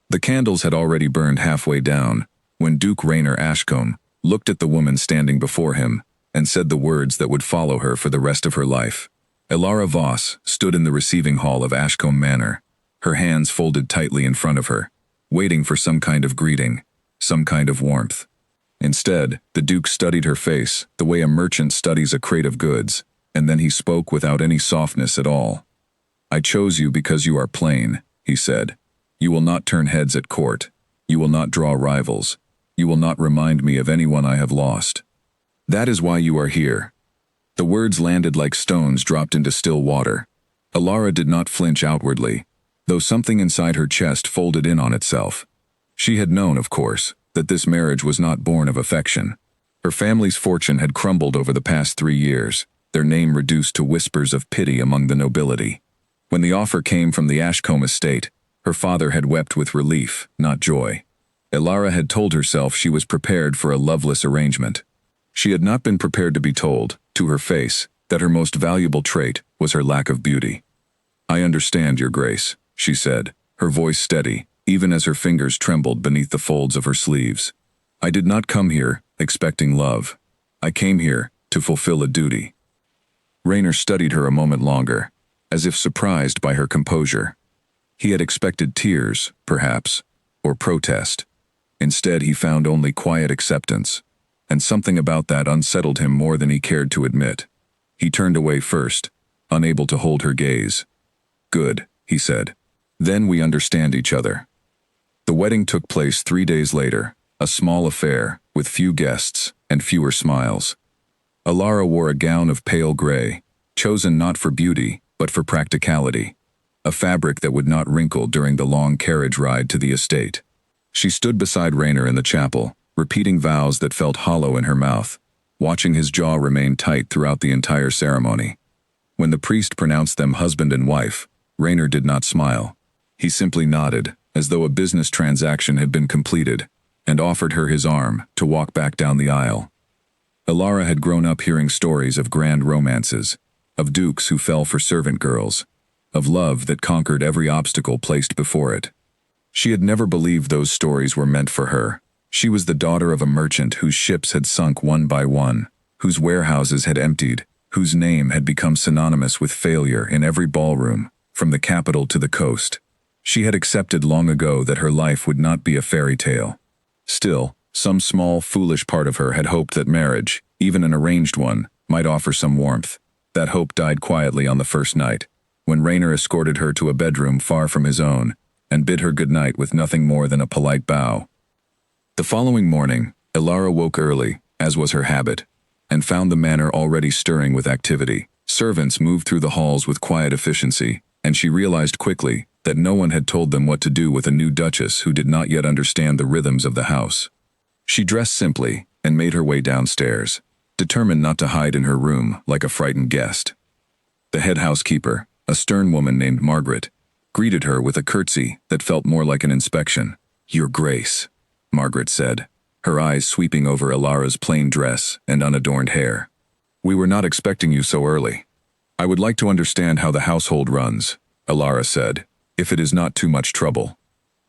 The candles had already burned halfway down when Duke Rainer Ashcombe looked at the woman standing before him and said the words that would follow her for the rest of her life. Elara Voss stood in the receiving hall of Ashcombe Manor, her hands folded tightly in front of her, waiting for some kind of greeting, some kind of warmth. Instead, the Duke studied her face the way a merchant studies a crate of goods, and then he spoke without any softness at all. "I chose you because you are plain," he said. "You will not turn heads at court. You will not draw rivals. You will not remind me of anyone I have lost. That is why you are here." The words landed like stones dropped into still water. Elara did not flinch outwardly, though something inside her chest folded in on itself. She had known, of course, that this marriage was not born of affection. Her family's fortune had crumbled over the past 3 years, their name reduced to whispers of pity among the nobility. When the offer came from the Ashcombe estate, her father had wept with relief, not joy. Elara had told herself she was prepared for a loveless arrangement. She had not been prepared to be told, to her face, that her most valuable trait was her lack of beauty. "I understand, Your Grace," she said, her voice steady, even as her fingers trembled beneath the folds of her sleeves. "I did not come here expecting love. I came here to fulfill a duty." Rainer studied her a moment longer, as if surprised by her composure. He had expected tears, perhaps, or protest. Instead, he found only quiet acceptance, and something about that unsettled him more than he cared to admit. He turned away first, unable to hold her gaze. "Good," he said. "Then we understand each other." The wedding took place 3 days later, a small affair, with few guests and fewer smiles. Elara wore a gown of pale gray, chosen not for beauty, but for practicality, a fabric that would not wrinkle during the long carriage ride to the estate. She stood beside Rainer in the chapel, repeating vows that felt hollow in her mouth, watching his jaw remain tight throughout the entire ceremony. When the priest pronounced them husband and wife, Rainer did not smile. He simply nodded, as though a business transaction had been completed, and offered her his arm to walk back down the aisle. Elara had grown up hearing stories of grand romances, of dukes who fell for servant girls, of love that conquered every obstacle placed before it. She had never believed those stories were meant for her. She was the daughter of a merchant whose ships had sunk one by one, whose warehouses had emptied, whose name had become synonymous with failure in every ballroom, from the capital to the coast. She had accepted long ago that her life would not be a fairy tale. Still, some small, foolish part of her had hoped that marriage, even an arranged one, might offer some warmth. That hope died quietly on the first night, when Rainer escorted her to a bedroom far from his own, and bid her good night with nothing more than a polite bow. The following morning, Elara woke early, as was her habit, and found the manor already stirring with activity. Servants moved through the halls with quiet efficiency, and she realized quickly that no one had told them what to do with a new duchess who did not yet understand the rhythms of the house. She dressed simply and made her way downstairs, determined not to hide in her room like a frightened guest. The head housekeeper, a stern woman named Margaret, greeted her with a curtsy that felt more like an inspection. "Your Grace," Margaret said, her eyes sweeping over Elara's plain dress and unadorned hair. "We were not expecting you so early. I would like to understand how the household runs," Elara said, "if it is not too much trouble."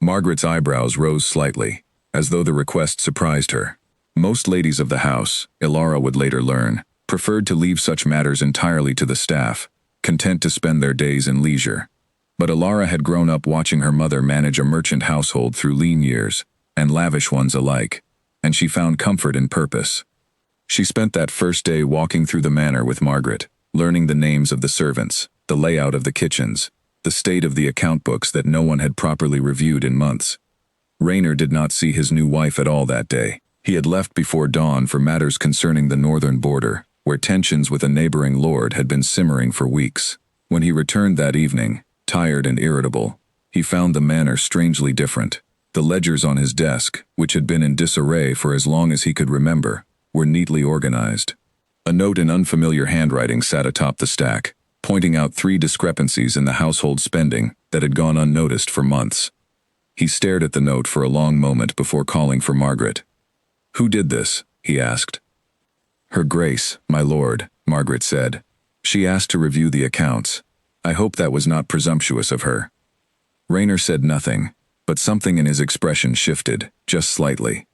Margaret's eyebrows rose slightly, as though the request surprised her. Most ladies of the house, Elara would later learn, preferred to leave such matters entirely to the staff, content to spend their days in leisure. But Elara had grown up watching her mother manage a merchant household through lean years, and lavish ones alike, and she found comfort in purpose. She spent that first day walking through the manor with Margaret, learning the names of the servants, the layout of the kitchens, the state of the account books that no one had properly reviewed in months. Rainer did not see his new wife at all that day. He had left before dawn for matters concerning the northern border, where tensions with a neighboring lord had been simmering for weeks. When he returned that evening, tired and irritable, he found the manor strangely different. The ledgers on his desk, which had been in disarray for as long as he could remember, were neatly organized. A note in unfamiliar handwriting sat atop the stack, pointing out 3 discrepancies in the household spending that had gone unnoticed for months. He stared at the note for a long moment before calling for Margaret. "Who did this?" he asked. "Her Grace, my lord," Margaret said. "She asked to review the accounts. I hope that was not presumptuous of her." Rainer said nothing. But something in his expression shifted, just slightly.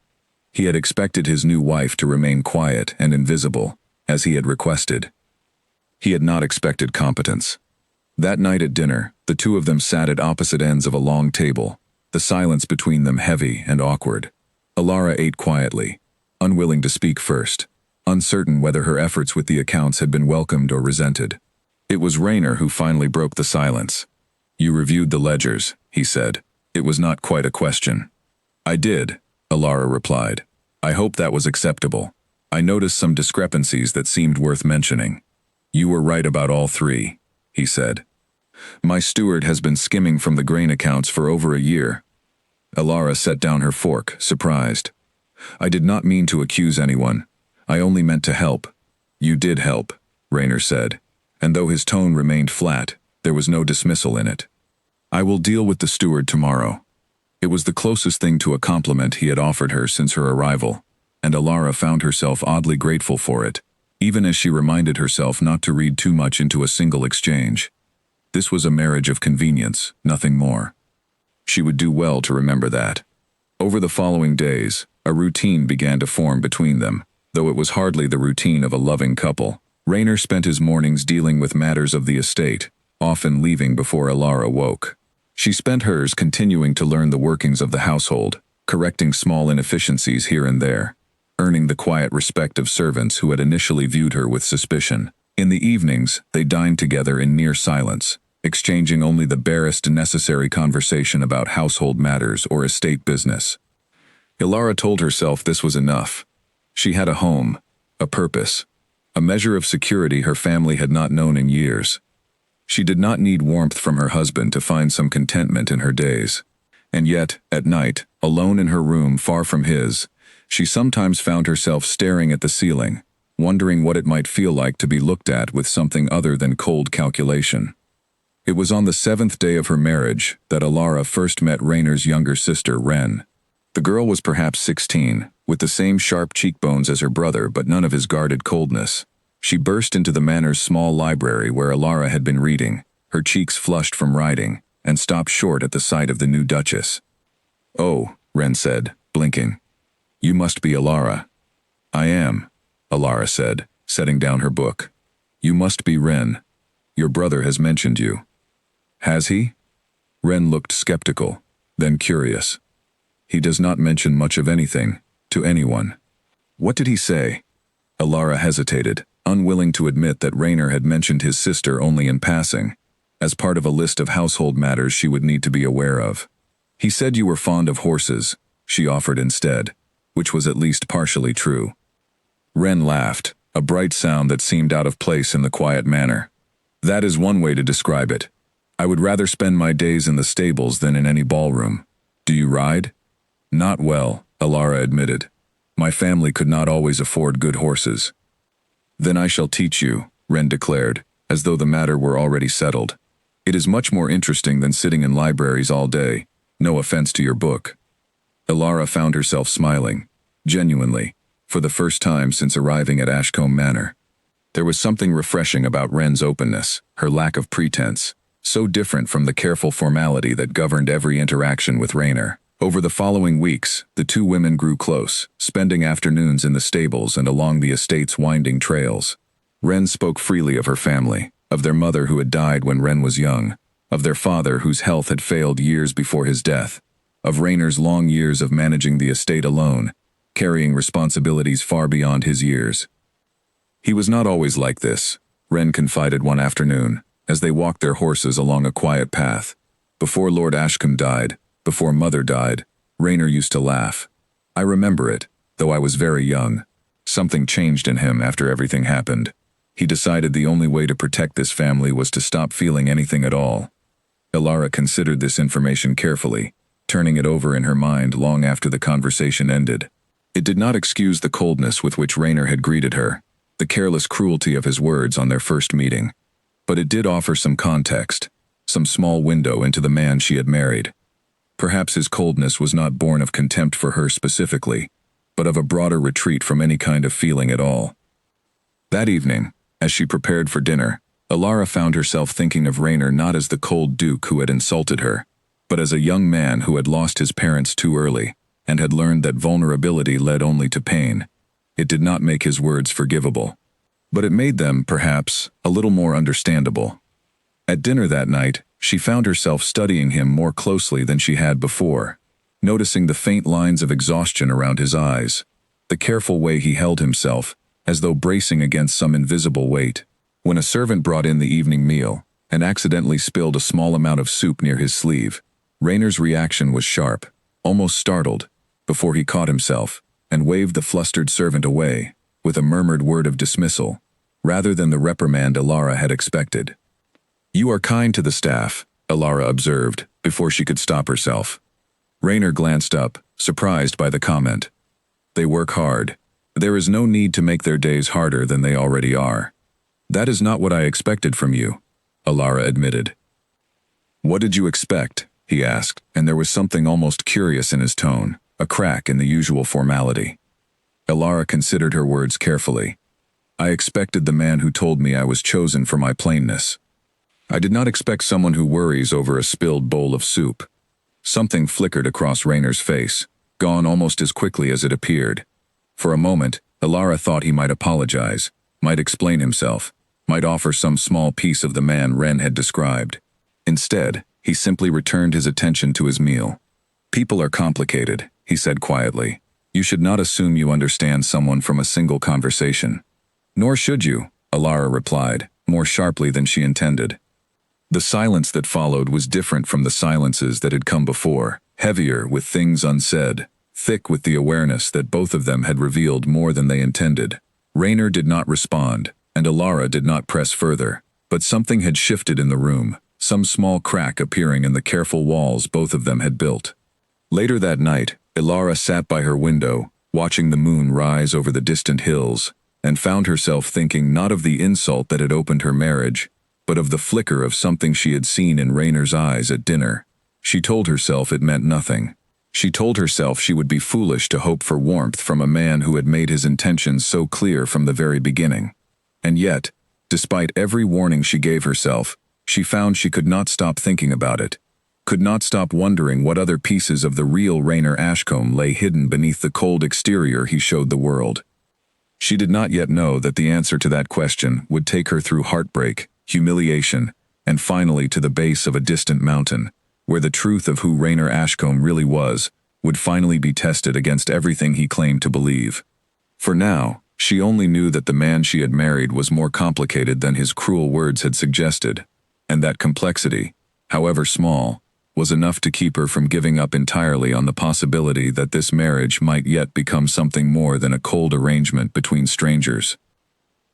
He had expected his new wife to remain quiet and invisible, as he had requested. He had not expected competence. That night at dinner, the two of them sat at opposite ends of a long table, the silence between them heavy and awkward. Alara ate quietly, unwilling to speak first, uncertain whether her efforts with the accounts had been welcomed or resented. It was Rainer who finally broke the silence. "You reviewed the ledgers," he said. It was not quite a question. "I did," Alara replied. "I hope that was acceptable. I noticed some discrepancies that seemed worth mentioning." "You were right about all three," he said. "My steward has been skimming from the grain accounts for over a year." Alara set down her fork, surprised. "I did not mean to accuse anyone. I only meant to help." "You did help," Rainer said, and though his tone remained flat, there was no dismissal in it. "I will deal with the steward tomorrow." It was the closest thing to a compliment he had offered her since her arrival, and Alara found herself oddly grateful for it, even as she reminded herself not to read too much into a single exchange. This was a marriage of convenience, nothing more. She would do well to remember that. Over the following days, a routine began to form between them, though it was hardly the routine of a loving couple. Rainer spent his mornings dealing with matters of the estate, often leaving before Alara woke. She spent hers continuing to learn the workings of the household, correcting small inefficiencies here and there, earning the quiet respect of servants who had initially viewed her with suspicion. In the evenings, they dined together in near silence, exchanging only the barest necessary conversation about household matters or estate business. Alara told herself this was enough. She had a home, a purpose, a measure of security her family had not known in years. She did not need warmth from her husband to find some contentment in her days. And yet, at night, alone in her room far from his, she sometimes found herself staring at the ceiling, wondering what it might feel like to be looked at with something other than cold calculation. It was on the 7th day of her marriage that Alara first met Rainer's younger sister, Ren. The girl was perhaps 16, with the same sharp cheekbones as her brother but none of his guarded coldness. She burst into the manor's small library where Alara had been reading, her cheeks flushed from riding, and stopped short at the sight of the new Duchess. "Oh," Ren said, blinking. "You must be Alara." "I am," Alara said, setting down her book. "You must be Ren. Your brother has mentioned you." "Has he?" Ren looked skeptical, then curious. "He does not mention much of anything, to anyone." "What did he say?" Alara hesitated, unwilling to admit that Rainer had mentioned his sister only in passing, as part of a list of household matters she would need to be aware of. "He said you were fond of horses," she offered instead, which was at least partially true. Ren laughed, a bright sound that seemed out of place in the quiet manor. "That is one way to describe it. I would rather spend my days in the stables than in any ballroom. Do you ride?" "Not well," Alara admitted. "My family could not always afford good horses." "Then I shall teach you," Ren declared, as though the matter were already settled. "It is much more interesting than sitting in libraries all day. No offense to your book." Alara found herself smiling, genuinely, for the first time since arriving at Ashcombe Manor. There was something refreshing about Ren's openness, her lack of pretense, so different from the careful formality that governed every interaction with Rainer. Over the following weeks, the two women grew close, spending afternoons in the stables and along the estate's winding trails. Ren spoke freely of her family, of their mother who had died when Ren was young, of their father whose health had failed years before his death, of Rainer's long years of managing the estate alone, carrying responsibilities far beyond his years. "He was not always like this," Ren confided one afternoon, as they walked their horses along a quiet path. "Before Lord Ashcombe died, before Mother died, Rainer used to laugh. I remember it, though I was very young. Something changed in him after everything happened. He decided the only way to protect this family was to stop feeling anything at all." Alara considered this information carefully, turning it over in her mind long after the conversation ended. It did not excuse the coldness with which Rainer had greeted her, the careless cruelty of his words on their first meeting. But it did offer some context, some small window into the man she had married. Perhaps his coldness was not born of contempt for her specifically, but of a broader retreat from any kind of feeling at all. That evening, as she prepared for dinner, Alara found herself thinking of Rainer not as the cold duke who had insulted her, But as a young man who had lost his parents too early, and had learned that vulnerability led only to pain, it did not make his words forgivable. But it made them, perhaps, a little more understandable. At dinner that night, she found herself studying him more closely than she had before, noticing the faint lines of exhaustion around his eyes, the careful way he held himself, as though bracing against some invisible weight. When a servant brought in the evening meal, and accidentally spilled a small amount of soup near his sleeve, Rayner's reaction was sharp, almost startled, before he caught himself, and waved the flustered servant away, with a murmured word of dismissal, rather than the reprimand Elara had expected. "You are kind to the staff," Elara observed, before she could stop herself. Rayner glanced up, surprised by the comment. "They work hard. There is no need to make their days harder than they already are." "That is not what I expected from you," Elara admitted. "What did you expect?" he asked, and there was something almost curious in his tone, a crack in the usual formality. Elara considered her words carefully. "I expected the man who told me I was chosen for my plainness. I did not expect someone who worries over a spilled bowl of soup." Something flickered across Rayner's face, gone almost as quickly as it appeared. For a moment, Elara thought he might apologize, might explain himself, might offer some small piece of the man Ren had described. Instead, he simply returned his attention to his meal. "People are complicated," he said quietly. "You should not assume you understand someone from a single conversation." "Nor should you," Elara replied, more sharply than she intended. The silence that followed was different from the silences that had come before, heavier with things unsaid, thick with the awareness that both of them had revealed more than they intended. Rayner did not respond, and Elara did not press further, but something had shifted in the room, some small crack appearing in the careful walls both of them had built. Later that night, Elara sat by her window, watching the moon rise over the distant hills, and found herself thinking not of the insult that had opened her marriage, but of the flicker of something she had seen in Rayner's eyes at dinner. She told herself it meant nothing. She told herself she would be foolish to hope for warmth from a man who had made his intentions so clear from the very beginning. And yet, despite every warning she gave herself, she found she could not stop thinking about it, could not stop wondering what other pieces of the real Rayner Ashcombe lay hidden beneath the cold exterior he showed the world. She did not yet know that the answer to that question would take her through heartbreak, humiliation, and finally to the base of a distant mountain, where the truth of who Rayner Ashcombe really was would finally be tested against everything he claimed to believe. For now, she only knew that the man she had married was more complicated than his cruel words had suggested, and that complexity, however small, was enough to keep her from giving up entirely on the possibility that this marriage might yet become something more than a cold arrangement between strangers.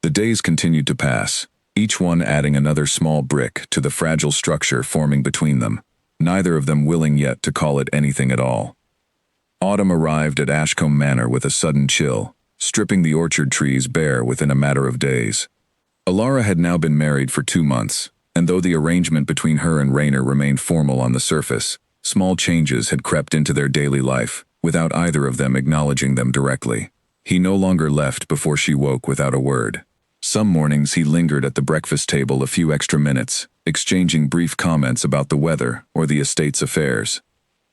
The days continued to pass, each one adding another small brick to the fragile structure forming between them, neither of them willing yet to call it anything at all. Autumn arrived at Ashcombe Manor with a sudden chill, stripping the orchard trees bare within a matter of days. Elara had now been married for 2 months, and though the arrangement between her and Rayner remained formal on the surface, small changes had crept into their daily life, without either of them acknowledging them directly. He no longer left before she woke without a word. Some mornings he lingered at the breakfast table a few extra minutes, exchanging brief comments about the weather or the estate's affairs.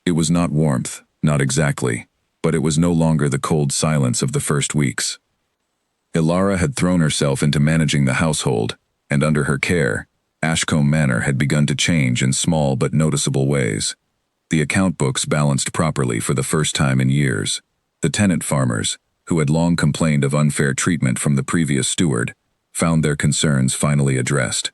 It was not warmth, not exactly, but it was no longer the cold silence of the first weeks. Elara had thrown herself into managing the household, and under her care, Ashcombe Manor had begun to change in small but noticeable ways. The account books balanced properly for the first time in years. The tenant farmers, who had long complained of unfair treatment from the previous steward, found their concerns finally addressed.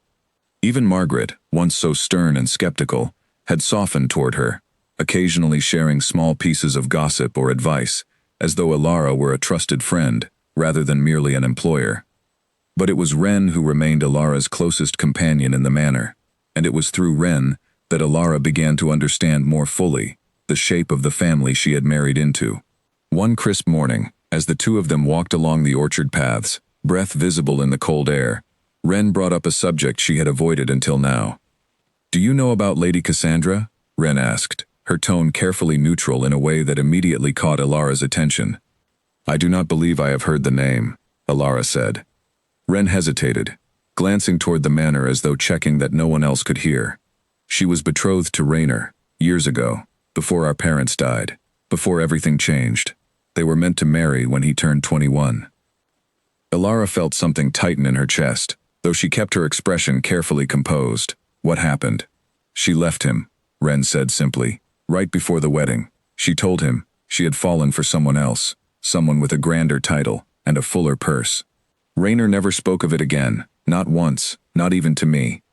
Even Margaret, once so stern and skeptical, had softened toward her, occasionally sharing small pieces of gossip or advice, as though Elara were a trusted friend, rather than merely an employer. But it was Ren who remained Elara's closest companion in the manor, and it was through Ren that Elara began to understand more fully the shape of the family she had married into. One crisp morning, as the two of them walked along the orchard paths, breath visible in the cold air, Ren brought up a subject she had avoided until now. "Do you know about Lady Cassandra?" Ren asked, her tone carefully neutral in a way that immediately caught Elara's attention. "I do not believe I have heard the name," Elara said. Ren hesitated, glancing toward the manor as though checking that no one else could hear. She was betrothed to Rayner, Years ago, before our parents died, before everything changed. They were meant to marry when he turned 21. Elara felt something tighten in her chest, though she kept her expression carefully composed. What happened? She left him, Ren said simply. Right before the wedding, she told him she had fallen for someone else, someone with a grander title and a fuller purse. Rainer never spoke of it again, not once, not even to me.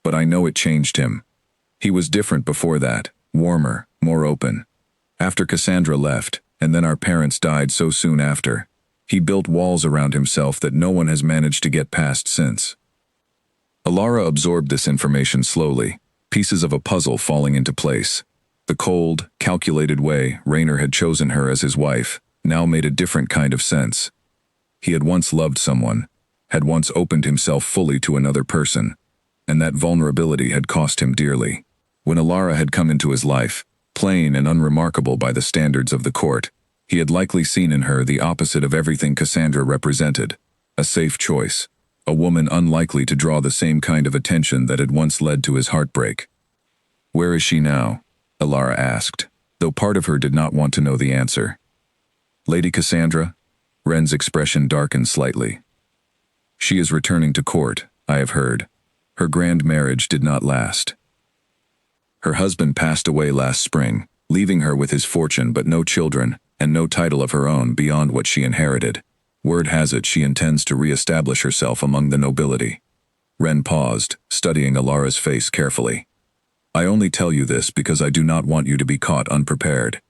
But I know it changed him. He was different before that, warmer, more open. After Cassandra left, and then our parents died so soon after, he built walls around himself that no one has managed to get past since. Elara absorbed this information slowly, pieces of a puzzle falling into place. The cold, calculated way Rainer had chosen her as his wife now made a different kind of sense. He had once loved someone, had once opened himself fully to another person, and that vulnerability had cost him dearly. When Elara had come into his life, plain and unremarkable by the standards of the court, he had likely seen in her the opposite of everything Cassandra represented, a safe choice, a woman unlikely to draw the same kind of attention that had once led to his heartbreak. Where is she now? Elara asked, though part of her did not want to know the answer. Lady Cassandra? Ren's expression darkened slightly. She is returning to court, I have heard. Her grand marriage did not last. Her husband passed away last spring, leaving her with his fortune but no children, and no title of her own beyond what she inherited. Word has it she intends to re-establish herself among the nobility. Ren paused, studying Elara's face carefully. I only tell you this because I do not want you to be caught unprepared.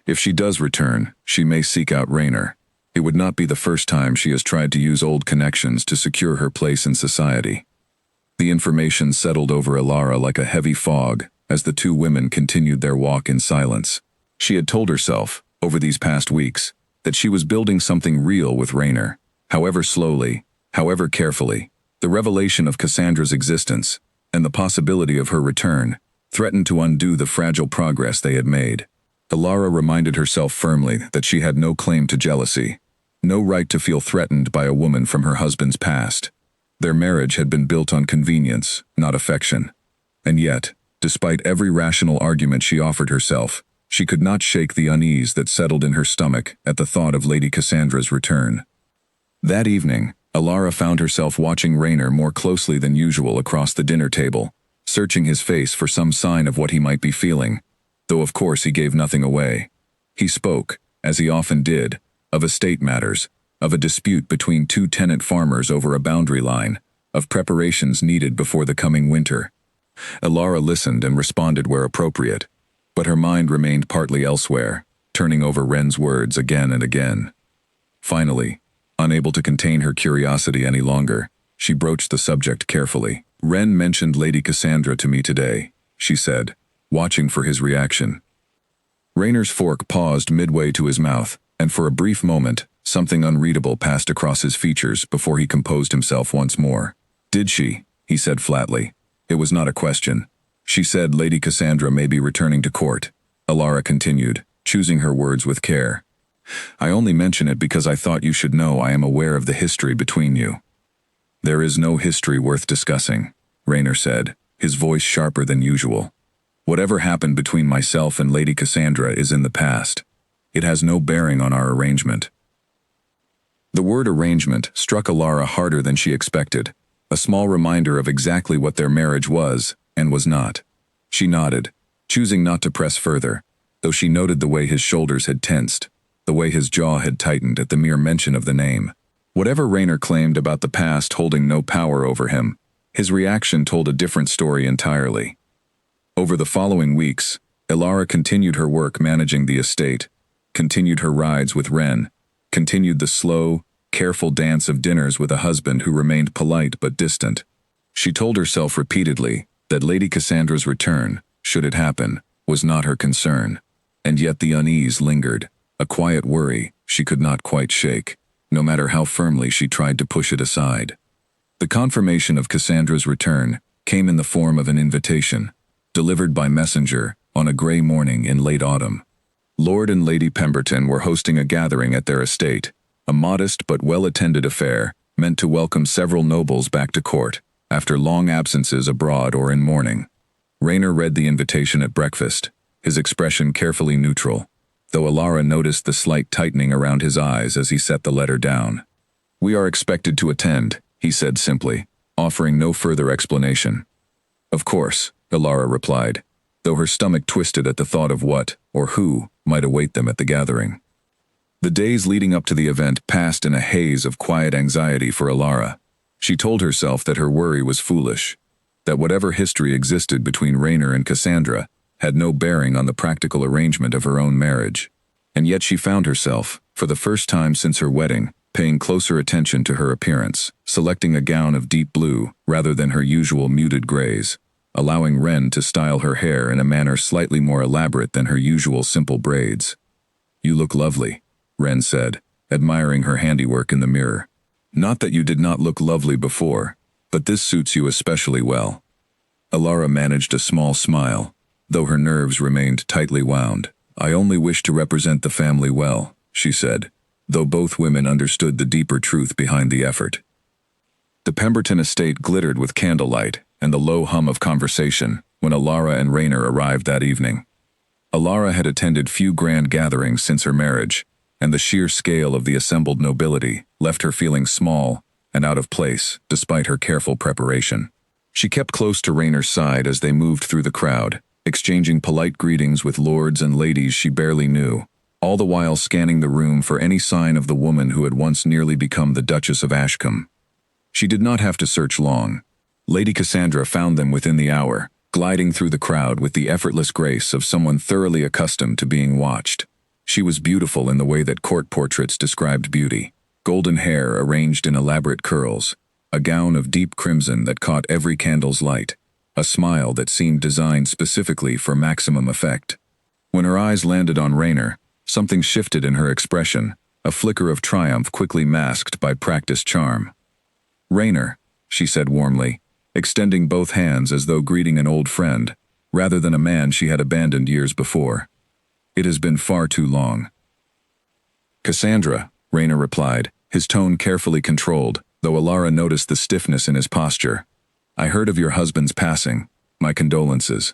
If she does return, she may seek out Rainer. It would not be the first time she has tried to use old connections to secure her place in society. The information settled over Elara like a heavy fog as the two women continued their walk in silence. She had told herself, over these past weeks, that she was building something real with Rainer. However slowly, however carefully, the revelation of Cassandra's existence and the possibility of her return threatened to undo the fragile progress they had made. Elara reminded herself firmly that she had no claim to jealousy, no right to feel threatened by a woman from her husband's past. Their marriage had been built on convenience, not affection. And yet, despite every rational argument she offered herself, she could not shake the unease that settled in her stomach at the thought of Lady Cassandra's return. That evening, Elara found herself watching Rainer more closely than usual across the dinner table, searching his face for some sign of what he might be feeling, though of course he gave nothing away. He spoke, as he often did, of estate matters, of a dispute between two tenant farmers over a boundary line, of preparations needed before the coming winter. Elara listened and responded where appropriate, but her mind remained partly elsewhere, turning over Ren's words again and again. Finally, unable to contain her curiosity any longer, she broached the subject carefully. Ren mentioned Lady Cassandra to me today, she said, watching for his reaction. Rainer's fork paused midway to his mouth, and for a brief moment, something unreadable passed across his features before he composed himself once more. Did she? He said flatly. It was not a question. She said Lady Cassandra may be returning to court, Elara continued, choosing her words with care. I only mention it because I thought you should know I am aware of the history between you. There is no history worth discussing, Rainer said, his voice sharper than usual. Whatever happened between myself and Lady Cassandra is in the past. It has no bearing on our arrangement. The word arrangement struck Elara harder than she expected, a small reminder of exactly what their marriage was and was not. She nodded, choosing not to press further, though she noted the way his shoulders had tensed, the way his jaw had tightened at the mere mention of the name. Whatever Rainer claimed about the past holding no power over him, his reaction told a different story entirely. Over the following weeks, Elara continued her work managing the estate, continued her rides with Ren, continued the slow, careful dance of dinners with a husband who remained polite but distant. She told herself repeatedly that Lady Cassandra's return, should it happen, was not her concern, and yet the unease lingered, a quiet worry she could not quite shake, no matter how firmly she tried to push it aside. The confirmation of Cassandra's return came in the form of an invitation, delivered by messenger on a gray morning in late autumn. Lord and Lady Pemberton were hosting a gathering at their estate, a modest but well-attended affair meant to welcome several nobles back to court after long absences abroad or in mourning. Rainer read the invitation at breakfast, his expression carefully neutral, though Alara noticed the slight tightening around his eyes as he set the letter down. "We are expected to attend," he said simply, offering no further explanation. "Of course," Alara replied, though her stomach twisted at the thought of what, or who, might await them at the gathering. The days leading up to the event passed in a haze of quiet anxiety for Alara. She told herself that her worry was foolish, that whatever history existed between Rainer and Cassandra had no bearing on the practical arrangement of her own marriage. And yet she found herself, for the first time since her wedding, paying closer attention to her appearance, selecting a gown of deep blue rather than her usual muted grays, allowing Ren to style her hair in a manner slightly more elaborate than her usual simple braids. "You look lovely," Ren said, admiring her handiwork in the mirror. "Not that you did not look lovely before, but this suits you especially well." Alara managed a small smile, though her nerves remained tightly wound. "I only wish to represent the family well," she said, though both women understood the deeper truth behind the effort. The Pemberton estate glittered with candlelight and the low hum of conversation when Alara and Rainer arrived that evening. Alara had attended few grand gatherings since her marriage, and the sheer scale of the assembled nobility left her feeling small and out of place despite her careful preparation. She kept close to Rainer's side as they moved through the crowd, exchanging polite greetings with lords and ladies she barely knew, all the while scanning the room for any sign of the woman who had once nearly become the Duchess of Ashcombe. She did not have to search long. Lady Cassandra found them within the hour, gliding through the crowd with the effortless grace of someone thoroughly accustomed to being watched. She was beautiful in the way that court portraits described beauty. Golden hair arranged in elaborate curls, a gown of deep crimson that caught every candle's light, a smile that seemed designed specifically for maximum effect. When her eyes landed on Rainer, something shifted in her expression, a flicker of triumph quickly masked by practiced charm. "Rainer," she said warmly, extending both hands as though greeting an old friend, rather than a man she had abandoned years before. "It has been far too long." "Cassandra," Rainer replied, his tone carefully controlled, though Alara noticed the stiffness in his posture. "I heard of your husband's passing. My condolences."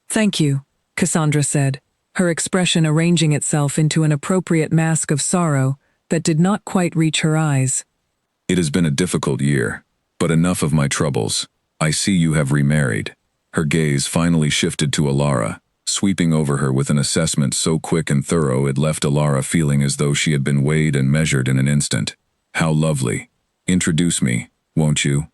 "Thank you," Cassandra said, her expression arranging itself into an appropriate mask of sorrow that did not quite reach her eyes. "It has been a difficult year, but enough of my troubles. I see you have remarried." Her gaze finally shifted to Alara, sweeping over her with an assessment so quick and thorough it left Alara feeling as though she had been weighed and measured in an instant. "How lovely. Introduce me, won't you?"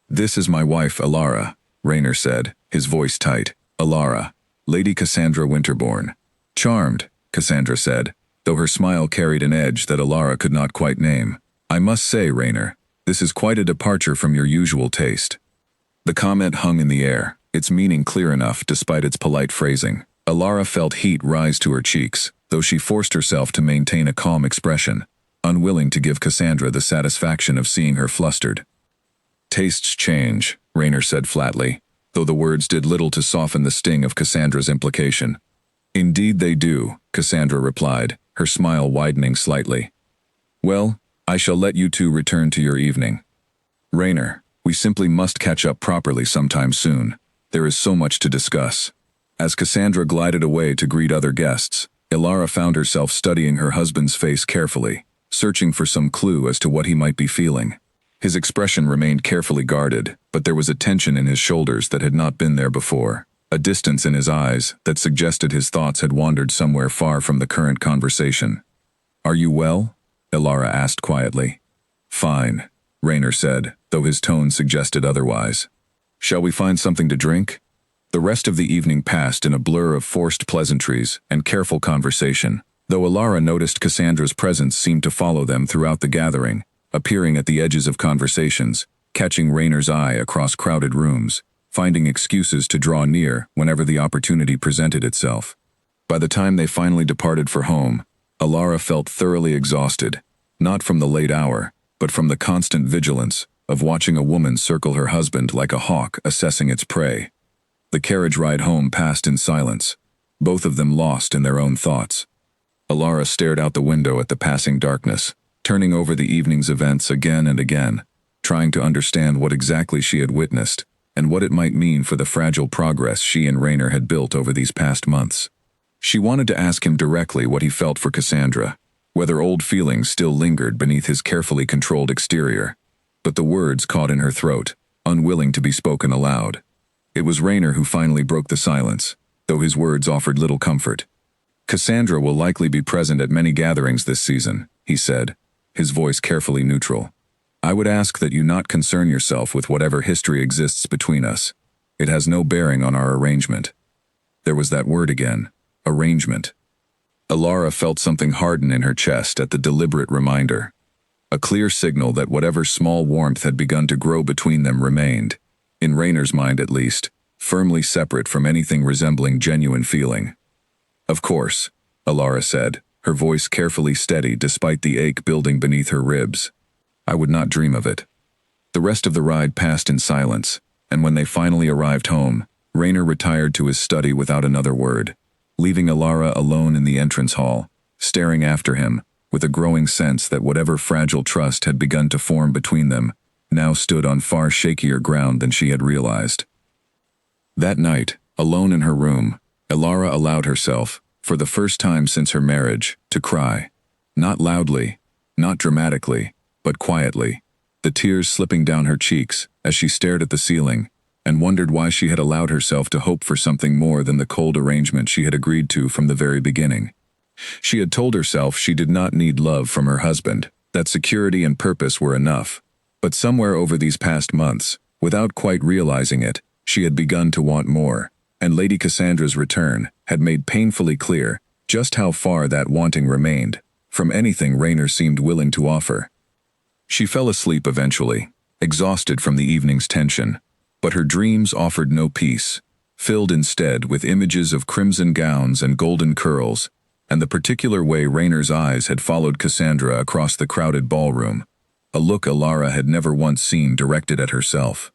"This is my wife, Alara," Rainer said, his voice tight. "Alara, Lady Cassandra Winterbourne." "Charmed," Cassandra said, though her smile carried an edge that Alara could not quite name. "I must say, Rainer, this is quite a departure from your usual taste." The comment hung in the air, its meaning clear enough despite its polite phrasing. Alara felt heat rise to her cheeks, though she forced herself to maintain a calm expression, unwilling to give Cassandra the satisfaction of seeing her flustered. "Tastes change," Rainer said flatly, though the words did little to soften the sting of Cassandra's implication. "Indeed they do," Cassandra replied, her smile widening slightly. "Well, I shall let you two return to your evening. Rainer, we simply must catch up properly sometime soon. There is so much to discuss." As Cassandra glided away to greet other guests, Alara found herself studying her husband's face carefully, searching for some clue as to what he might be feeling. His expression remained carefully guarded, but there was a tension in his shoulders that had not been there before, a distance in his eyes that suggested his thoughts had wandered somewhere far from the current conversation. "Are you well?" Alara asked quietly. "Fine," Rainer said, though his tone suggested otherwise. "Shall we find something to drink?" The rest of the evening passed in a blur of forced pleasantries and careful conversation, though Alara noticed Cassandra's presence seemed to follow them throughout the gathering, appearing at the edges of conversations, catching Rainer's eye across crowded rooms, finding excuses to draw near whenever the opportunity presented itself. By the time they finally departed for home, Alara felt thoroughly exhausted, not from the late hour, but from the constant vigilance of watching a woman circle her husband like a hawk assessing its prey. The carriage ride home passed in silence, both of them lost in their own thoughts. Alara stared out the window at the passing darkness, turning over the evening's events again and again, trying to understand what exactly she had witnessed, and what it might mean for the fragile progress she and Raynor had built over these past months. She wanted to ask him directly what he felt for Cassandra, whether old feelings still lingered beneath his carefully controlled exterior, but the words caught in her throat, unwilling to be spoken aloud. It was Raynor who finally broke the silence, though his words offered little comfort. "Cassandra will likely be present at many gatherings this season," he said, his voice carefully neutral. "I would ask that you not concern yourself with whatever history exists between us. It has no bearing on our arrangement." There was that word again, arrangement. Alara felt something harden in her chest at the deliberate reminder. A clear signal that whatever small warmth had begun to grow between them remained, in Raynor's mind at least, firmly separate from anything resembling genuine feeling. "Of course," Alara said, her voice carefully steady despite the ache building beneath her ribs. "I would not dream of it." The rest of the ride passed in silence, and when they finally arrived home, Raynor retired to his study without another word, leaving Alara alone in the entrance hall, staring after him, with a growing sense that whatever fragile trust had begun to form between them now stood on far shakier ground than she had realized. That night, alone in her room, Alara allowed herself, for the first time since her marriage, to cry. Not loudly, not dramatically, but quietly, the tears slipping down her cheeks as she stared at the ceiling and wondered why she had allowed herself to hope for something more than the cold arrangement she had agreed to from the very beginning. She had told herself she did not need love from her husband, that security and purpose were enough, but somewhere over these past months, without quite realizing it, she had begun to want more, and Lady Cassandra's return had made painfully clear just how far that wanting remained from anything Raynor seemed willing to offer. She fell asleep eventually, exhausted from the evening's tension, but her dreams offered no peace, filled instead with images of crimson gowns and golden curls, and the particular way Raynor's eyes had followed Cassandra across the crowded ballroom, a look Alara had never once seen directed at herself.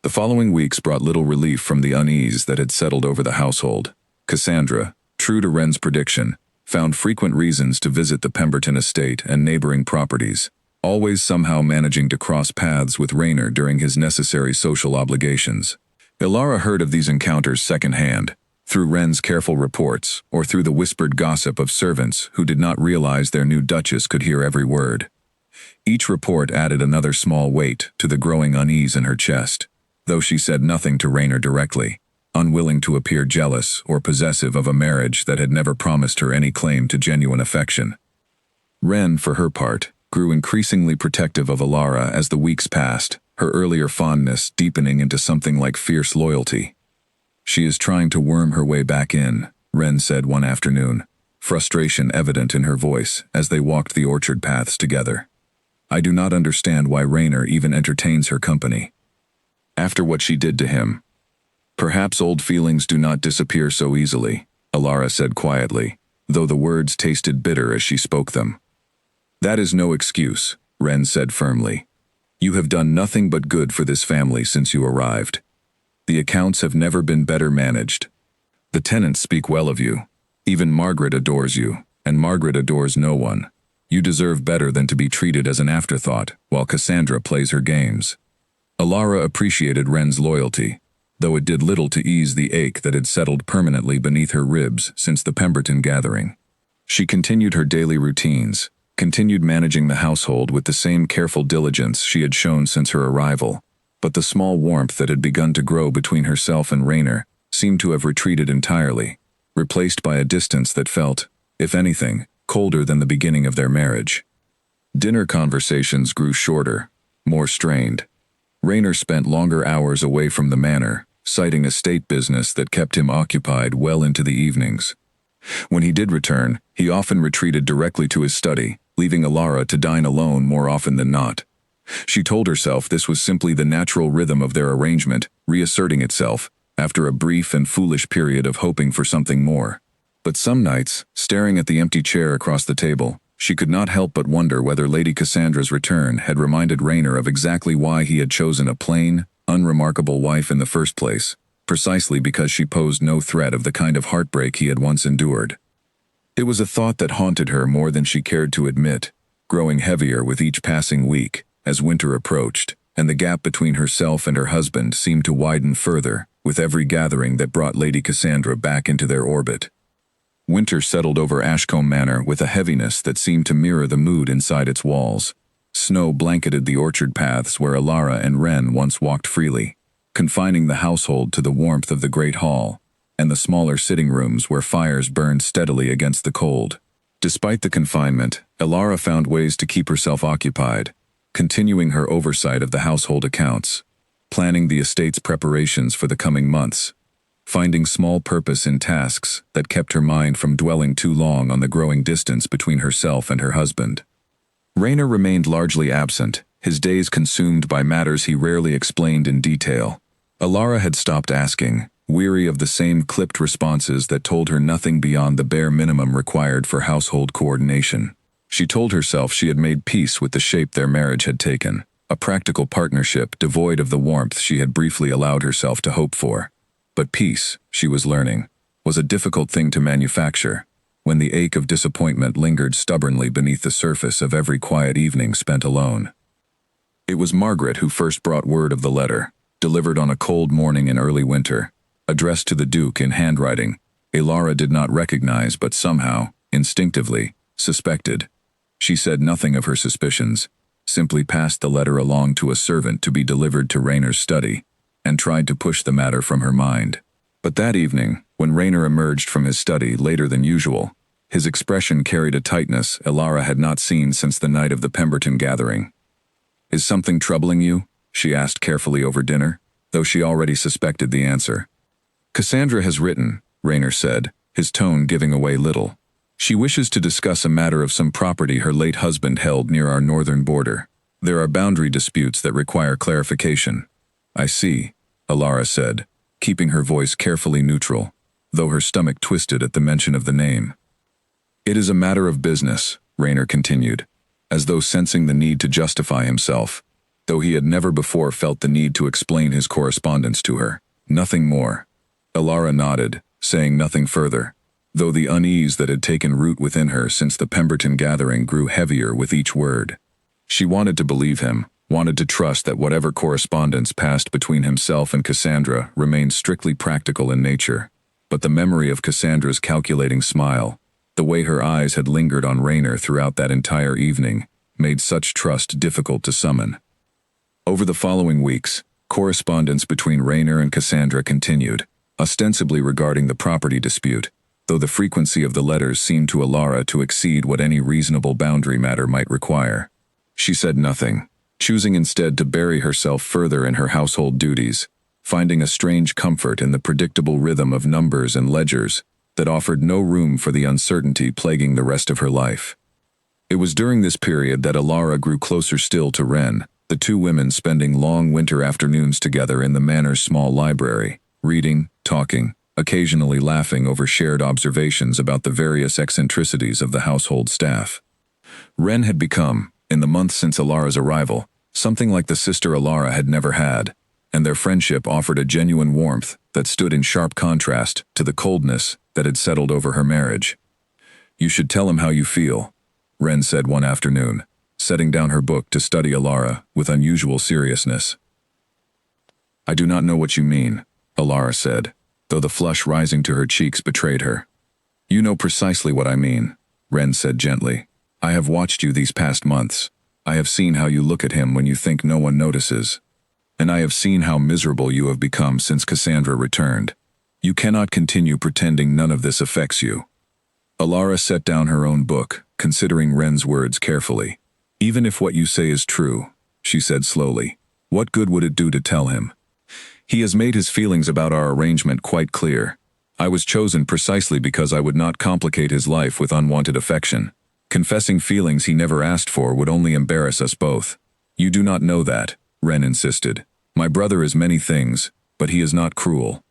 The following weeks brought little relief from the unease that had settled over the household. Cassandra, true to Wren's prediction, found frequent reasons to visit the Pemberton estate and neighboring properties, always somehow managing to cross paths with Raynor during his necessary social obligations. Alara heard of these encounters secondhand, through Wren's careful reports or through the whispered gossip of servants who did not realize their new duchess could hear every word. Each report added another small weight to the growing unease in her chest, though she said nothing to Raynor directly, unwilling to appear jealous or possessive of a marriage that had never promised her any claim to genuine affection. Wren, for her part, grew increasingly protective of Alara as the weeks passed, her earlier fondness deepening into something like fierce loyalty. "She is trying to worm her way back in," Wren said one afternoon, frustration evident in her voice as they walked the orchard paths together. "I do not understand why Raynor even entertains her company. After what she did to him." "Perhaps old feelings do not disappear so easily," Alara said quietly, though the words tasted bitter as she spoke them. "That is no excuse," Wren said firmly. "You have done nothing but good for this family since you arrived. The accounts have never been better managed. The tenants speak well of you. Even Margaret adores you, and Margaret adores no one. You deserve better than to be treated as an afterthought while Cassandra plays her games." Alara appreciated Wren's loyalty, though it did little to ease the ache that had settled permanently beneath her ribs since the Pemberton gathering. She continued her daily routines, continued managing the household with the same careful diligence she had shown since her arrival, but the small warmth that had begun to grow between herself and Raynor seemed to have retreated entirely, replaced by a distance that felt, if anything, colder than the beginning of their marriage. Dinner conversations grew shorter, more strained. Raynor spent longer hours away from the manor, citing estate business that kept him occupied well into the evenings. When he did return, he often retreated directly to his study, leaving Alara to dine alone more often than not. She told herself this was simply the natural rhythm of their arrangement, reasserting itself, after a brief and foolish period of hoping for something more. But some nights, staring at the empty chair across the table, she could not help but wonder whether Lady Cassandra's return had reminded Raynor of exactly why he had chosen a plain, unremarkable wife in the first place, precisely because she posed no threat of the kind of heartbreak he had once endured. It was a thought that haunted her more than she cared to admit, growing heavier with each passing week, as winter approached, and the gap between herself and her husband seemed to widen further with every gathering that brought Lady Cassandra back into their orbit. Winter settled over Ashcombe Manor with a heaviness that seemed to mirror the mood inside its walls. Snow blanketed the orchard paths where Alara and Wren once walked freely, confining the household to the warmth of the great hall and the smaller sitting rooms where fires burned steadily against the cold. Despite the confinement, Alara found ways to keep herself occupied, continuing her oversight of the household accounts, planning the estate's preparations for the coming months, finding small purpose in tasks that kept her mind from dwelling too long on the growing distance between herself and her husband. Raynor remained largely absent, his days consumed by matters he rarely explained in detail. Alara had stopped asking, weary of the same clipped responses that told her nothing beyond the bare minimum required for household coordination. She told herself she had made peace with the shape their marriage had taken, a practical partnership devoid of the warmth she had briefly allowed herself to hope for. But peace, she was learning, was a difficult thing to manufacture, when the ache of disappointment lingered stubbornly beneath the surface of every quiet evening spent alone. It was Margaret who first brought word of the letter, delivered on a cold morning in early winter, addressed to the Duke in handwriting Alara did not recognize but somehow, instinctively, suspected. She said nothing of her suspicions, simply passed the letter along to a servant to be delivered to Raynor's study, and tried to push the matter from her mind. But that evening, when Raynor emerged from his study later than usual, his expression carried a tightness Alara had not seen since the night of the Pemberton gathering. "Is something troubling you?" she asked carefully over dinner, though she already suspected the answer. "Cassandra has written," Raynor said, his tone giving away little. "She wishes to discuss a matter of some property her late husband held near our northern border. There are boundary disputes that require clarification." "I see," Alara said, keeping her voice carefully neutral, though her stomach twisted at the mention of the name. "It is a matter of business," Raynor continued, as though sensing the need to justify himself, though he had never before felt the need to explain his correspondence to her. "Nothing more." Alara nodded, saying nothing further, though the unease that had taken root within her since the Pemberton gathering grew heavier with each word. She wanted to believe him, wanted to trust that whatever correspondence passed between himself and Cassandra remained strictly practical in nature, but the memory of Cassandra's calculating smile, the way her eyes had lingered on Raynor throughout that entire evening, made such trust difficult to summon. Over the following weeks, correspondence between Raynor and Cassandra continued, ostensibly regarding the property dispute, though the frequency of the letters seemed to Alara to exceed what any reasonable boundary matter might require. She said nothing, choosing instead to bury herself further in her household duties, finding a strange comfort in the predictable rhythm of numbers and ledgers that offered no room for the uncertainty plaguing the rest of her life. It was during this period that Alara grew closer still to Wren, the two women spending long winter afternoons together in the manor's small library, reading, talking, occasionally laughing over shared observations about the various eccentricities of the household staff. Wren had become, in the months since Alara's arrival, something like the sister Alara had never had, and their friendship offered a genuine warmth that stood in sharp contrast to the coldness that had settled over her marriage. "You should tell him how you feel," Wren said one afternoon, setting down her book to study Alara with unusual seriousness. "I do not know what you mean," Alara said, though the flush rising to her cheeks betrayed her. "You know precisely what I mean," Wren said gently. "I have watched you these past months. I have seen how you look at him when you think no one notices. And I have seen how miserable you have become since Cassandra returned. You cannot continue pretending none of this affects you." Alara set down her own book, considering Wren's words carefully. "Even if what you say is true," she said slowly, "what good would it do to tell him? He has made his feelings about our arrangement quite clear. I was chosen precisely because I would not complicate his life with unwanted affection. Confessing feelings he never asked for would only embarrass us both." "You do not know that," Wren insisted. "My brother is many things, but he is not cruel.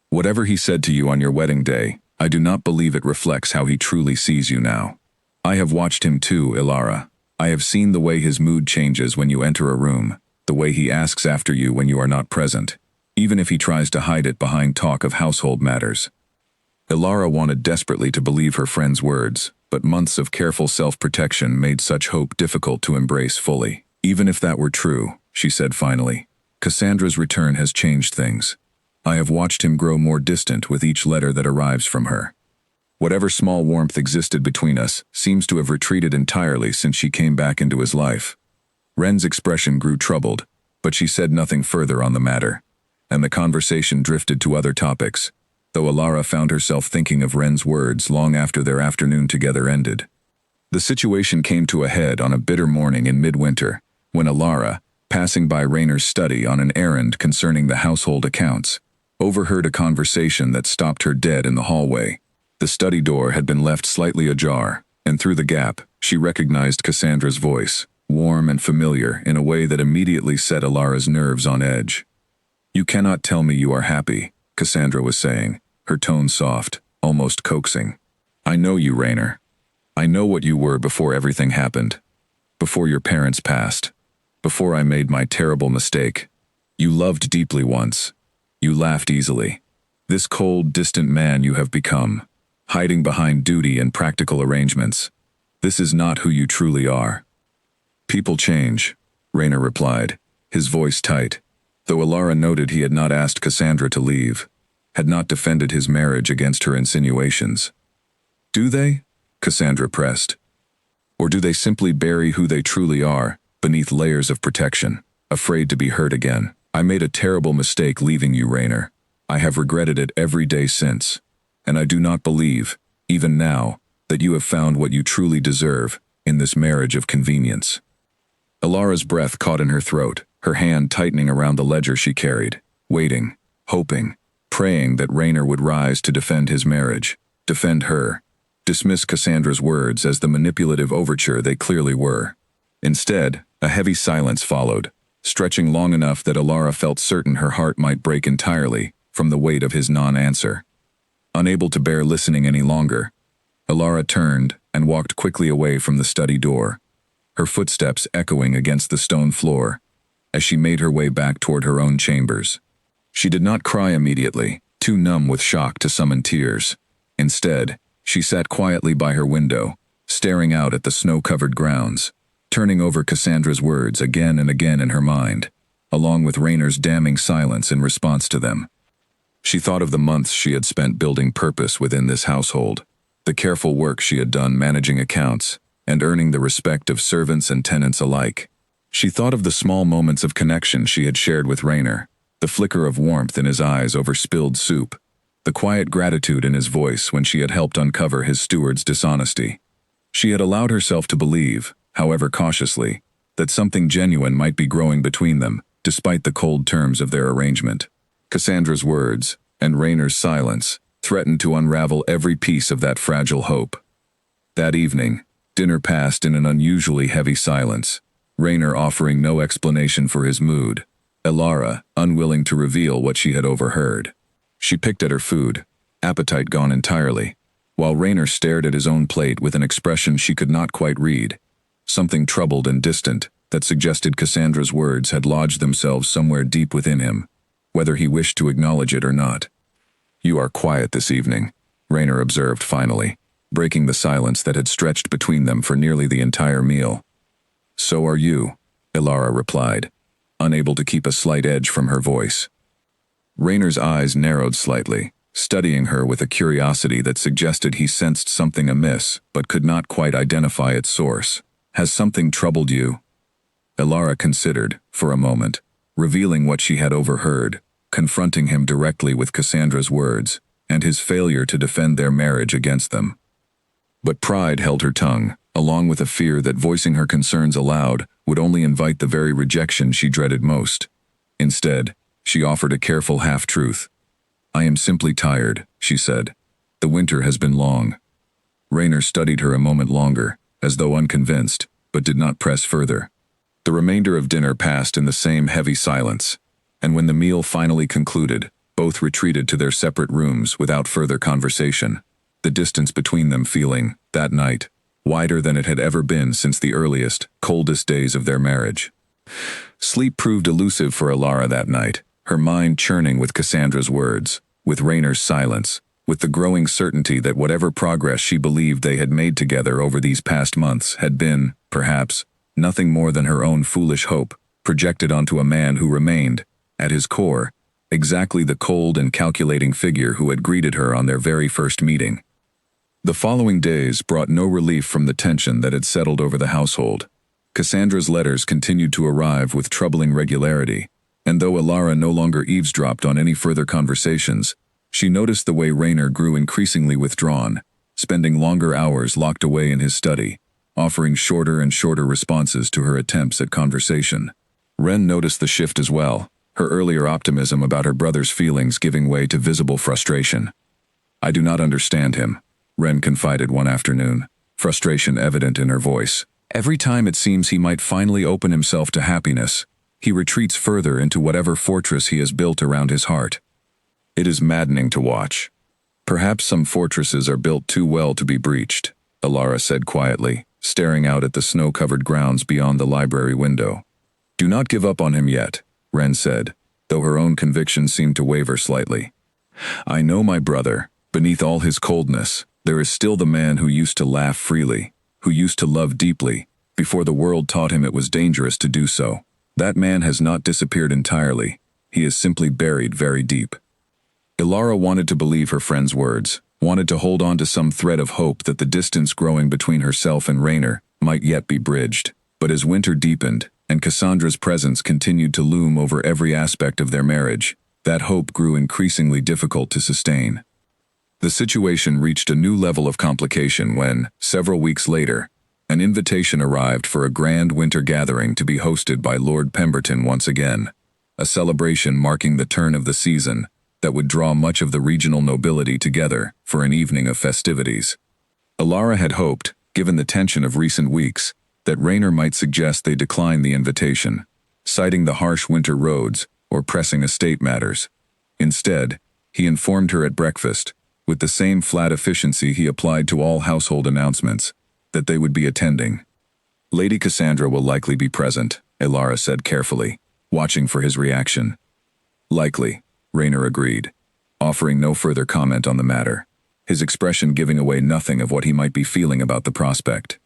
Whatever he said to you on your wedding day, I do not believe it reflects how he truly sees you now. I have watched him too, Alara. I have seen the way his mood changes when you enter a room, the way he asks after you when you are not present, even if he tries to hide it behind talk of household matters." Alara wanted desperately to believe her friend's words, but months of careful self-protection made such hope difficult to embrace fully. Even if that were true, she said finally. Cassandra's return has changed things. I have watched him grow more distant with each letter that arrives from her. Whatever small warmth existed between us seems to have retreated entirely since she came back into his life. Ren's expression grew troubled, but she said nothing further on the matter, and the conversation drifted to other topics, though Alara found herself thinking of Ren's words long after their afternoon together ended. The situation came to a head on a bitter morning in midwinter, when Alara, passing by Raynor's study on an errand concerning the household accounts, overheard a conversation that stopped her dead in the hallway. The study door had been left slightly ajar, and through the gap, she recognized Cassandra's voice, warm and familiar in a way that immediately set Alara's nerves on edge. "You cannot tell me you are happy," Cassandra was saying, her tone soft, almost coaxing. "I know you, Raynor. I know what you were before everything happened. Before your parents passed. Before I made my terrible mistake. You loved deeply once. You laughed easily. This cold, distant man you have become, hiding behind duty and practical arrangements. This is not who you truly are." "People change," Raynor replied, his voice tight, though Alara noted he had not asked Cassandra to leave, had not defended his marriage against her insinuations. "Do they?" Cassandra pressed. "Or do they simply bury who they truly are, beneath layers of protection, afraid to be hurt again? I made a terrible mistake leaving you, Raynor. I have regretted it every day since, and I do not believe, even now, that you have found what you truly deserve in this marriage of convenience." Alara's breath caught in her throat, her hand tightening around the ledger she carried, waiting, hoping, praying that Raynor would rise to defend his marriage, defend her, dismiss Cassandra's words as the manipulative overture they clearly were. Instead, a heavy silence followed, stretching long enough that Alara felt certain her heart might break entirely from the weight of his non-answer. Unable to bear listening any longer, Alara turned and walked quickly away from the study door, her footsteps echoing against the stone floor as she made her way back toward her own chambers. She did not cry immediately, too numb with shock to summon tears. Instead, she sat quietly by her window, staring out at the snow-covered grounds, turning over Cassandra's words again and again in her mind, along with Raynor's damning silence in response to them. She thought of the months she had spent building purpose within this household, the careful work she had done managing accounts and earning the respect of servants and tenants alike. She thought of the small moments of connection she had shared with Raynor, the flicker of warmth in his eyes over spilled soup, the quiet gratitude in his voice when she had helped uncover his steward's dishonesty. She had allowed herself to believe, however cautiously, that something genuine might be growing between them, despite the cold terms of their arrangement. Cassandra's words, and Raynor's silence, threatened to unravel every piece of that fragile hope. That evening, dinner passed in an unusually heavy silence, Raynor offering no explanation for his mood, Alara unwilling to reveal what she had overheard. She picked at her food, appetite gone entirely, while Raynor stared at his own plate with an expression she could not quite read, something troubled and distant that suggested Cassandra's words had lodged themselves somewhere deep within him, whether he wished to acknowledge it or not. "You are quiet this evening," Raynor observed finally, breaking the silence that had stretched between them for nearly the entire meal. "So are you," Alara replied, unable to keep a slight edge from her voice. Raynor's eyes narrowed slightly, studying her with a curiosity that suggested he sensed something amiss but could not quite identify its source. "Has something troubled you?" Alara considered, for a moment, revealing what she had overheard, confronting him directly with Cassandra's words, and his failure to defend their marriage against them. But pride held her tongue, along with a fear that voicing her concerns aloud would only invite the very rejection she dreaded most. Instead, she offered a careful half-truth. "I am simply tired," she said. "The winter has been long." Raynor studied her a moment longer, as though unconvinced, but did not press further. The remainder of dinner passed in the same heavy silence, and when the meal finally concluded, both retreated to their separate rooms without further conversation, the distance between them feeling, that night, wider than it had ever been since the earliest, coldest days of their marriage. Sleep proved elusive for Alara that night, her mind churning with Cassandra's words, with Raynor's silence, with the growing certainty that whatever progress she believed they had made together over these past months had been, perhaps, nothing more than her own foolish hope, projected onto a man who remained, at his core, exactly the cold and calculating figure who had greeted her on their very first meeting. The following days brought no relief from the tension that had settled over the household. Cassandra's letters continued to arrive with troubling regularity, and though Alara no longer eavesdropped on any further conversations, she noticed the way Rainer grew increasingly withdrawn, spending longer hours locked away in his study, offering shorter and shorter responses to her attempts at conversation. Ren noticed the shift as well, her earlier optimism about her brother's feelings giving way to visible frustration. "I do not understand him," Ren confided one afternoon, frustration evident in her voice. "Every time it seems he might finally open himself to happiness, he retreats further into whatever fortress he has built around his heart. It is maddening to watch. Perhaps some fortresses are built too well to be breached," Alara said quietly, staring out at the snow-covered grounds beyond the library window. "Do not give up on him yet," Ren said, though her own conviction seemed to waver slightly. "I know my brother. Beneath all his coldness, there is still the man who used to laugh freely, who used to love deeply, before the world taught him it was dangerous to do so. That man has not disappeared entirely. He is simply buried very deep." Alara wanted to believe her friend's words, wanted to hold on to some thread of hope that the distance growing between herself and Rainer might yet be bridged. But as winter deepened, and Cassandra's presence continued to loom over every aspect of their marriage, that hope grew increasingly difficult to sustain. The situation reached a new level of complication when, several weeks later, an invitation arrived for a grand winter gathering to be hosted by Lord Pemberton once again, a celebration marking the turn of the season that would draw much of the regional nobility together for an evening of festivities. Alara had hoped, given the tension of recent weeks, that Rainer might suggest they decline the invitation, citing the harsh winter roads or pressing estate matters. Instead, he informed her at breakfast, with the same flat efficiency he applied to all household announcements, that they would be attending. "Lady Cassandra will likely be present," Alara said carefully, watching for his reaction. "Likely," Rainer agreed, offering no further comment on the matter, his expression giving away nothing of what he might be feeling about the prospect.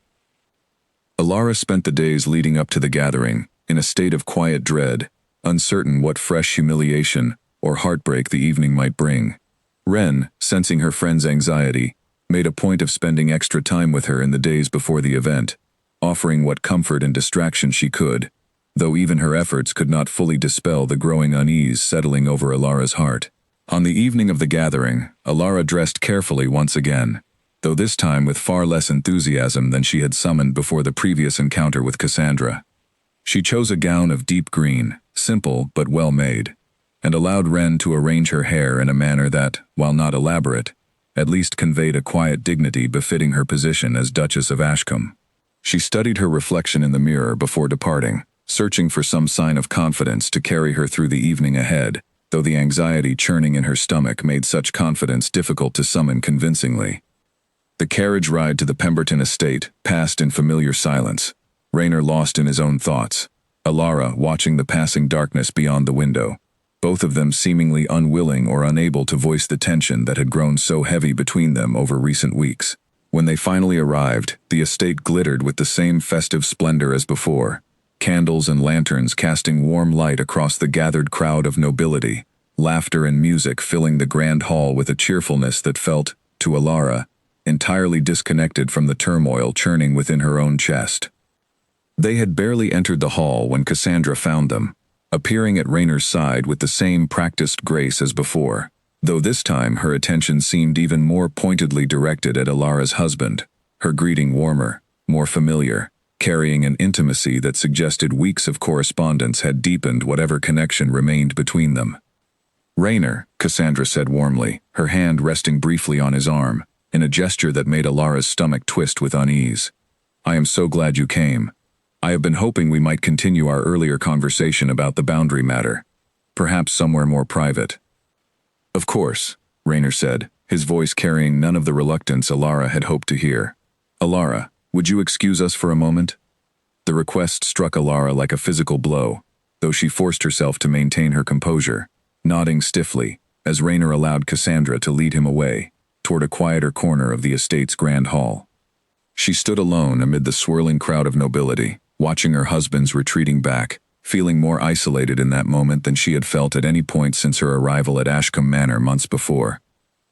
Alara spent the days leading up to the gathering in a state of quiet dread, uncertain what fresh humiliation or heartbreak the evening might bring. Ren, sensing her friend's anxiety, made a point of spending extra time with her in the days before the event, offering what comfort and distraction she could, though even her efforts could not fully dispel the growing unease settling over Alara's heart. On the evening of the gathering, Alara dressed carefully once again, though this time with far less enthusiasm than she had summoned before the previous encounter with Cassandra. She chose a gown of deep green, simple but well made, and allowed Ren to arrange her hair in a manner that, while not elaborate, at least conveyed a quiet dignity befitting her position as Duchess of Ashcombe. She studied her reflection in the mirror before departing, searching for some sign of confidence to carry her through the evening ahead, though the anxiety churning in her stomach made such confidence difficult to summon convincingly. The carriage ride to the Pemberton estate passed in familiar silence, Rainer lost in his own thoughts, Alara watching the passing darkness beyond the window, both of them seemingly unwilling or unable to voice the tension that had grown so heavy between them over recent weeks. When they finally arrived, the estate glittered with the same festive splendor as before, candles and lanterns casting warm light across the gathered crowd of nobility, laughter and music filling the grand hall with a cheerfulness that felt, to Alara, entirely disconnected from the turmoil churning within her own chest. They had barely entered the hall when Cassandra found them, appearing at Rainer's side with the same practiced grace as before, though this time her attention seemed even more pointedly directed at Alara's husband, her greeting warmer, more familiar, carrying an intimacy that suggested weeks of correspondence had deepened whatever connection remained between them. "Rainer," Cassandra said warmly, her hand resting briefly on his arm, in a gesture that made Alara's stomach twist with unease. "I am so glad you came. I have been hoping we might continue our earlier conversation about the boundary matter, perhaps somewhere more private." "Of course," Rainer said, his voice carrying none of the reluctance Alara had hoped to hear. "Alara, would you excuse us for a moment?" The request struck Alara like a physical blow, though she forced herself to maintain her composure, nodding stiffly as Rainer allowed Cassandra to lead him away, toward a quieter corner of the estate's grand hall. She stood alone amid the swirling crowd of nobility, watching her husband's retreating back, feeling more isolated in that moment than she had felt at any point since her arrival at Ashcombe Manor months before.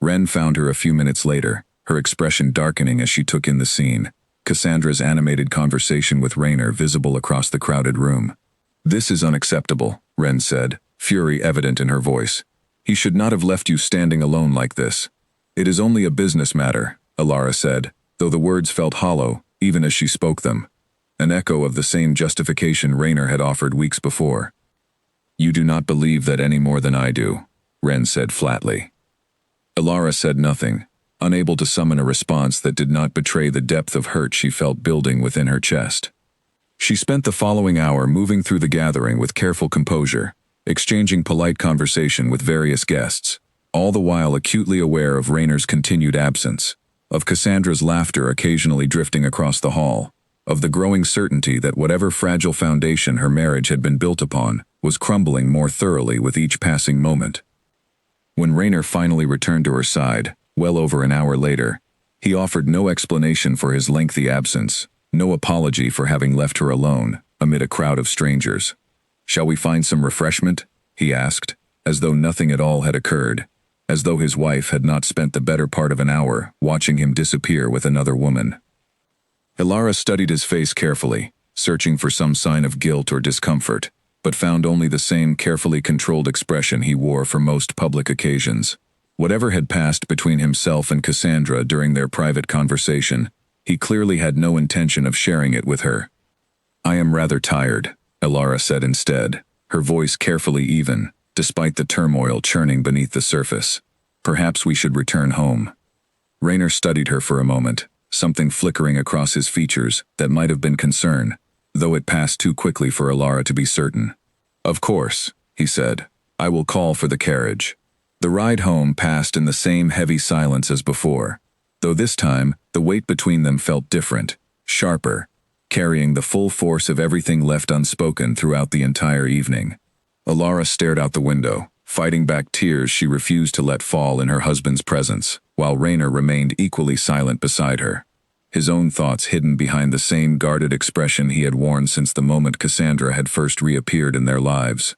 Wren found her a few minutes later, her expression darkening as she took in the scene, Cassandra's animated conversation with Raynor visible across the crowded room. "This is unacceptable," Wren said, fury evident in her voice. "He should not have left you standing alone like this." "It is only a business matter," Elara said, though the words felt hollow, even as she spoke them. An echo of the same justification Raynor had offered weeks before. "You do not believe that any more than I do," Wren said flatly. Elara said nothing, unable to summon a response that did not betray the depth of hurt she felt building within her chest. She spent the following hour moving through the gathering with careful composure, exchanging polite conversation with various guests, all the while acutely aware of Raynor's continued absence, of Cassandra's laughter occasionally drifting across the hall, of the growing certainty that whatever fragile foundation her marriage had been built upon was crumbling more thoroughly with each passing moment. When Raynor finally returned to her side, well over an hour later, he offered no explanation for his lengthy absence, no apology for having left her alone amid a crowd of strangers. "Shall we find some refreshment?" he asked, as though nothing at all had occurred, as though his wife had not spent the better part of an hour watching him disappear with another woman. Elara studied his face carefully, searching for some sign of guilt or discomfort, but found only the same carefully controlled expression he wore for most public occasions. Whatever had passed between himself and Cassandra during their private conversation, he clearly had no intention of sharing it with her. "I am rather tired," Elara said instead, her voice carefully even, despite the turmoil churning beneath the surface. "Perhaps we should return home." Raynor studied her for a moment, something flickering across his features that might have been concern, though it passed too quickly for Elara to be certain. "Of course," he said. "I will call for the carriage." The ride home passed in the same heavy silence as before, though this time the weight between them felt different, sharper, carrying the full force of everything left unspoken throughout the entire evening. Elara stared out the window, fighting back tears she refused to let fall in her husband's presence, while Raynor remained equally silent beside her, his own thoughts hidden behind the same guarded expression he had worn since the moment Cassandra had first reappeared in their lives.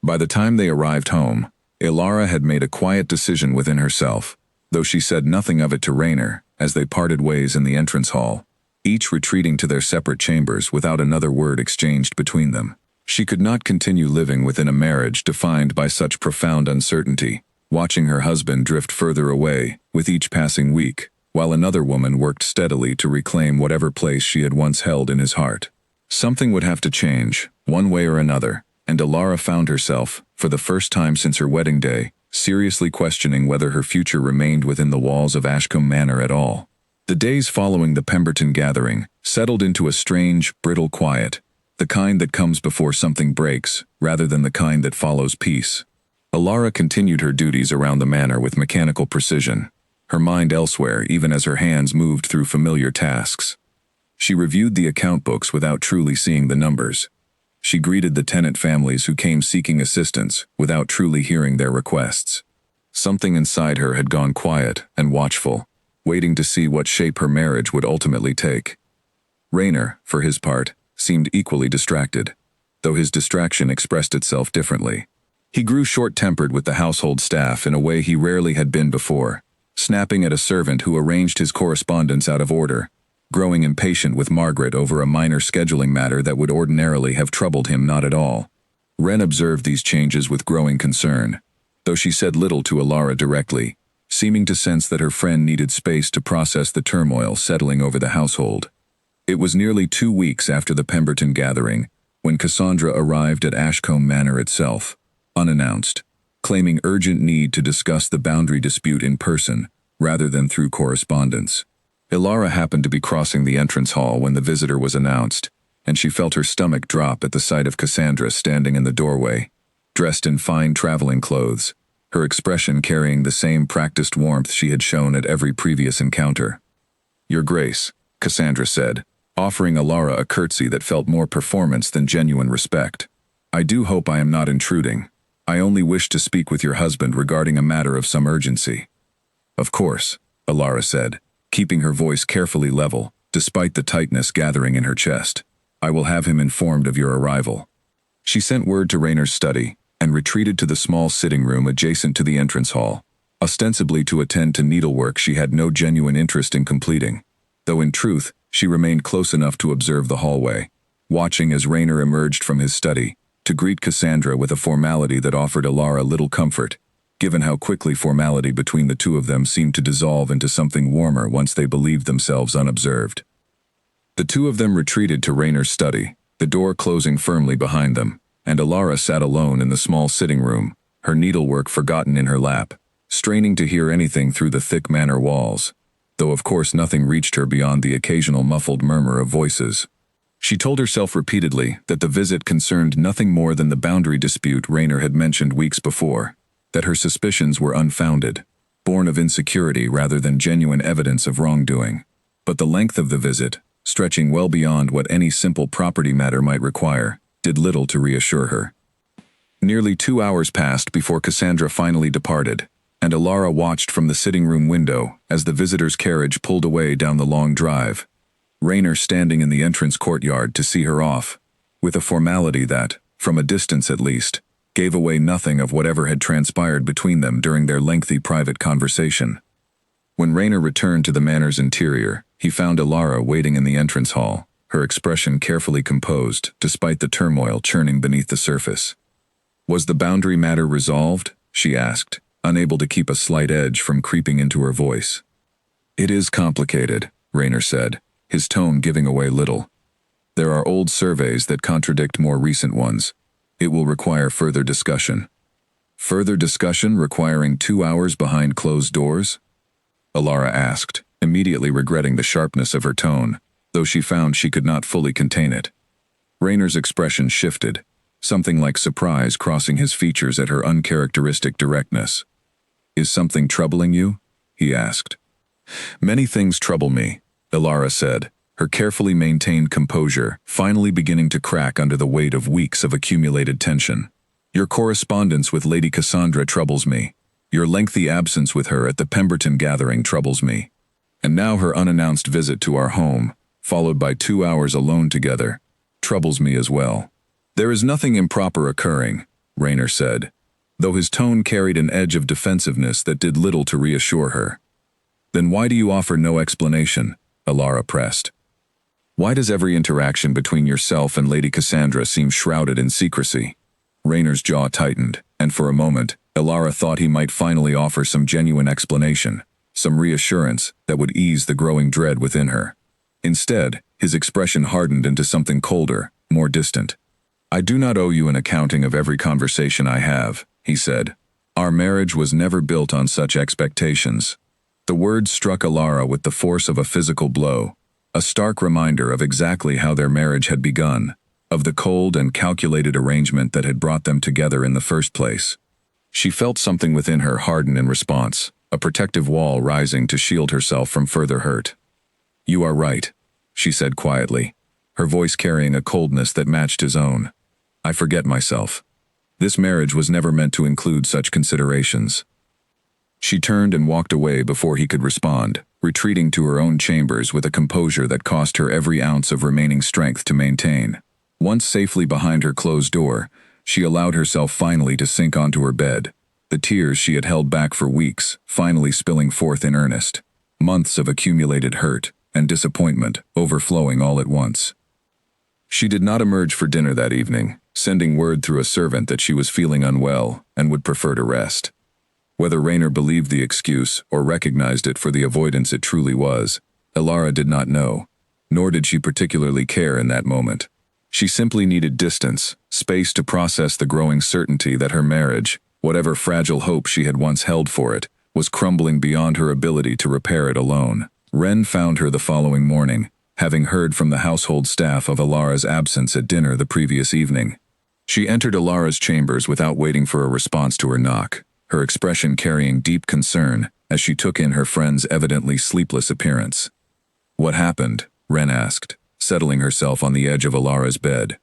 By the time they arrived home, Elara had made a quiet decision within herself, though she said nothing of it to Raynor as they parted ways in the entrance hall, each retreating to their separate chambers without another word exchanged between them. She could not continue living within a marriage defined by such profound uncertainty, watching her husband drift further away with each passing week, while another woman worked steadily to reclaim whatever place she had once held in his heart. Something would have to change, one way or another, and Elara found herself, for the first time since her wedding day, seriously questioning whether her future remained within the walls of Ashcombe Manor at all. The days following the Pemberton gathering settled into a strange, brittle quiet, the kind that comes before something breaks, rather than the kind that follows peace. Elara continued her duties around the manor with mechanical precision, her mind elsewhere even as her hands moved through familiar tasks. She reviewed the account books without truly seeing the numbers. She greeted the tenant families who came seeking assistance without truly hearing their requests. Something inside her had gone quiet and watchful, waiting to see what shape her marriage would ultimately take. Raynor, for his part, seemed equally distracted, though his distraction expressed itself differently. He grew short-tempered with the household staff in a way he rarely had been before, snapping at a servant who arranged his correspondence out of order, growing impatient with Margaret over a minor scheduling matter that would ordinarily have troubled him not at all. Wren observed these changes with growing concern, though she said little to Elara directly, seeming to sense that her friend needed space to process the turmoil settling over the household. It was nearly 2 weeks after the Pemberton gathering when Cassandra arrived at Ashcombe Manor itself, unannounced, claiming urgent need to discuss the boundary dispute in person rather than through correspondence. Elara happened to be crossing the entrance hall when the visitor was announced, and she felt her stomach drop at the sight of Cassandra standing in the doorway, dressed in fine traveling clothes, her expression carrying the same practiced warmth she had shown at every previous encounter. "Your Grace," Cassandra said, offering Elara a curtsy that felt more performance than genuine respect. "I do hope I am not intruding. I only wish to speak with your husband regarding a matter of some urgency." "Of course," Elara said, keeping her voice carefully level, despite the tightness gathering in her chest. "I will have him informed of your arrival." She sent word to Raynor's study and retreated to the small sitting room adjacent to the entrance hall, ostensibly to attend to needlework she had no genuine interest in completing, though in truth she remained close enough to observe the hallway, watching as Raynor emerged from his study to greet Cassandra with a formality that offered Alara little comfort, given how quickly formality between the two of them seemed to dissolve into something warmer once they believed themselves unobserved. The two of them retreated to Raynor's study, the door closing firmly behind them, and Alara sat alone in the small sitting room, her needlework forgotten in her lap, straining to hear anything through the thick manor walls, though of course nothing reached her beyond the occasional muffled murmur of voices. She told herself repeatedly that the visit concerned nothing more than the boundary dispute Raynor had mentioned weeks before, that her suspicions were unfounded, born of insecurity rather than genuine evidence of wrongdoing. But the length of the visit, stretching well beyond what any simple property matter might require, did little to reassure her. Nearly 2 hours passed before Cassandra finally departed, and Alara watched from the sitting room window as the visitor's carriage pulled away down the long drive, Raynor standing in the entrance courtyard to see her off, with a formality that, from a distance at least, gave away nothing of whatever had transpired between them during their lengthy private conversation. When Raynor returned to the manor's interior, he found Alara waiting in the entrance hall, her expression carefully composed despite the turmoil churning beneath the surface. "Was the boundary matter resolved?" she asked, unable to keep a slight edge from creeping into her voice. "It is complicated," Raynor said, his tone giving away little. "There are old surveys that contradict more recent ones. It will require further discussion." "Further discussion requiring 2 hours behind closed doors?" Alara asked, immediately regretting the sharpness of her tone, though she found she could not fully contain it. Raynor's expression shifted, something like surprise crossing his features at her uncharacteristic directness. "Is something troubling you?" he asked. "Many things trouble me," Alara said, her carefully maintained composure finally beginning to crack under the weight of weeks of accumulated tension. "Your correspondence with Lady Cassandra troubles me. Your lengthy absence with her at the Pemberton gathering troubles me. And now her unannounced visit to our home, followed by 2 hours alone together, troubles me as well." "There is nothing improper occurring," Raynor said, though his tone carried an edge of defensiveness that did little to reassure her. "Then why do you offer no explanation?" Alara pressed. "Why does every interaction between yourself and Lady Cassandra seem shrouded in secrecy?" Raynor's jaw tightened, and for a moment, Alara thought he might finally offer some genuine explanation, some reassurance that would ease the growing dread within her. Instead, his expression hardened into something colder, more distant. "I do not owe you an accounting of every conversation I have," he said. "Our marriage was never built on such expectations." The words struck Alara with the force of a physical blow, a stark reminder of exactly how their marriage had begun, of the cold and calculated arrangement that had brought them together in the first place. She felt something within her harden in response, a protective wall rising to shield herself from further hurt. "You are right," she said quietly, her voice carrying a coldness that matched his own. "I forget myself. This marriage was never meant to include such considerations." She turned and walked away before he could respond, retreating to her own chambers with a composure that cost her every ounce of remaining strength to maintain. Once safely behind her closed door, she allowed herself finally to sink onto her bed, the tears she had held back for weeks finally spilling forth in earnest, months of accumulated hurt and disappointment overflowing all at once. She did not emerge for dinner that evening, sending word through a servant that she was feeling unwell and would prefer to rest. Whether Raynor believed the excuse or recognized it for the avoidance it truly was, Alara did not know, nor did she particularly care in that moment. She simply needed distance, space to process the growing certainty that her marriage, whatever fragile hope she had once held for it, was crumbling beyond her ability to repair it alone. Ren found her the following morning, having heard from the household staff of Alara's absence at dinner the previous evening. She entered Alara's chambers without waiting for a response to her knock, her expression carrying deep concern as she took in her friend's evidently sleepless appearance. "What happened?" Ren asked, settling herself on the edge of Alara's bed.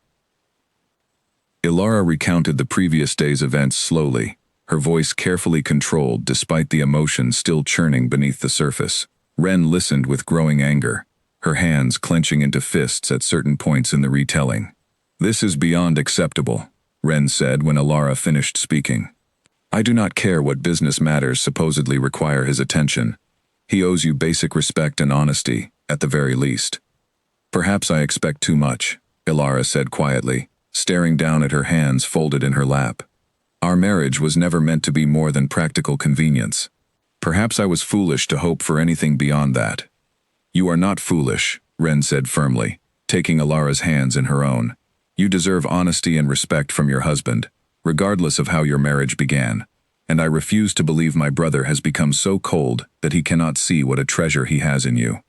Alara recounted the previous day's events slowly, her voice carefully controlled despite the emotion still churning beneath the surface. Ren listened with growing anger, her hands clenching into fists at certain points in the retelling. "This is beyond acceptable," Ren said when Alara finished speaking. "I do not care what business matters supposedly require his attention. He owes you basic respect and honesty, at the very least." "Perhaps I expect too much," Alara said quietly, staring down at her hands folded in her lap. "Our marriage was never meant to be more than practical convenience. Perhaps I was foolish to hope for anything beyond that." "You are not foolish," Ren said firmly, taking Alara's hands in her own. "You deserve honesty and respect from your husband, regardless of how your marriage began. And I refuse to believe my brother has become so cold that he cannot see what a treasure he has in you."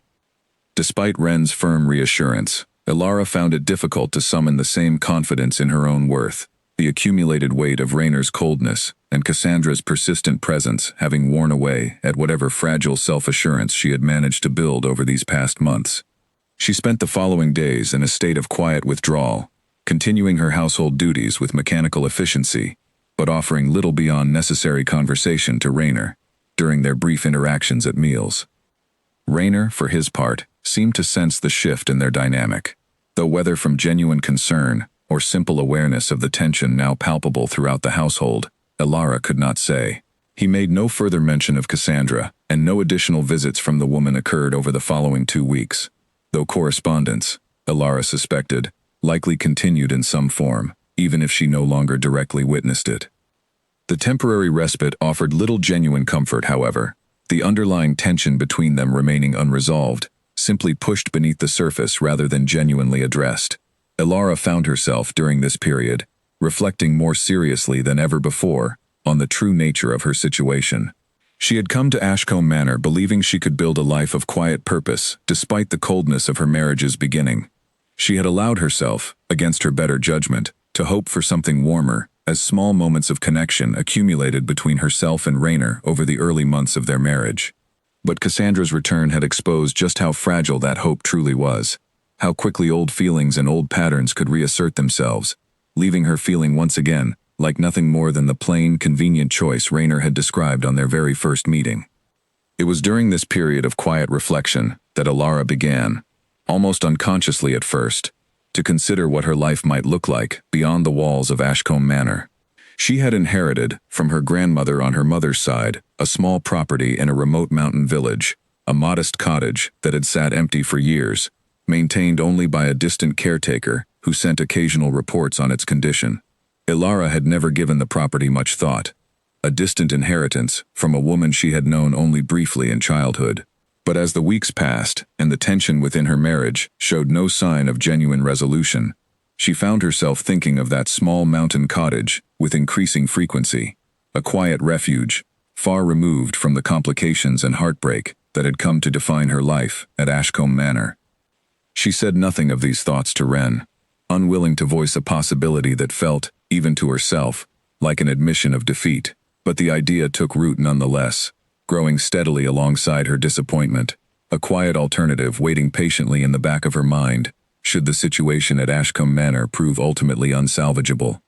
Despite Ren's firm reassurance, Alara found it difficult to summon the same confidence in her own worth, the accumulated weight of Rainer's coldness and Cassandra's persistent presence having worn away at whatever fragile self-assurance she had managed to build over these past months. She spent the following days in a state of quiet withdrawal, continuing her household duties with mechanical efficiency, but offering little beyond necessary conversation to Rainer during their brief interactions at meals. Rainer, for his part, seemed to sense the shift in their dynamic, though whether from genuine concern or simple awareness of the tension now palpable throughout the household, Alara could not say. He made no further mention of Cassandra, and no additional visits from the woman occurred over the following 2 weeks, though correspondence, Alara suspected, likely continued in some form, even if she no longer directly witnessed it. The temporary respite offered little genuine comfort, however. The underlying tension between them remaining unresolved, simply pushed beneath the surface rather than genuinely addressed. Alara found herself, during this period, reflecting more seriously than ever before on the true nature of her situation. She had come to Ashcombe Manor believing she could build a life of quiet purpose despite the coldness of her marriage's beginning. She had allowed herself, against her better judgment, to hope for something warmer, as small moments of connection accumulated between herself and Rainer over the early months of their marriage. But Cassandra's return had exposed just how fragile that hope truly was, how quickly old feelings and old patterns could reassert themselves, leaving her feeling once again like nothing more than the plain, convenient choice Rainer had described on their very first meeting. It was during this period of quiet reflection that Alara began, almost unconsciously at first, to consider what her life might look like beyond the walls of Ashcombe Manor. She had inherited, from her grandmother on her mother's side, a small property in a remote mountain village, a modest cottage that had sat empty for years, maintained only by a distant caretaker who sent occasional reports on its condition. Alara had never given the property much thought, a distant inheritance from a woman she had known only briefly in childhood. But as the weeks passed and the tension within her marriage showed no sign of genuine resolution, she found herself thinking of that small mountain cottage with increasing frequency, a quiet refuge, far removed from the complications and heartbreak that had come to define her life at Ashcombe Manor. She said nothing of these thoughts to Ren, unwilling to voice a possibility that felt, even to herself, like an admission of defeat, but the idea took root nonetheless, growing steadily alongside her disappointment, a quiet alternative waiting patiently in the back of her mind, should the situation at Ashcombe Manor prove ultimately unsalvageable.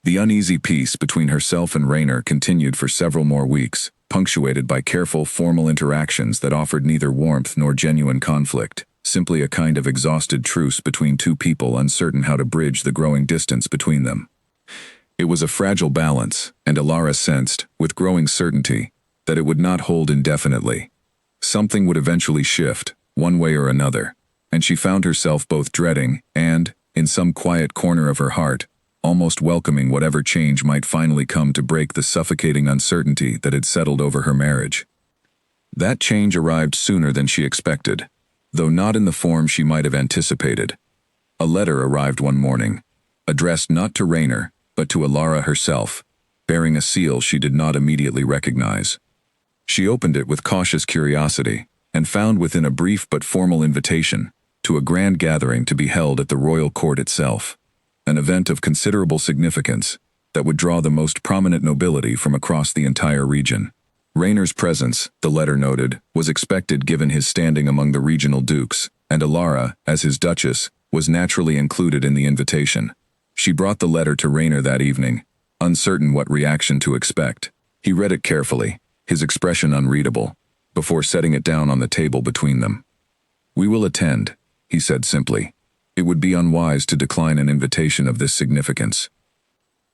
The uneasy peace between herself and Rainer continued for several more weeks, punctuated by careful, formal interactions that offered neither warmth nor genuine conflict, simply a kind of exhausted truce between two people uncertain how to bridge the growing distance between them. It was a fragile balance, and Alara sensed, with growing certainty, that it would not hold indefinitely. Something would eventually shift, one way or another, and she found herself both dreading and, in some quiet corner of her heart, almost welcoming whatever change might finally come to break the suffocating uncertainty that had settled over her marriage. That change arrived sooner than she expected, though not in the form she might have anticipated. A letter arrived one morning, addressed not to Rainer, but to Alara herself, bearing a seal she did not immediately recognize. She opened it with cautious curiosity, and found within a brief but formal invitation to a grand gathering to be held at the royal court itself, an event of considerable significance that would draw the most prominent nobility from across the entire region. Rainer's presence, the letter noted, was expected given his standing among the regional dukes, and Alara, as his duchess, was naturally included in the invitation. She brought the letter to Rainer that evening, uncertain what reaction to expect. He read it carefully, his expression unreadable, before setting it down on the table between them. "We will attend," he said simply. It would be unwise to decline an invitation of this significance.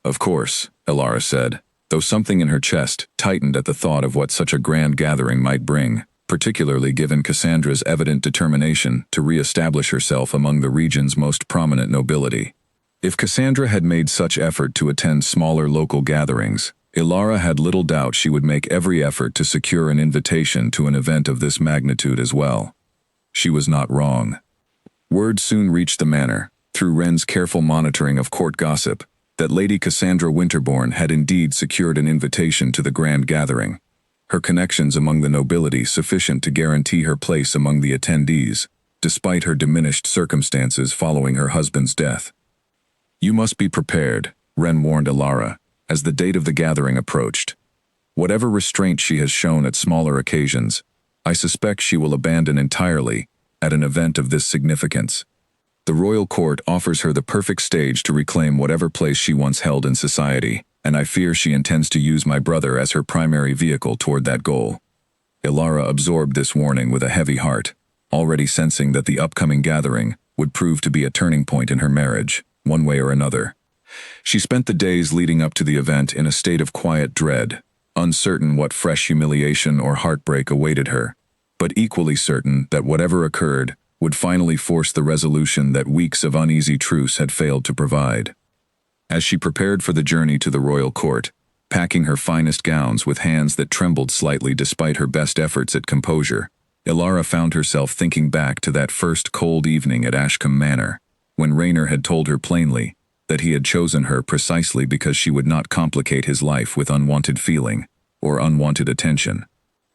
Of course, Elara said, though something in her chest tightened at the thought of what such a grand gathering might bring, particularly given Cassandra's evident determination to re-establish herself among the region's most prominent nobility. If Cassandra had made such effort to attend smaller local gatherings, Elara had little doubt she would make every effort to secure an invitation to an event of this magnitude as well. She was not wrong. Word soon reached the manor, through Wren's careful monitoring of court gossip, that Lady Cassandra Winterbourne had indeed secured an invitation to the grand gathering, her connections among the nobility sufficient to guarantee her place among the attendees, despite her diminished circumstances following her husband's death. You must be prepared, Wren warned Elara, as the date of the gathering approached. Whatever restraint she has shown at smaller occasions, I suspect she will abandon entirely at an event of this significance. The royal court offers her the perfect stage to reclaim whatever place she once held in society, and I fear she intends to use my brother as her primary vehicle toward that goal. Elara absorbed this warning with a heavy heart, already sensing that the upcoming gathering would prove to be a turning point in her marriage, one way or another. She spent the days leading up to the event in a state of quiet dread, uncertain what fresh humiliation or heartbreak awaited her, but equally certain that whatever occurred would finally force the resolution that weeks of uneasy truce had failed to provide. As she prepared for the journey to the royal court, packing her finest gowns with hands that trembled slightly despite her best efforts at composure, Elara found herself thinking back to that first cold evening at Ashcombe Manor, when Raynor had told her plainly that he had chosen her precisely because she would not complicate his life with unwanted feeling or unwanted attention.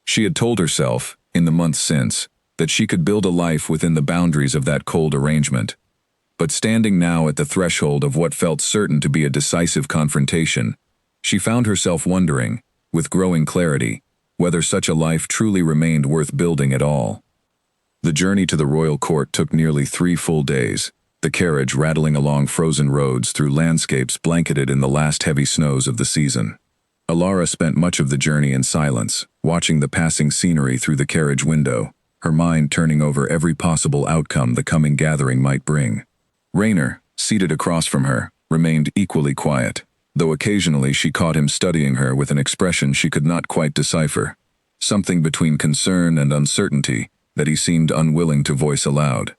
She had told herself, in the months since, that she could build a life within the boundaries of that cold arrangement. But standing now at the threshold of what felt certain to be a decisive confrontation, she found herself wondering, with growing clarity, whether such a life truly remained worth building at all. The journey to the royal court took nearly 3 full days, the carriage rattling along frozen roads through landscapes blanketed in the last heavy snows of the season. Elara spent much of the journey in silence, watching the passing scenery through the carriage window, her mind turning over every possible outcome the coming gathering might bring. Raynor, seated across from her, remained equally quiet, though occasionally she caught him studying her with an expression she could not quite decipher, something between concern and uncertainty that he seemed unwilling to voice aloud.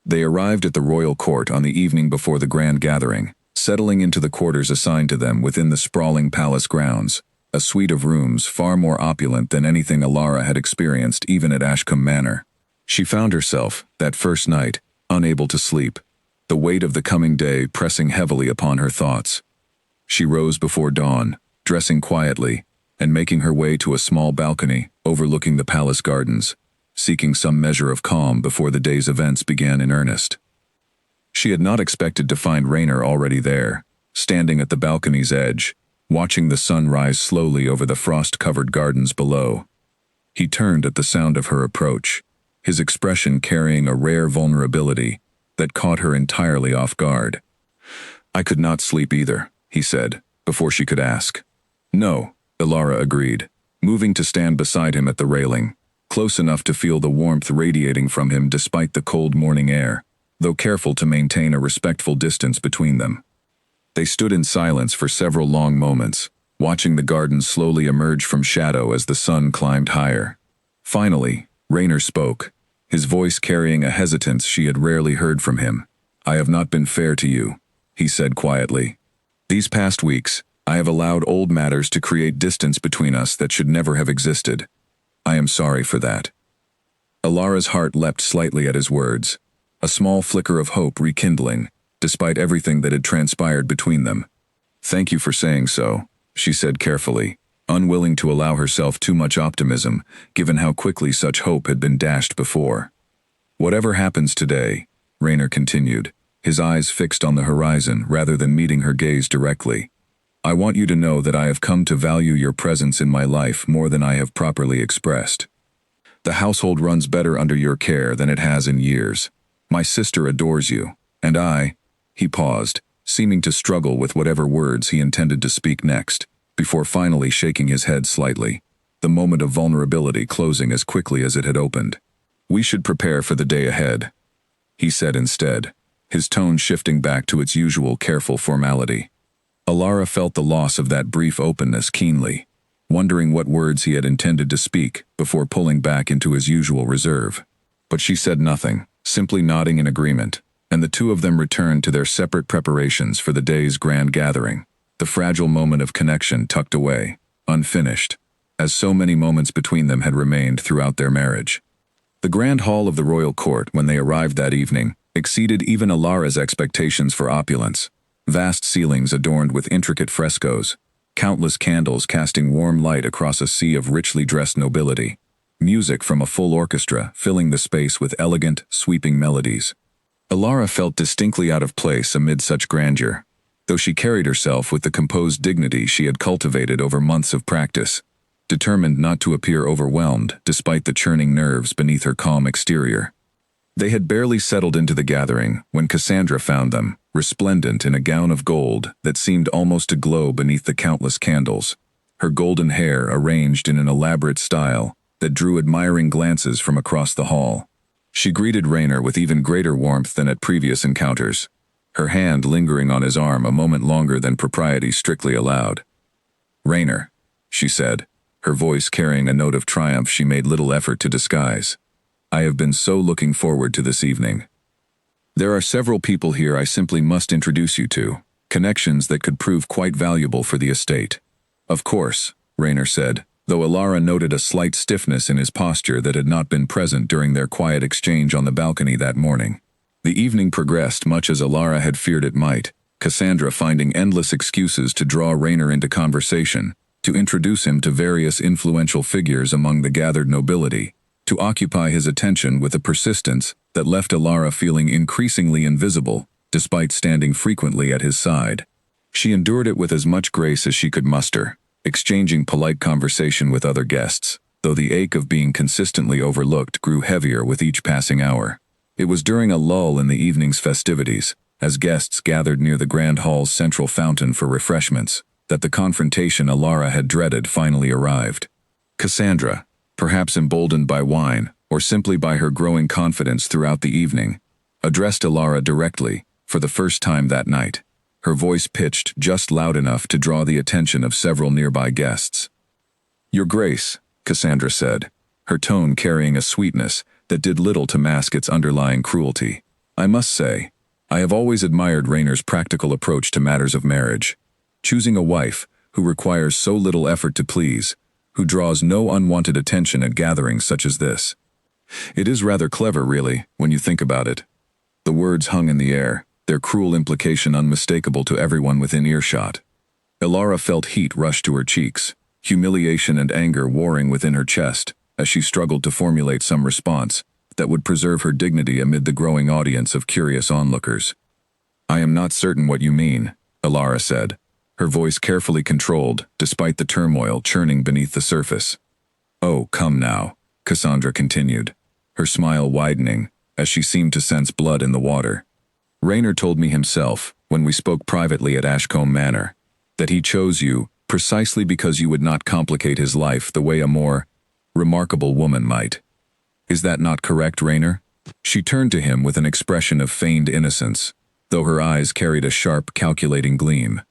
They arrived at the royal court on the evening before the grand gathering, settling into the quarters assigned to them within the sprawling palace grounds, a suite of rooms far more opulent than anything Elara had experienced even at Ashcombe Manor. She found herself, that first night, unable to sleep, the weight of the coming day pressing heavily upon her thoughts. She rose before dawn, dressing quietly, and making her way to a small balcony overlooking the palace gardens, seeking some measure of calm before the day's events began in earnest. She had not expected to find Raynor already there, standing at the balcony's edge, watching the sun rise slowly over the frost-covered gardens below. He turned at the sound of her approach, his expression carrying a rare vulnerability that caught her entirely off guard. "I could not sleep either," he said, before she could ask. "No," Elara agreed, moving to stand beside him at the railing, close enough to feel the warmth radiating from him despite the cold morning air, though careful to maintain a respectful distance between them. They stood in silence for several long moments, watching the garden slowly emerge from shadow as the sun climbed higher. Finally, Raynor spoke, his voice carrying a hesitance she had rarely heard from him. "I have not been fair to you," he said quietly. "These past weeks, I have allowed old matters to create distance between us that should never have existed. I am sorry for that." Elara's heart leapt slightly at his words, a small flicker of hope rekindling, despite everything that had transpired between them. "Thank you for saying so," she said carefully, unwilling to allow herself too much optimism, given how quickly such hope had been dashed before. "Whatever happens today," Raynor continued, his eyes fixed on the horizon rather than meeting her gaze directly, "I want you to know that I have come to value your presence in my life more than I have properly expressed. The household runs better under your care than it has in years. My sister adores you, and I—" He paused, seeming to struggle with whatever words he intended to speak next, before finally shaking his head slightly, the moment of vulnerability closing as quickly as it had opened. "We should prepare for the day ahead," he said instead, his tone shifting back to its usual careful formality. Alara felt the loss of that brief openness keenly, wondering what words he had intended to speak before pulling back into his usual reserve. But she said nothing, simply nodding in agreement, and the two of them returned to their separate preparations for the day's grand gathering, the fragile moment of connection tucked away, unfinished, as so many moments between them had remained throughout their marriage. The grand hall of the royal court, when they arrived that evening, exceeded even Alara's expectations for opulence. Vast ceilings adorned with intricate frescoes, countless candles casting warm light across a sea of richly dressed nobility, music from a full orchestra filling the space with elegant, sweeping melodies. Alara felt distinctly out of place amid such grandeur, though she carried herself with the composed dignity she had cultivated over months of practice, determined not to appear overwhelmed despite the churning nerves beneath her calm exterior. They had barely settled into the gathering when Cassandra found them, resplendent in a gown of gold that seemed almost to glow beneath the countless candles, her golden hair arranged in an elaborate style that drew admiring glances from across the hall. She greeted Rainer with even greater warmth than at previous encounters, her hand lingering on his arm a moment longer than propriety strictly allowed. "Rainer," she said, her voice carrying a note of triumph she made little effort to disguise. "I have been so looking forward to this evening. There are several people here I simply must introduce you to, connections that could prove quite valuable for the estate." "Of course," Rainer said, though Alara noted a slight stiffness in his posture that had not been present during their quiet exchange on the balcony that morning. The evening progressed much as Alara had feared it might, Cassandra finding endless excuses to draw Rainer into conversation, to introduce him to various influential figures among the gathered nobility, to occupy his attention with a persistence that left Alara feeling increasingly invisible, despite standing frequently at his side. She endured it with as much grace as she could muster, exchanging polite conversation with other guests, though the ache of being consistently overlooked grew heavier with each passing hour. It was during a lull in the evening's festivities, as guests gathered near the grand hall's central fountain for refreshments, that the confrontation Alara had dreaded finally arrived. Cassandra, perhaps emboldened by wine, or simply by her growing confidence throughout the evening, addressed Alara directly, for the first time that night, her voice pitched just loud enough to draw the attention of several nearby guests. "Your Grace," Cassandra said, her tone carrying a sweetness that did little to mask its underlying cruelty. "I must say, I have always admired Rainer's practical approach to matters of marriage, choosing a wife who requires so little effort to please, who draws no unwanted attention at gatherings such as this. It is rather clever, really, when you think about it." The words hung in the air, their cruel implication unmistakable to everyone within earshot. Alara felt heat rush to her cheeks, humiliation and anger warring within her chest, as she struggled to formulate some response that would preserve her dignity amid the growing audience of curious onlookers. "I am not certain what you mean," Alara said, her voice carefully controlled despite the turmoil churning beneath the surface. "Oh, come now," Cassandra continued, her smile widening as she seemed to sense blood in the water. "Rainer told me himself, when we spoke privately at Ashcombe Manor, that he chose you precisely because you would not complicate his life the way a more remarkable woman might. Is that not correct, Rainer?" She turned to him with an expression of feigned innocence, though her eyes carried a sharp, calculating gleam.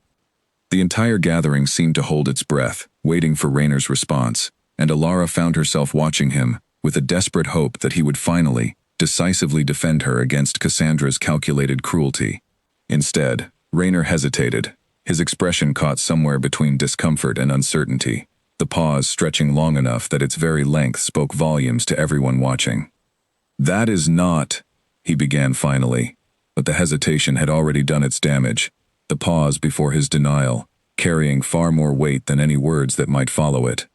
The entire gathering seemed to hold its breath, waiting for Rainer's response, and Alara found herself watching him with a desperate hope that he would finally, decisively defend her against Cassandra's calculated cruelty. Instead, Rainer hesitated, his expression caught somewhere between discomfort and uncertainty, the pause stretching long enough that its very length spoke volumes to everyone watching. "That is not," he began finally, but the hesitation had already done its damage, the pause before his denial, carrying far more weight than any words that might follow it.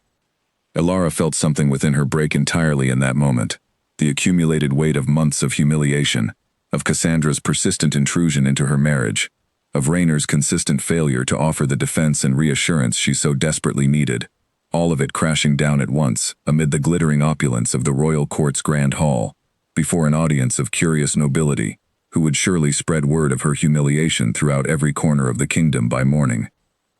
Alara felt something within her break entirely in that moment, the accumulated weight of months of humiliation, of Cassandra's persistent intrusion into her marriage, of Rainer's consistent failure to offer the defense and reassurance she so desperately needed, all of it crashing down at once amid the glittering opulence of the royal court's grand hall, before an audience of curious nobility, who would surely spread word of her humiliation throughout every corner of the kingdom by morning.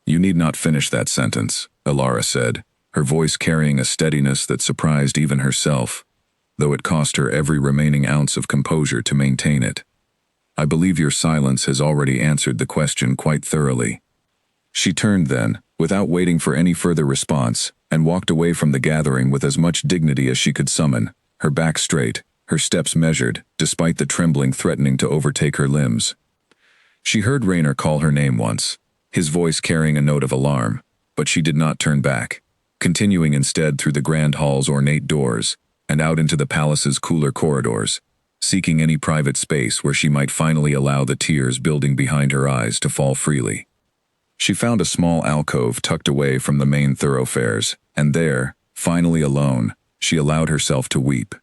"You need not finish that sentence," Alara said, her voice carrying a steadiness that surprised even herself, though it cost her every remaining ounce of composure to maintain it. I believe your silence has already answered the question quite thoroughly. She turned then, without waiting for any further response, and walked away from the gathering with as much dignity as she could summon, her back straight, her steps measured, despite the trembling threatening to overtake her limbs. She heard Raynor call her name once, his voice carrying a note of alarm, but she did not turn back, continuing instead through the grand hall's ornate doors and out into the palace's cooler corridors, seeking any private space where she might finally allow the tears building behind her eyes to fall freely. She found a small alcove tucked away from the main thoroughfares, and there, finally alone, she allowed herself to weep,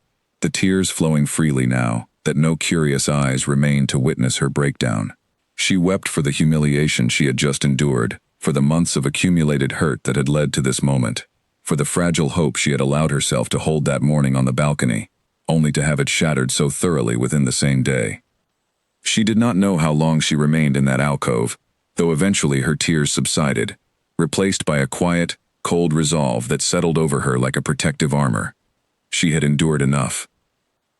the tears flowing freely now that no curious eyes remained to witness her breakdown. She wept for the humiliation she had just endured, for the months of accumulated hurt that had led to this moment, for the fragile hope she had allowed herself to hold that morning on the balcony, only to have it shattered so thoroughly within the same day. She did not know how long she remained in that alcove, though eventually her tears subsided, replaced by a quiet, cold resolve that settled over her like a protective armor. She had endured enough.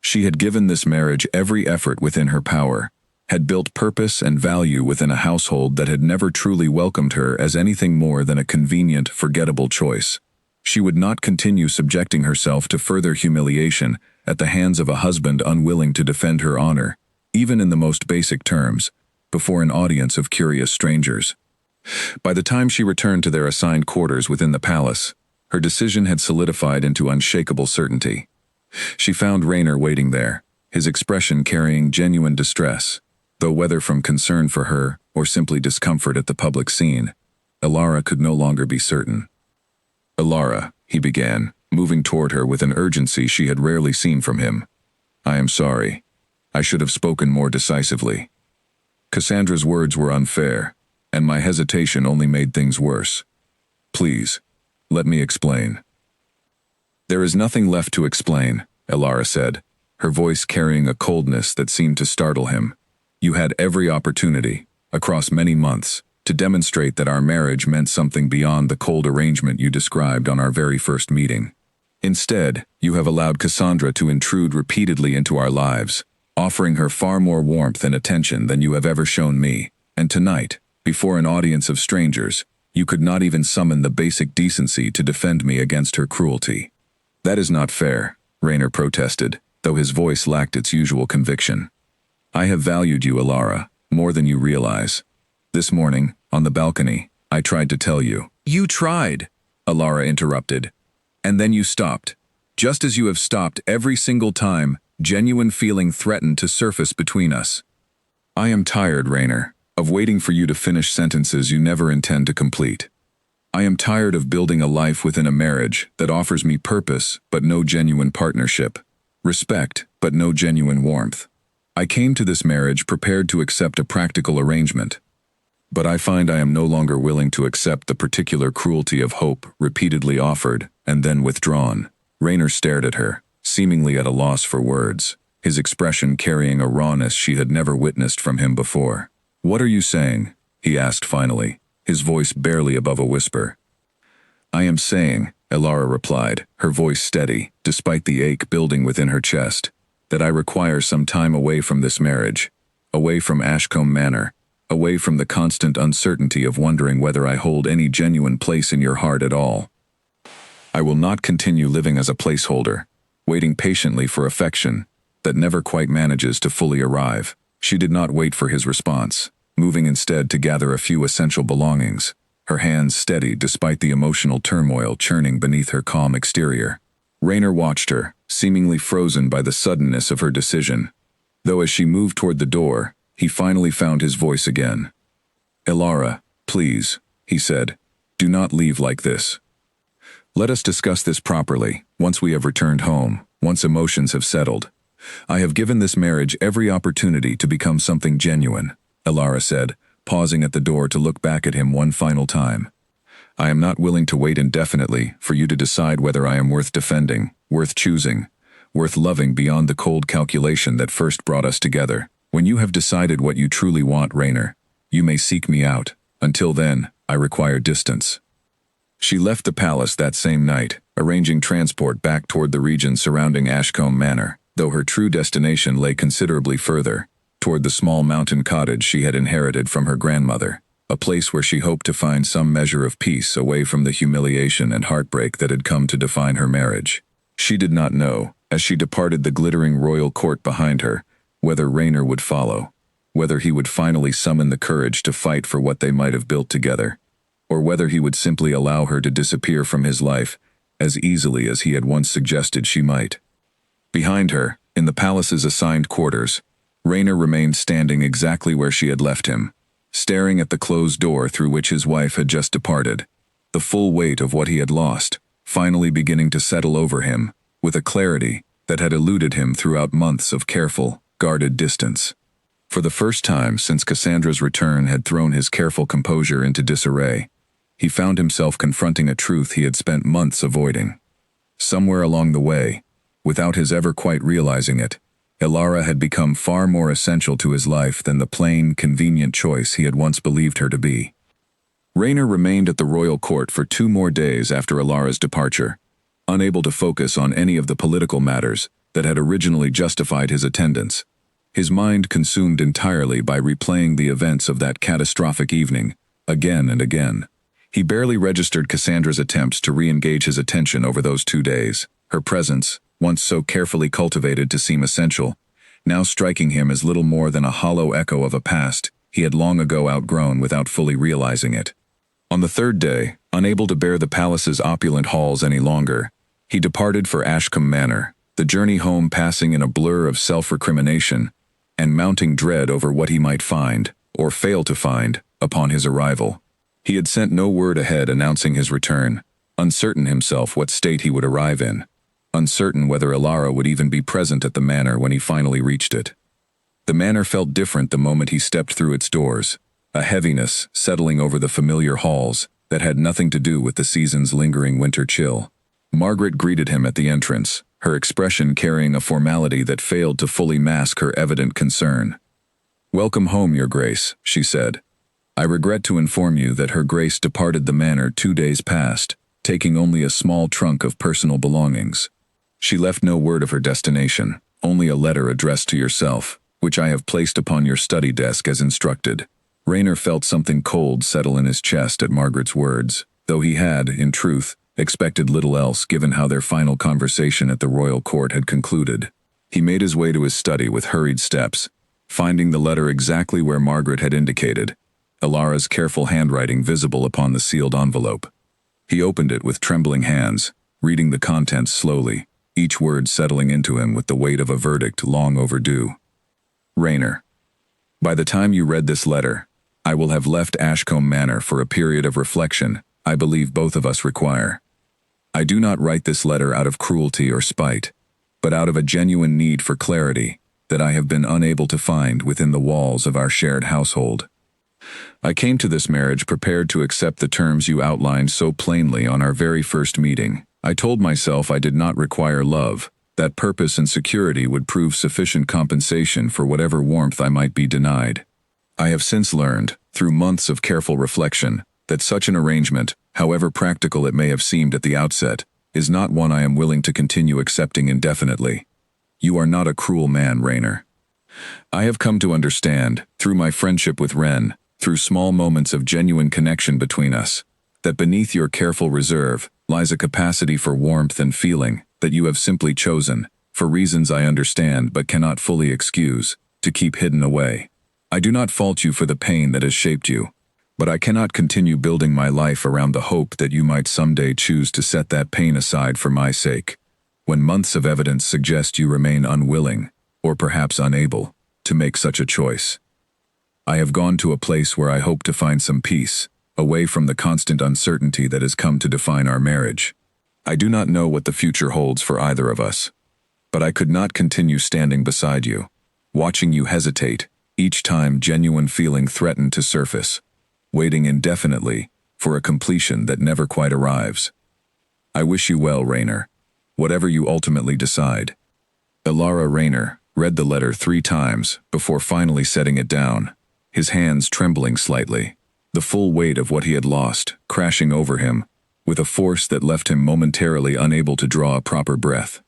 She had given this marriage every effort within her power, had built purpose and value within a household that had never truly welcomed her as anything more than a convenient, forgettable choice. She would not continue subjecting herself to further humiliation at the hands of a husband unwilling to defend her honor, even in the most basic terms, before an audience of curious strangers. By the time she returned to their assigned quarters within the palace, her decision had solidified into unshakable certainty. She found Raynor waiting there, his expression carrying genuine distress, though whether from concern for her or simply discomfort at the public scene, Elara could no longer be certain. "Elara," he began, moving toward her with an urgency she had rarely seen from him. "I am sorry. I should have spoken more decisively. Cassandra's words were unfair, and my hesitation only made things worse. Please, let me explain." "There is nothing left to explain," Elara said, her voice carrying a coldness that seemed to startle him. "You had every opportunity, across many months, to demonstrate that our marriage meant something beyond the cold arrangement you described on our very first meeting. Instead, you have allowed Cassandra to intrude repeatedly into our lives, offering her far more warmth and attention than you have ever shown me, and tonight, before an audience of strangers, you could not even summon the basic decency to defend me against her cruelty." "That is not fair," Raynor protested, though his voice lacked its usual conviction. "I have valued you, Elara, more than you realize. This morning, on the balcony, I tried to tell you." "You tried," Elara interrupted. "And then you stopped. Just as you have stopped every single time genuine feeling threatened to surface between us. I am tired, Raynor, of waiting for you to finish sentences you never intend to complete. I am tired of building a life within a marriage that offers me purpose but no genuine partnership, respect but no genuine warmth. I came to this marriage prepared to accept a practical arrangement, but I find I am no longer willing to accept the particular cruelty of hope repeatedly offered and then withdrawn." Raynor stared at her, seemingly at a loss for words, his expression carrying a rawness she had never witnessed from him before. "What are you saying?" he asked finally, his voice barely above a whisper. "I am saying," Elara replied, her voice steady, despite the ache building within her chest, "that I require some time away from this marriage, away from Ashcombe Manor, away from the constant uncertainty of wondering whether I hold any genuine place in your heart at all. I will not continue living as a placeholder, waiting patiently for affection that never quite manages to fully arrive." She did not wait for his response, moving instead to gather a few essential belongings, her hands steady despite the emotional turmoil churning beneath her calm exterior. Raynor watched her, seemingly frozen by the suddenness of her decision, though as she moved toward the door, he finally found his voice again. "Elara, please," he said, "do not leave like this. Let us discuss this properly, once we have returned home, once emotions have settled. I have given this marriage every opportunity to become something genuine," Elara said, pausing at the door to look back at him one final time. "I am not willing to wait indefinitely for you to decide whether I am worth defending, worth choosing, worth loving beyond the cold calculation that first brought us together. When you have decided what you truly want, Raynor, you may seek me out. Until then, I require distance." She left the palace that same night, arranging transport back toward the region surrounding Ashcombe Manor, though her true destination lay considerably further, toward the small mountain cottage she had inherited from her grandmother, a place where she hoped to find some measure of peace away from the humiliation and heartbreak that had come to define her marriage. She did not know, as she departed the glittering royal court behind her, whether Rainer would follow, whether he would finally summon the courage to fight for what they might have built together, or whether he would simply allow her to disappear from his life as easily as he had once suggested she might. Behind her, in the palace's assigned quarters, Rainer remained standing exactly where she had left him, staring at the closed door through which his wife had just departed, the full weight of what he had lost finally beginning to settle over him with a clarity that had eluded him throughout months of careful, guarded distance. For the first time since Cassandra's return had thrown his careful composure into disarray, he found himself confronting a truth he had spent months avoiding. Somewhere along the way, without his ever quite realizing it, Elara had become far more essential to his life than the plain, convenient choice he had once believed her to be. Rainer remained at the royal court for 2 more days after Elara's departure, unable to focus on any of the political matters that had originally justified his attendance, his mind consumed entirely by replaying the events of that catastrophic evening, again and again. He barely registered Cassandra's attempts to re-engage his attention over those 2 days, her presence, once so carefully cultivated to seem essential, now striking him as little more than a hollow echo of a past he had long ago outgrown without fully realizing it. On the 3rd day, unable to bear the palace's opulent halls any longer, he departed for Ashcombe Manor, the journey home passing in a blur of self-recrimination and mounting dread over what he might find, or fail to find, upon his arrival. He had sent no word ahead announcing his return, uncertain himself what state he would arrive in, uncertain whether Elara would even be present at the manor when he finally reached it. The manor felt different the moment he stepped through its doors, a heaviness settling over the familiar halls that had nothing to do with the season's lingering winter chill. Margaret greeted him at the entrance, her expression carrying a formality that failed to fully mask her evident concern. "Welcome home, Your Grace," she said. "I regret to inform you that Her Grace departed the manor 2 days past, taking only a small trunk of personal belongings. She left no word of her destination, only a letter addressed to yourself, which I have placed upon your study desk as instructed." Rainer felt something cold settle in his chest at Margaret's words, though he had, in truth, expected little else given how their final conversation at the royal court had concluded. He made his way to his study with hurried steps, finding the letter exactly where Margaret had indicated, Elara's careful handwriting visible upon the sealed envelope. He opened it with trembling hands, reading the contents slowly, each word settling into him with the weight of a verdict long overdue. Rainer, by the time you read this letter, I will have left Ashcombe Manor for a period of reflection I believe both of us require. I do not write this letter out of cruelty or spite, but out of a genuine need for clarity that I have been unable to find within the walls of our shared household. I came to this marriage prepared to accept the terms you outlined so plainly on our very first meeting. I told myself I did not require love, that purpose and security would prove sufficient compensation for whatever warmth I might be denied. I have since learned, through months of careful reflection, that such an arrangement, however practical it may have seemed at the outset, is not one I am willing to continue accepting indefinitely. You are not a cruel man, Rainer. I have come to understand, through my friendship with Ren, through small moments of genuine connection between us, that beneath your careful reserve lies a capacity for warmth and feeling that you have simply chosen, for reasons I understand but cannot fully excuse, to keep hidden away. I do not fault you for the pain that has shaped you, but I cannot continue building my life around the hope that you might someday choose to set that pain aside for my sake, when months of evidence suggest you remain unwilling, or perhaps unable, to make such a choice. I have gone to a place where I hope to find some peace, away from the constant uncertainty that has come to define our marriage. I do not know what the future holds for either of us, but I could not continue standing beside you, watching you hesitate each time genuine feeling threatened to surface, waiting indefinitely for a completion that never quite arrives. I wish you well, Rainer, whatever you ultimately decide. Elara. Rainer read the letter 3 times before finally setting it down, his hands trembling slightly, the full weight of what he had lost crashing over him with a force that left him momentarily unable to draw a proper breath.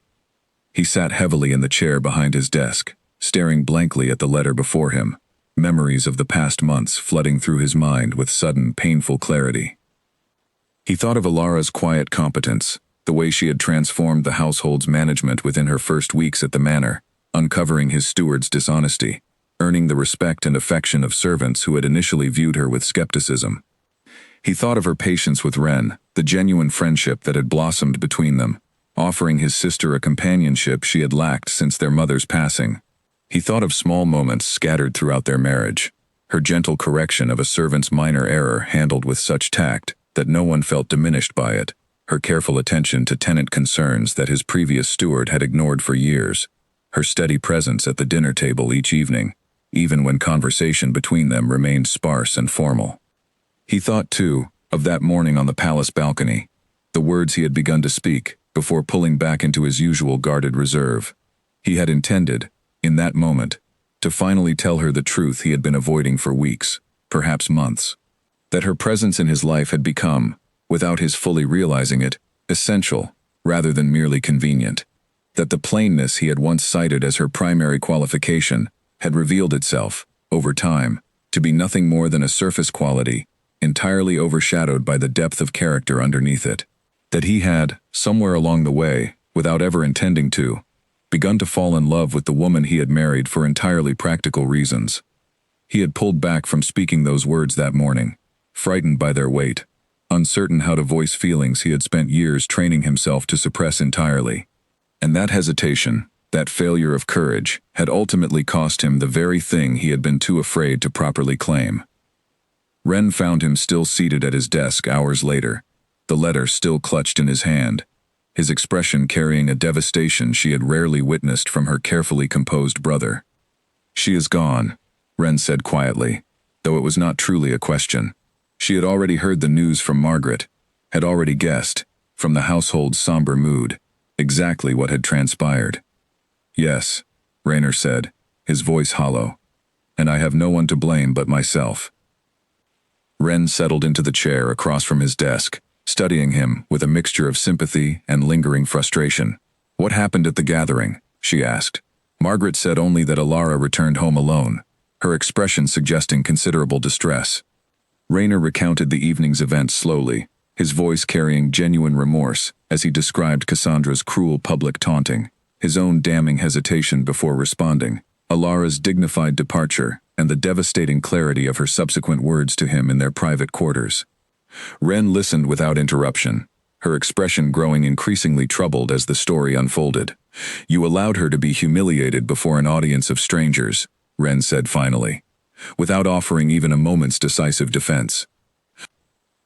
He sat heavily in the chair behind his desk, staring blankly at the letter before him, memories of the past months flooding through his mind with sudden, painful clarity. He thought of Alara's quiet competence, the way she had transformed the household's management within her first weeks at the manor, uncovering his steward's dishonesty, earning the respect and affection of servants who had initially viewed her with skepticism. He thought of her patience with Ren, the genuine friendship that had blossomed between them, offering his sister a companionship she had lacked since their mother's passing. He thought of small moments scattered throughout their marriage, her gentle correction of a servant's minor error handled with such tact that no one felt diminished by it, her careful attention to tenant concerns that his previous steward had ignored for years, her steady presence at the dinner table each evening, even when conversation between them remained sparse and formal. He thought, too, of that morning on the palace balcony, the words he had begun to speak before pulling back into his usual guarded reserve. He had intended, in that moment, to finally tell her the truth he had been avoiding for weeks, perhaps months. That her presence in his life had become, without his fully realizing it, essential rather than merely convenient. That the plainness he had once cited as her primary qualification had revealed itself, over time, to be nothing more than a surface quality, entirely overshadowed by the depth of character underneath it. That he had, somewhere along the way, without ever intending to, begun to fall in love with the woman he had married for entirely practical reasons. He had pulled back from speaking those words that morning, frightened by their weight, uncertain how to voice feelings he had spent years training himself to suppress entirely. And that hesitation, that failure of courage, had ultimately cost him the very thing he had been too afraid to properly claim. Ren found him still seated at his desk hours later, the letter still clutched in his hand, his expression carrying a devastation she had rarely witnessed from her carefully composed brother. "She is gone," Ren said quietly, though it was not truly a question. She had already heard the news from Margaret, had already guessed, from the household's somber mood, exactly what had transpired. "Yes," Raynor said, his voice hollow, "and I have no one to blame but myself." Ren settled into the chair across from his desk, studying him with a mixture of sympathy and lingering frustration. "What happened at the gathering?" she asked. Margaret said only that Alara returned home alone, her expression suggesting considerable distress. Raynor recounted the evening's events slowly, his voice carrying genuine remorse as he described Cassandra's cruel public taunting, his own damning hesitation before responding, Alara's dignified departure, and the devastating clarity of her subsequent words to him in their private quarters. Ren listened without interruption, her expression growing increasingly troubled as the story unfolded. "You allowed her to be humiliated before an audience of strangers," Ren said finally, without offering even a moment's decisive defense.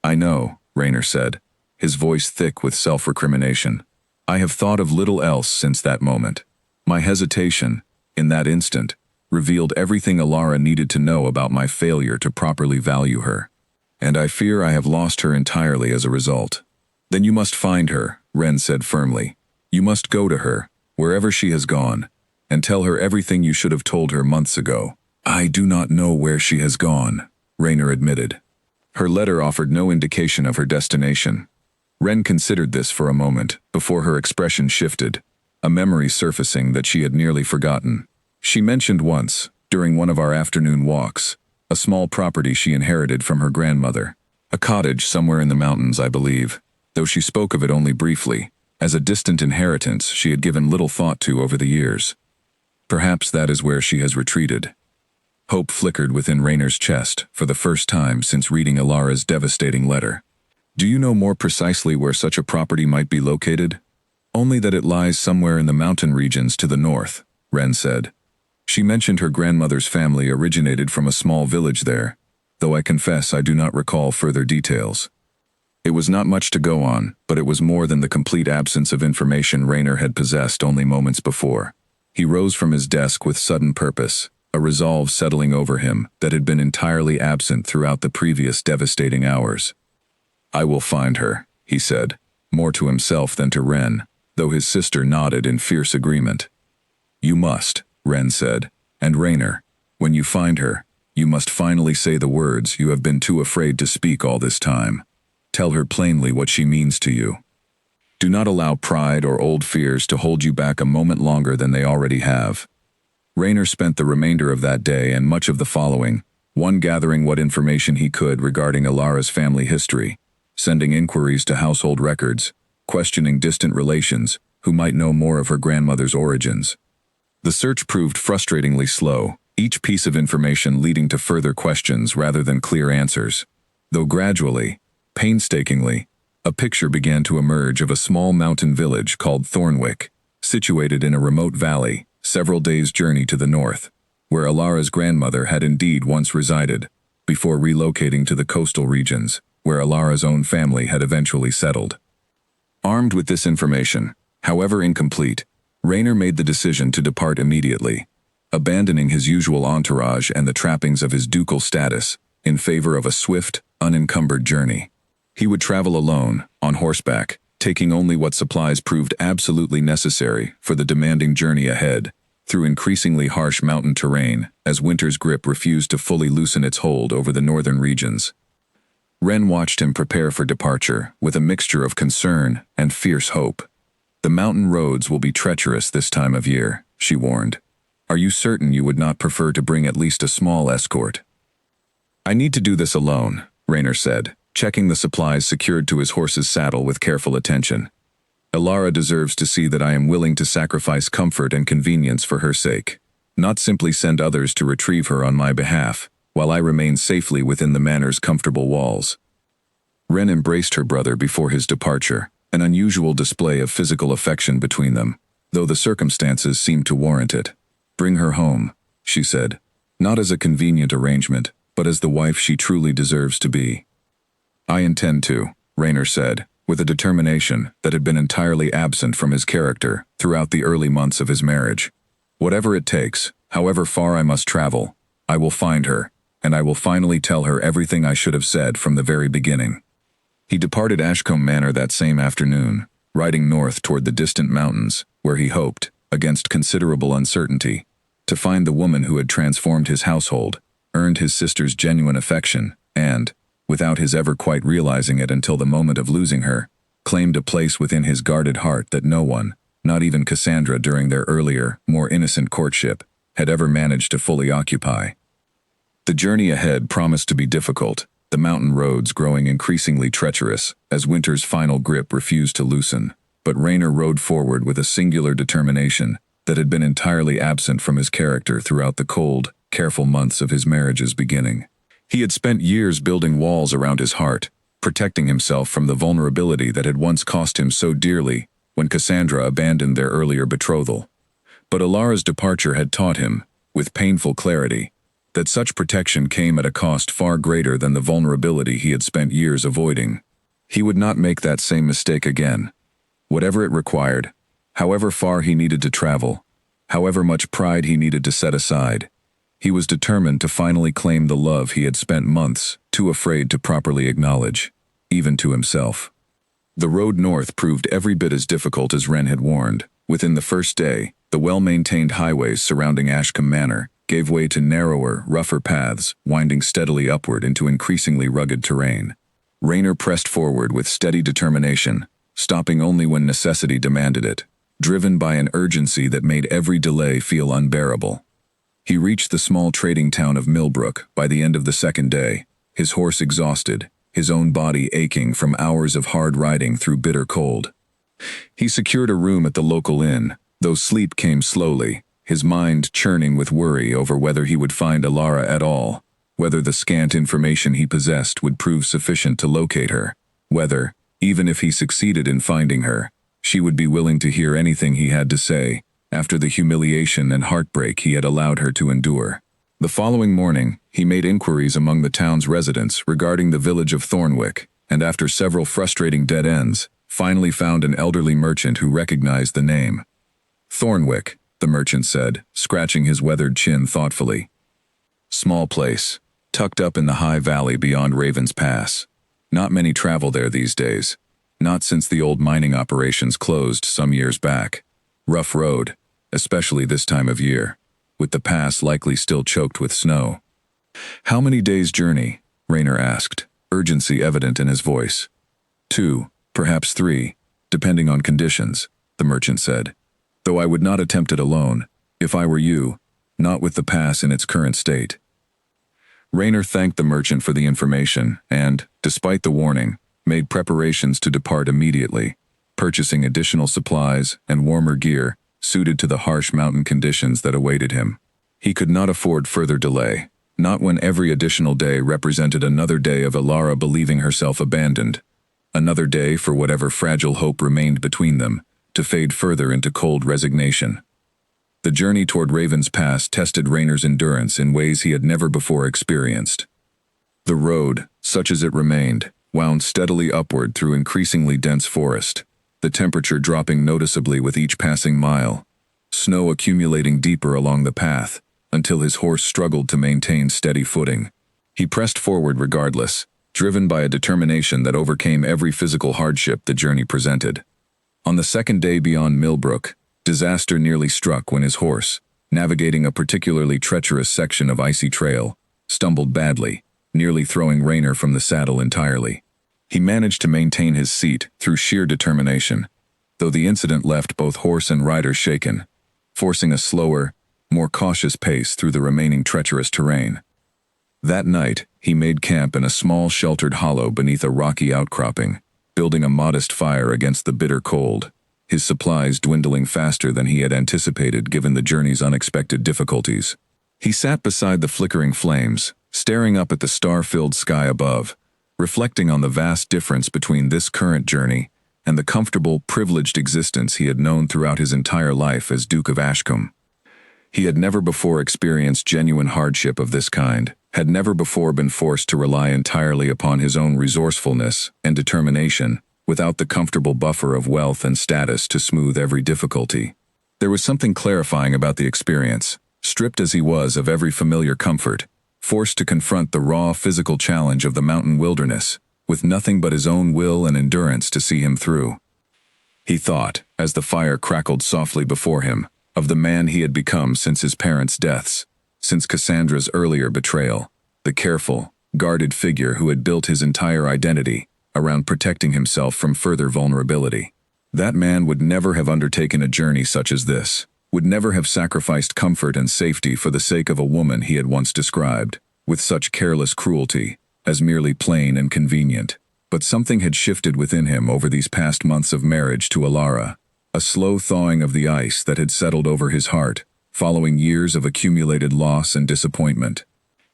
"I know," Raynor said, his voice thick with self-recrimination. "I have thought of little else since that moment. My hesitation, in that instant, revealed everything Alara needed to know about my failure to properly value her. And I fear I have lost her entirely as a result." "Then you must find her," Ren said firmly. "You must go to her, wherever she has gone, and tell her everything you should have told her months ago." "I do not know where she has gone," Raynor admitted. Her letter offered no indication of her destination. Ren considered this for a moment, before her expression shifted, a memory surfacing that she had nearly forgotten. "She mentioned once, during one of our afternoon walks, a small property she inherited from her grandmother. A cottage somewhere in the mountains, I believe, though she spoke of it only briefly, as a distant inheritance she had given little thought to over the years. Perhaps that is where she has retreated." Hope flickered within Raynor's chest for the first time since reading Alara's devastating letter. "Do you know more precisely where such a property might be located?" "Only that it lies somewhere in the mountain regions to the north," Ren said. "She mentioned her grandmother's family originated from a small village there, though I confess I do not recall further details." It was not much to go on, but it was more than the complete absence of information Raynor had possessed only moments before. He rose from his desk with sudden purpose, a resolve settling over him that had been entirely absent throughout the previous devastating hours. "I will find her," he said, more to himself than to Ren, though his sister nodded in fierce agreement. "You must," Ren said, "and Raynor, when you find her, you must finally say the words you have been too afraid to speak all this time. Tell her plainly what she means to you. Do not allow pride or old fears to hold you back a moment longer than they already have." Rayner spent the remainder of that day and much of the following, one gathering what information he could regarding Alara's family history, sending inquiries to household records, questioning distant relations who might know more of her grandmother's origins. The search proved frustratingly slow, each piece of information leading to further questions rather than clear answers. Though gradually, painstakingly, a picture began to emerge of a small mountain village called Thornwick, situated in a remote valley, several days' journey to the north, where Alara's grandmother had indeed once resided, before relocating to the coastal regions, where Alara's own family had eventually settled. Armed with this information, however incomplete, Rayner made the decision to depart immediately, abandoning his usual entourage and the trappings of his ducal status in favor of a swift, unencumbered journey. He would travel alone, on horseback, taking only what supplies proved absolutely necessary for the demanding journey ahead, through increasingly harsh mountain terrain as winter's grip refused to fully loosen its hold over the northern regions. Ren watched him prepare for departure with a mixture of concern and fierce hope. "The mountain roads will be treacherous this time of year," she warned. "Are you certain you would not prefer to bring at least a small escort?" "I need to do this alone," Rayner said, checking the supplies secured to his horse's saddle with careful attention. "Alara deserves to see that I am willing to sacrifice comfort and convenience for her sake, not simply send others to retrieve her on my behalf, while I remain safely within the manor's comfortable walls." Ren embraced her brother before his departure, an unusual display of physical affection between them, though the circumstances seemed to warrant it. "Bring her home," she said, "not as a convenient arrangement, but as the wife she truly deserves to be." "I intend to," Rayner said, with a determination that had been entirely absent from his character throughout the early months of his marriage. "Whatever it takes, however far I must travel, I will find her, and I will finally tell her everything I should have said from the very beginning." He departed Ashcombe Manor that same afternoon, riding north toward the distant mountains, where he hoped, against considerable uncertainty, to find the woman who had transformed his household, earned his sister's genuine affection, and, without his ever quite realizing it until the moment of losing her, claimed a place within his guarded heart that no one, not even Cassandra during their earlier, more innocent courtship, had ever managed to fully occupy. The journey ahead promised to be difficult, the mountain roads growing increasingly treacherous as winter's final grip refused to loosen, but Rayner rode forward with a singular determination that had been entirely absent from his character throughout the cold, careful months of his marriage's beginning. He had spent years building walls around his heart, protecting himself from the vulnerability that had once cost him so dearly when Cassandra abandoned their earlier betrothal. But Alara's departure had taught him, with painful clarity, that such protection came at a cost far greater than the vulnerability he had spent years avoiding. He would not make that same mistake again. Whatever it required, however far he needed to travel, however much pride he needed to set aside, he was determined to finally claim the love he had spent months too afraid to properly acknowledge, even to himself. The road north proved every bit as difficult as Ren had warned. Within the first day, the well-maintained highways surrounding Ashcombe Manor gave way to narrower, rougher paths, winding steadily upward into increasingly rugged terrain. Rayner pressed forward with steady determination, stopping only when necessity demanded it, driven by an urgency that made every delay feel unbearable. He reached the small trading town of Millbrook by the end of the second day, his horse exhausted, his own body aching from hours of hard riding through bitter cold. He secured a room at the local inn, though sleep came slowly, his mind churning with worry over whether he would find Alara at all, whether the scant information he possessed would prove sufficient to locate her, whether, even if he succeeded in finding her, she would be willing to hear anything he had to say, after the humiliation and heartbreak he had allowed her to endure. The following morning, he made inquiries among the town's residents regarding the village of Thornwick, and after several frustrating dead ends, finally found an elderly merchant who recognized the name. "Thornwick," the merchant said, scratching his weathered chin thoughtfully. "Small place, tucked up in the high valley beyond Raven's Pass. Not many travel there these days, not since the old mining operations closed some years back. Rough road, especially this time of year, with the pass likely still choked with snow." "How many days' journey?" Rayner asked, urgency evident in his voice. "2, perhaps 3, depending on conditions," the merchant said. "Though I would not attempt it alone. If I were you, not with the pass in its current state. Rayner thanked the merchant for the information and, despite the warning, made preparations to depart immediately, purchasing additional supplies and warmer gear suited to the harsh mountain conditions that awaited him. He could not afford further delay, not when every additional day represented another day of Elara believing herself abandoned, another day for whatever fragile hope remained between them, to fade further into cold resignation. The journey toward Raven's Pass tested Rayner's endurance in ways he had never before experienced. The road, such as it remained, wound steadily upward through increasingly dense forest, the temperature dropping noticeably with each passing mile, snow accumulating deeper along the path, until his horse struggled to maintain steady footing. He pressed forward regardless, driven by a determination that overcame every physical hardship the journey presented. On the second day beyond Millbrook, disaster nearly struck when his horse, navigating a particularly treacherous section of icy trail, stumbled badly, nearly throwing Rayner from the saddle entirely. He managed to maintain his seat through sheer determination, though the incident left both horse and rider shaken, forcing a slower, more cautious pace through the remaining treacherous terrain. That night, he made camp in a small sheltered hollow beneath a rocky outcropping, building a modest fire against the bitter cold, his supplies dwindling faster than he had anticipated given the journey's unexpected difficulties. He sat beside the flickering flames, staring up at the star-filled sky above, reflecting on the vast difference between this current journey and the comfortable, privileged existence he had known throughout his entire life as Duke of Ashcombe. He had never before experienced genuine hardship of this kind, had never before been forced to rely entirely upon his own resourcefulness and determination, without the comfortable buffer of wealth and status to smooth every difficulty. There was something clarifying about the experience, stripped as he was of every familiar comfort, forced to confront the raw physical challenge of the mountain wilderness, with nothing but his own will and endurance to see him through. He thought, as the fire crackled softly before him, of the man he had become since his parents' deaths, since Cassandra's earlier betrayal, the careful, guarded figure who had built his entire identity around protecting himself from further vulnerability. That man would never have undertaken a journey such as this, would never have sacrificed comfort and safety for the sake of a woman he had once described, with such careless cruelty, as merely plain and convenient. But something had shifted within him over these past months of marriage to Elara, a slow thawing of the ice that had settled over his heart, following years of accumulated loss and disappointment.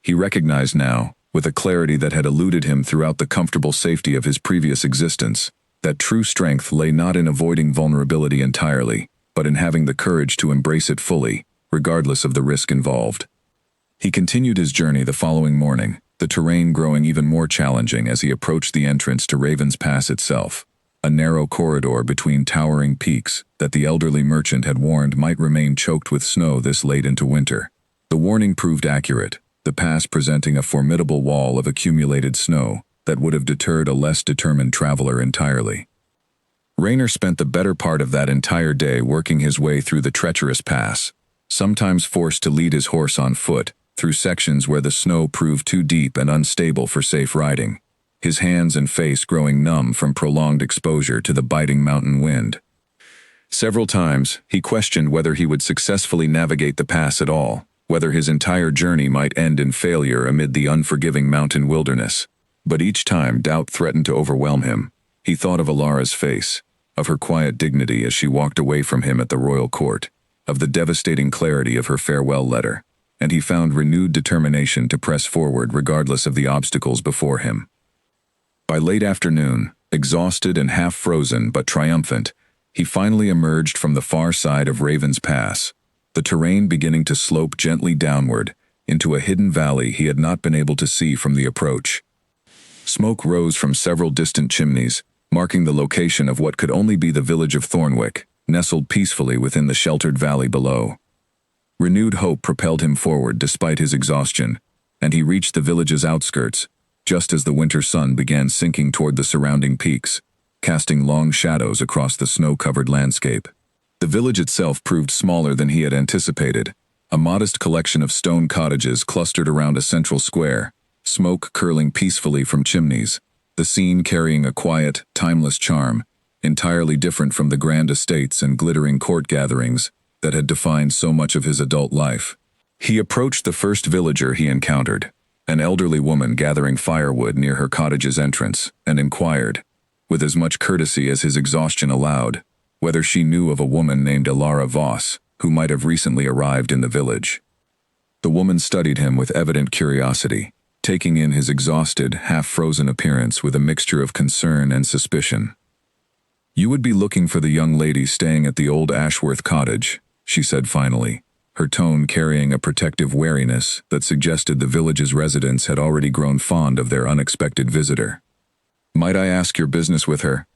He recognized now, with a clarity that had eluded him throughout the comfortable safety of his previous existence, that true strength lay not in avoiding vulnerability entirely, but in having the courage to embrace it fully, regardless of the risk involved. He continued his journey the following morning, the terrain growing even more challenging as he approached the entrance to Raven's Pass itself, a narrow corridor between towering peaks that the elderly merchant had warned might remain choked with snow this late into winter. The warning proved accurate, the pass presenting a formidable wall of accumulated snow that would have deterred a less determined traveler entirely. Rayner spent the better part of that entire day working his way through the treacherous pass, sometimes forced to lead his horse on foot through sections where the snow proved too deep and unstable for safe riding, his hands and face growing numb from prolonged exposure to the biting mountain wind. Several times, he questioned whether he would successfully navigate the pass at all, whether his entire journey might end in failure amid the unforgiving mountain wilderness. But each time doubt threatened to overwhelm him, he thought of Elara's face, of her quiet dignity as she walked away from him at the royal court, of the devastating clarity of her farewell letter, and he found renewed determination to press forward regardless of the obstacles before him. By late afternoon, exhausted and half frozen but triumphant, he finally emerged from the far side of Raven's Pass, the terrain beginning to slope gently downward into a hidden valley he had not been able to see from the approach. Smoke rose from several distant chimneys, marking the location of what could only be the village of Thornwick, nestled peacefully within the sheltered valley below. Renewed hope propelled him forward despite his exhaustion, and he reached the village's outskirts, just as the winter sun began sinking toward the surrounding peaks, casting long shadows across the snow-covered landscape. The village itself proved smaller than he had anticipated, a modest collection of stone cottages clustered around a central square, smoke curling peacefully from chimneys, the scene carrying a quiet, timeless charm, entirely different from the grand estates and glittering court gatherings that had defined so much of his adult life. He approached the first villager he encountered, an elderly woman gathering firewood near her cottage's entrance, and inquired, with as much courtesy as his exhaustion allowed, whether she knew of a woman named Elara Voss, who might have recently arrived in the village. The woman studied him with evident curiosity, taking in his exhausted, half-frozen appearance with a mixture of concern and suspicion. "You would be looking for the young lady staying at the old Ashworth cottage," she said finally, her tone carrying a protective wariness that suggested the village's residents had already grown fond of their unexpected visitor. "Might I ask your business with her?"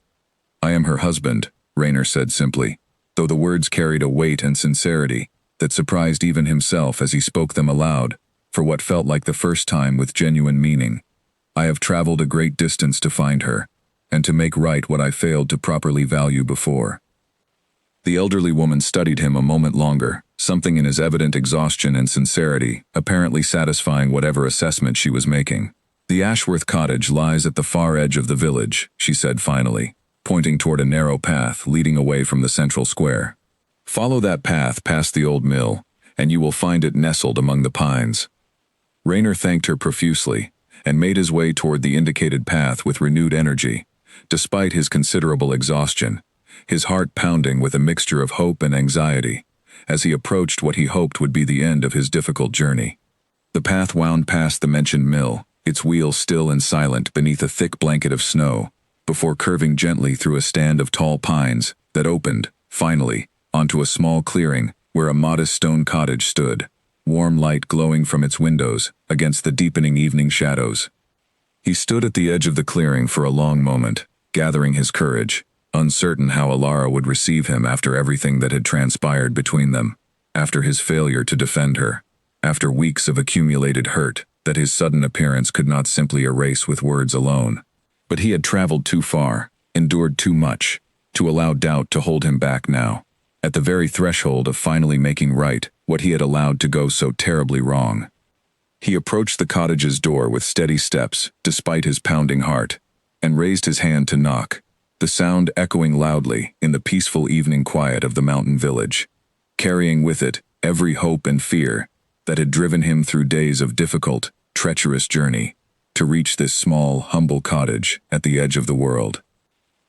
"I am her husband," Rayner said simply, though the words carried a weight and sincerity that surprised even himself as he spoke them aloud, for what felt like the first time with genuine meaning. "I have traveled a great distance to find her, and to make right what I failed to properly value before." The elderly woman studied him a moment longer, something in his evident exhaustion and sincerity apparently satisfying whatever assessment she was making. "The Ashworth cottage lies at the far edge of the village," she said finally, pointing toward a narrow path leading away from the central square. "Follow that path past the old mill, and you will find it nestled among the pines." Rayner thanked her profusely, and made his way toward the indicated path with renewed energy, despite his considerable exhaustion, his heart pounding with a mixture of hope and anxiety, as he approached what he hoped would be the end of his difficult journey. The path wound past the mentioned mill, its wheels still and silent beneath a thick blanket of snow, before curving gently through a stand of tall pines that opened, finally, onto a small clearing where a modest stone cottage stood, warm light glowing from its windows against the deepening evening shadows. He stood at the edge of the clearing for a long moment, gathering his courage, uncertain how Elara would receive him after everything that had transpired between them, after his failure to defend her, after weeks of accumulated hurt that his sudden appearance could not simply erase with words alone. But he had traveled too far, endured too much, to allow doubt to hold him back now, at the very threshold of finally making right what he had allowed to go so terribly wrong. He approached the cottage's door with steady steps, despite his pounding heart, and raised his hand to knock, the sound echoing loudly in the peaceful evening quiet of the mountain village, carrying with it every hope and fear that had driven him through days of difficult, treacherous journey to reach this small, humble cottage at the edge of the world.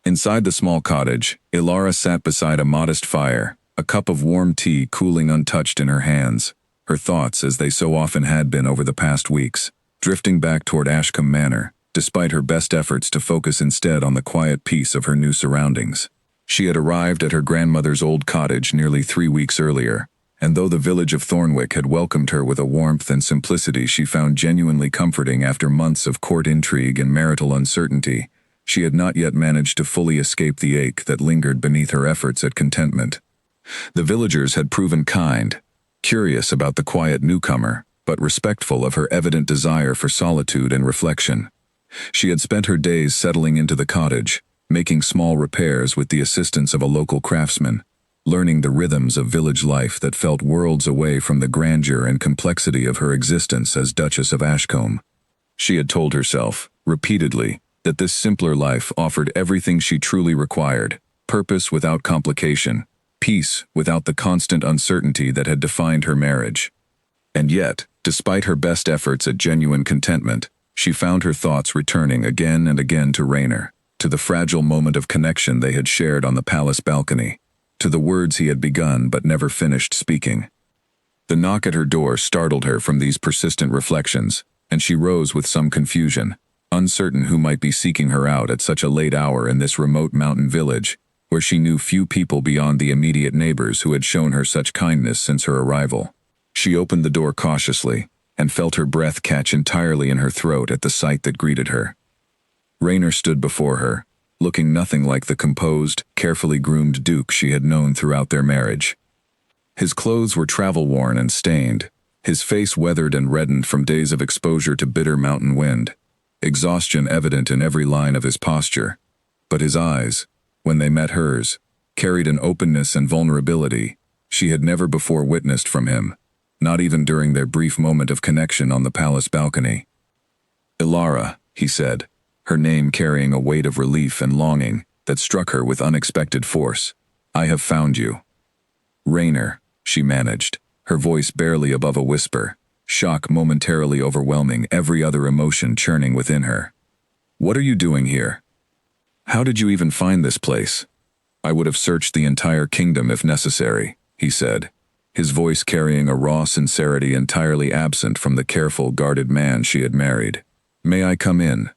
Inside the small cottage, Elara sat beside a modest fire, a cup of warm tea cooling untouched in her hands, her thoughts, as they so often had been over the past weeks, drifting back toward Ashcombe Manor, despite her best efforts to focus instead on the quiet peace of her new surroundings. She had arrived at her grandmother's old cottage nearly 3 weeks earlier, and though the village of Thornwick had welcomed her with a warmth and simplicity she found genuinely comforting after months of court intrigue and marital uncertainty, she had not yet managed to fully escape the ache that lingered beneath her efforts at contentment. The villagers had proven kind, curious about the quiet newcomer, but respectful of her evident desire for solitude and reflection. She had spent her days settling into the cottage, making small repairs with the assistance of a local craftsman, learning the rhythms of village life that felt worlds away from the grandeur and complexity of her existence as Duchess of Ashcombe. She had told herself, repeatedly, that this simpler life offered everything she truly required: purpose without complication, peace without the constant uncertainty that had defined her marriage. And yet, despite her best efforts at genuine contentment, she found her thoughts returning again and again to Rayner, to the fragile moment of connection they had shared on the palace balcony, to the words he had begun but never finished speaking. The knock at her door startled her from these persistent reflections, and she rose with some confusion, uncertain who might be seeking her out at such a late hour in this remote mountain village, where she knew few people beyond the immediate neighbors who had shown her such kindness since her arrival. She opened the door cautiously, and felt her breath catch entirely in her throat at the sight that greeted her. Rayner stood before her, looking nothing like the composed, carefully groomed Duke she had known throughout their marriage. His clothes were travel-worn and stained, his face weathered and reddened from days of exposure to bitter mountain wind, exhaustion evident in every line of his posture. But his eyes, when they met hers, carried an openness and vulnerability she had never before witnessed from him, not even during their brief moment of connection on the palace balcony. "Elara," he said, her name carrying a weight of relief and longing that struck her with unexpected force. "I have found you." "Rayner," she managed, her voice barely above a whisper, shock momentarily overwhelming every other emotion churning within her. "What are you doing here? How did you even find this place?" "I would have searched the entire kingdom if necessary," he said, his voice carrying a raw sincerity entirely absent from the careful, guarded man she had married. "May I come in?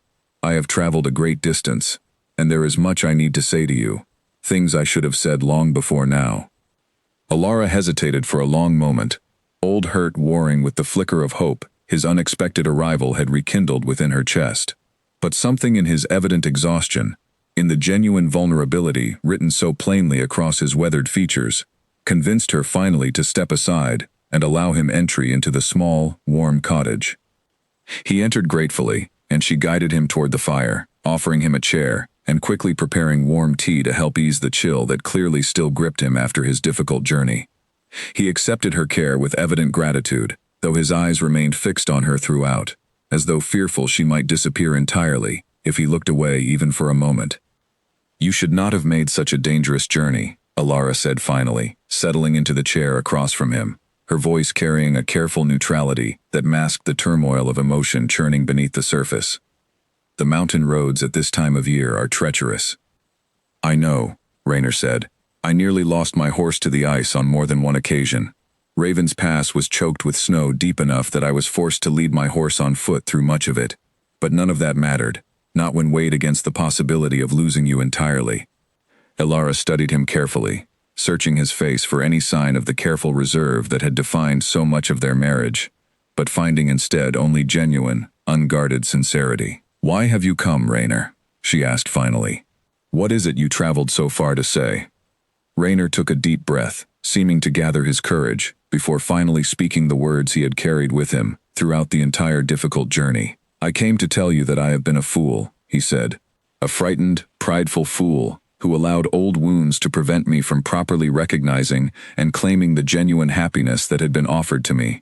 I have traveled a great distance, and there is much I need to say to you, things I should have said long before now." Alara hesitated for a long moment, old hurt warring with the flicker of hope his unexpected arrival had rekindled within her chest. But something in his evident exhaustion, in the genuine vulnerability written so plainly across his weathered features, convinced her finally to step aside and allow him entry into the small, warm cottage. He entered gratefully, and she guided him toward the fire, offering him a chair and quickly preparing warm tea to help ease the chill that clearly still gripped him after his difficult journey. He accepted her care with evident gratitude, though his eyes remained fixed on her throughout, as though fearful she might disappear entirely if he looked away even for a moment. "You should not have made such a dangerous journey," Alara said finally, settling into the chair across from him, her voice carrying a careful neutrality that masked the turmoil of emotion churning beneath the surface. "The mountain roads at this time of year are treacherous." "I know," Raynor said. "I nearly lost my horse to the ice on more than one occasion. Raven's Pass was choked with snow deep enough that I was forced to lead my horse on foot through much of it. But none of that mattered, not when weighed against the possibility of losing you entirely." Alara studied him carefully, searching his face for any sign of the careful reserve that had defined so much of their marriage, but finding instead only genuine, unguarded sincerity. "Why have you come, Raynor?" she asked finally. "What is it you traveled so far to say?" Raynor took a deep breath, seeming to gather his courage, before finally speaking the words he had carried with him throughout the entire difficult journey. "I came to tell you that I have been a fool," he said. "A frightened, prideful fool who allowed old wounds to prevent me from properly recognizing and claiming the genuine happiness that had been offered to me,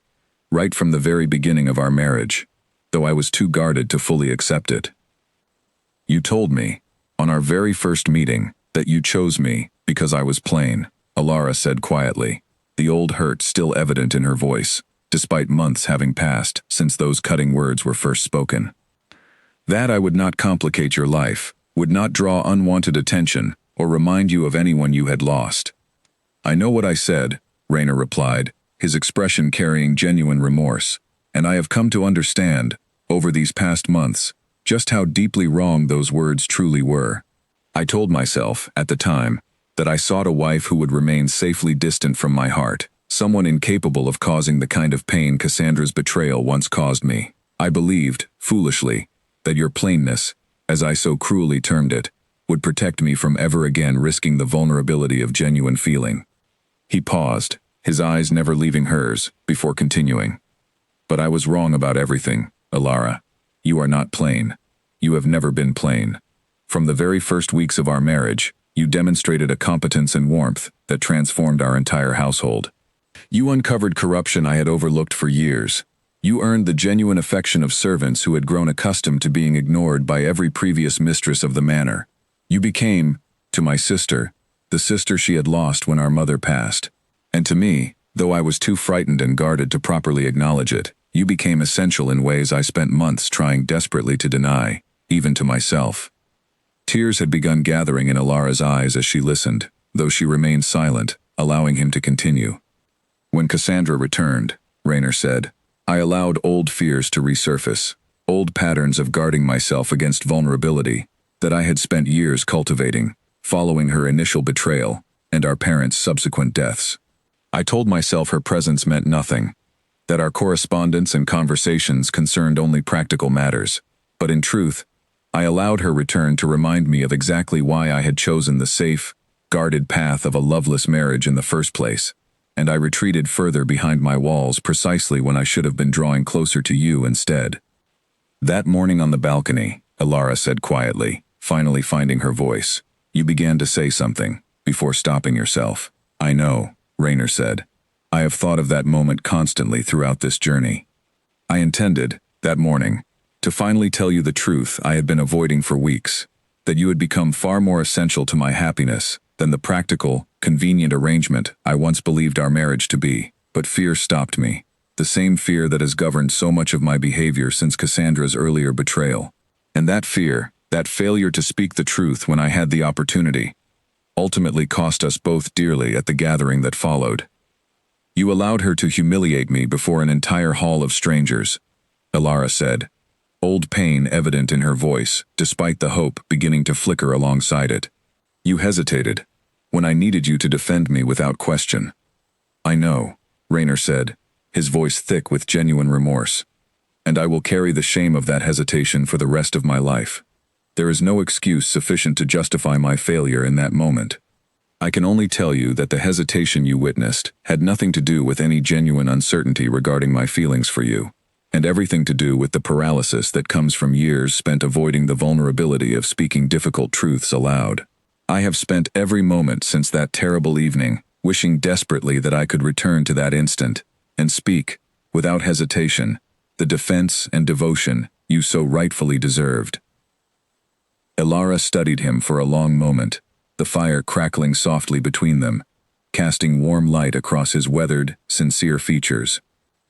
right from the very beginning of our marriage, though I was too guarded to fully accept it. You told me, on our very first meeting, that you chose me because I was plain," Alara said quietly, the old hurt still evident in her voice, despite months having passed since those cutting words were first spoken. "That I would not complicate your life, would not draw unwanted attention, or remind you of anyone you had lost." "I know what I said," Raynor replied, his expression carrying genuine remorse, "and I have come to understand, over these past months, just how deeply wrong those words truly were. I told myself, at the time, that I sought a wife who would remain safely distant from my heart, someone incapable of causing the kind of pain Cassandra's betrayal once caused me. I believed, foolishly, that your plainness, as I so cruelly termed it, would protect me from ever again risking the vulnerability of genuine feeling." He paused, his eyes never leaving hers, before continuing. "But I was wrong about everything, Alara. You are not plain. You have never been plain. From the very first weeks of our marriage, you demonstrated a competence and warmth that transformed our entire household. You uncovered corruption I had overlooked for years. You earned the genuine affection of servants who had grown accustomed to being ignored by every previous mistress of the manor. You became, to my sister, the sister she had lost when our mother passed. And to me, though I was too frightened and guarded to properly acknowledge it, you became essential in ways I spent months trying desperately to deny, even to myself." Tears had begun gathering in Alara's eyes as she listened, though she remained silent, allowing him to continue. "When Cassandra returned," Raynor said, "I allowed old fears to resurface, old patterns of guarding myself against vulnerability that I had spent years cultivating, following her initial betrayal and our parents' subsequent deaths. I told myself her presence meant nothing, that our correspondence and conversations concerned only practical matters, but in truth, I allowed her return to remind me of exactly why I had chosen the safe, guarded path of a loveless marriage in the first place, and I retreated further behind my walls precisely when I should have been drawing closer to you instead." "That morning on the balcony," Alara said quietly, finally finding her voice, "you began to say something, before stopping yourself." "I know," Raynor said. "I have thought of that moment constantly throughout this journey. I intended, that morning, to finally tell you the truth I had been avoiding for weeks, that you had become far more essential to my happiness than the practical, convenient arrangement I once believed our marriage to be. But fear stopped me. The same fear that has governed so much of my behavior since Cassandra's earlier betrayal. And that fear, that failure to speak the truth when I had the opportunity, ultimately cost us both dearly at the gathering that followed. You allowed her to humiliate me before an entire hall of strangers, Elara said, old pain evident in her voice, despite the hope beginning to flicker alongside it. You hesitated, when I needed you to defend me without question. I know, Raynor said, his voice thick with genuine remorse. And I will carry the shame of that hesitation for the rest of my life. There is no excuse sufficient to justify my failure in that moment. I can only tell you that the hesitation you witnessed had nothing to do with any genuine uncertainty regarding my feelings for you, and everything to do with the paralysis that comes from years spent avoiding the vulnerability of speaking difficult truths aloud. I have spent every moment since that terrible evening wishing desperately that I could return to that instant and speak, without hesitation, the defense and devotion you so rightfully deserved. Elara studied him for a long moment, the fire crackling softly between them, casting warm light across his weathered, sincere features.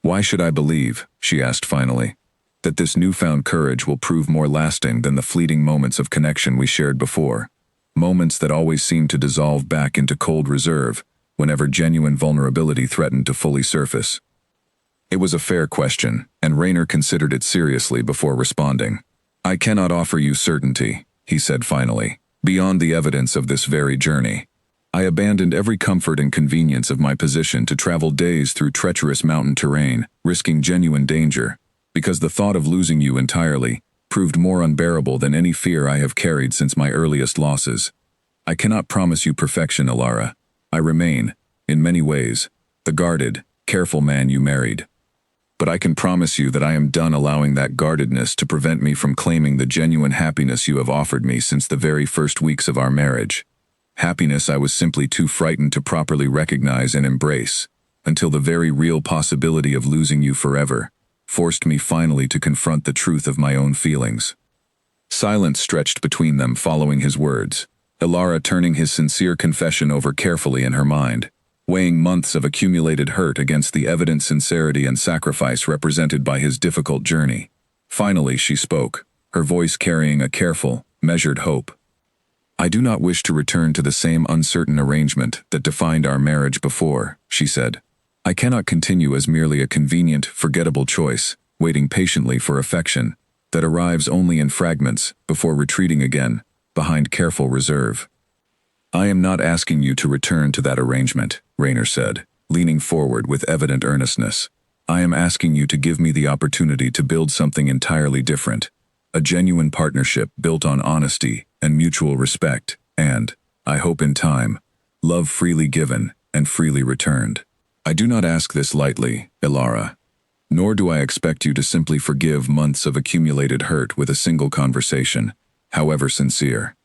Why should I believe, she asked finally, that this newfound courage will prove more lasting than the fleeting moments of connection we shared before, moments that always seemed to dissolve back into cold reserve whenever genuine vulnerability threatened to fully surface? It was a fair question, and Raynor considered it seriously before responding. I cannot offer you certainty, he said finally, beyond the evidence of this very journey. I abandoned every comfort and convenience of my position to travel days through treacherous mountain terrain, risking genuine danger, because the thought of losing you entirely proved more unbearable than any fear I have carried since my earliest losses. I cannot promise you perfection, Elara. I remain, in many ways, the guarded, careful man you married. But I can promise you that I am done allowing that guardedness to prevent me from claiming the genuine happiness you have offered me since the very first weeks of our marriage. Happiness I was simply too frightened to properly recognize and embrace, until the very real possibility of losing you forever forced me finally to confront the truth of my own feelings. Silence stretched between them following his words, Elara turning his sincere confession over carefully in her mind, weighing months of accumulated hurt against the evident sincerity and sacrifice represented by his difficult journey. Finally she spoke, her voice carrying a careful, measured hope. I do not wish to return to the same uncertain arrangement that defined our marriage before, she said. I cannot continue as merely a convenient, forgettable choice, waiting patiently for affection that arrives only in fragments before retreating again, behind careful reserve. I am not asking you to return to that arrangement, Raynor said, leaning forward with evident earnestness. I am asking you to give me the opportunity to build something entirely different, a genuine partnership built on honesty and mutual respect, and, I hope in time, love freely given and freely returned. I do not ask this lightly, Elara, nor do I expect you to simply forgive months of accumulated hurt with a single conversation, however sincere.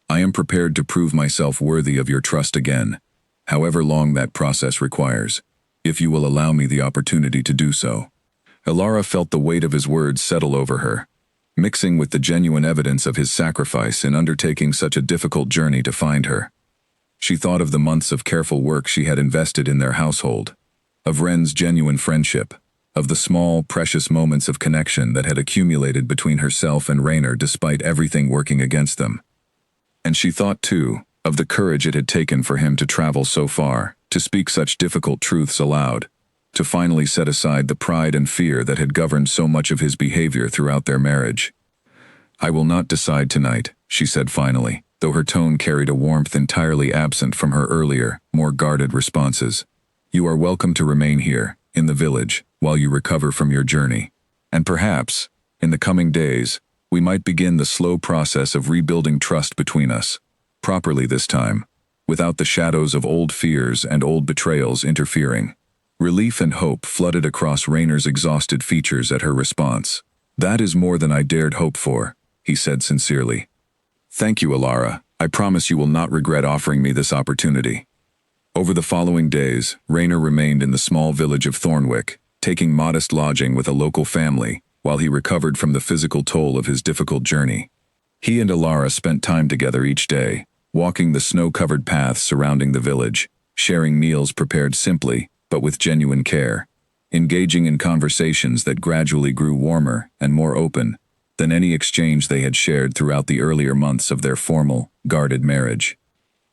I am prepared to prove myself worthy of your trust again, however long that process requires, if you will allow me the opportunity to do so. Elara felt the weight of his words settle over her, mixing with the genuine evidence of his sacrifice in undertaking such a difficult journey to find her. She thought of the months of careful work she had invested in their household, of Wren's genuine friendship, of the small, precious moments of connection that had accumulated between herself and Raynor despite everything working against them. And she thought, too, of the courage it had taken for him to travel so far, to speak such difficult truths aloud, to finally set aside the pride and fear that had governed so much of his behavior throughout their marriage. I will not decide tonight, she said finally, though her tone carried a warmth entirely absent from her earlier, more guarded responses. You are welcome to remain here, in the village, while you recover from your journey. And perhaps, in the coming days, we might begin the slow process of rebuilding trust between us, properly this time, without the shadows of old fears and old betrayals interfering. Relief and hope flooded across Raynor's exhausted features at her response. That is more than I dared hope for, he said sincerely. Thank you, Elara. I promise you will not regret offering me this opportunity. Over the following days, Raynor remained in the small village of Thornwick, taking modest lodging with a local family, while he recovered from the physical toll of his difficult journey. He and Elara spent time together each day, walking the snow-covered paths surrounding the village, sharing meals prepared simply, but with genuine care, engaging in conversations that gradually grew warmer and more open than any exchange they had shared throughout the earlier months of their formal, guarded marriage.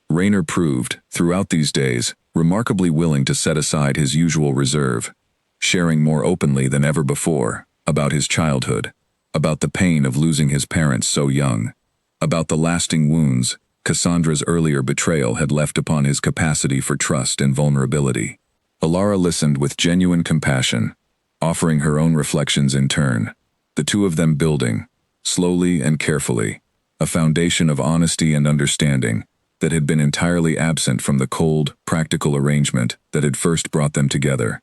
Rainer proved, throughout these days, remarkably willing to set aside his usual reserve, sharing more openly than ever before about his childhood, about the pain of losing his parents so young, about the lasting wounds Cassandra's earlier betrayal had left upon his capacity for trust and vulnerability. Alara listened with genuine compassion, offering her own reflections in turn, the two of them building, slowly and carefully, a foundation of honesty and understanding that had been entirely absent from the cold, practical arrangement that had first brought them together.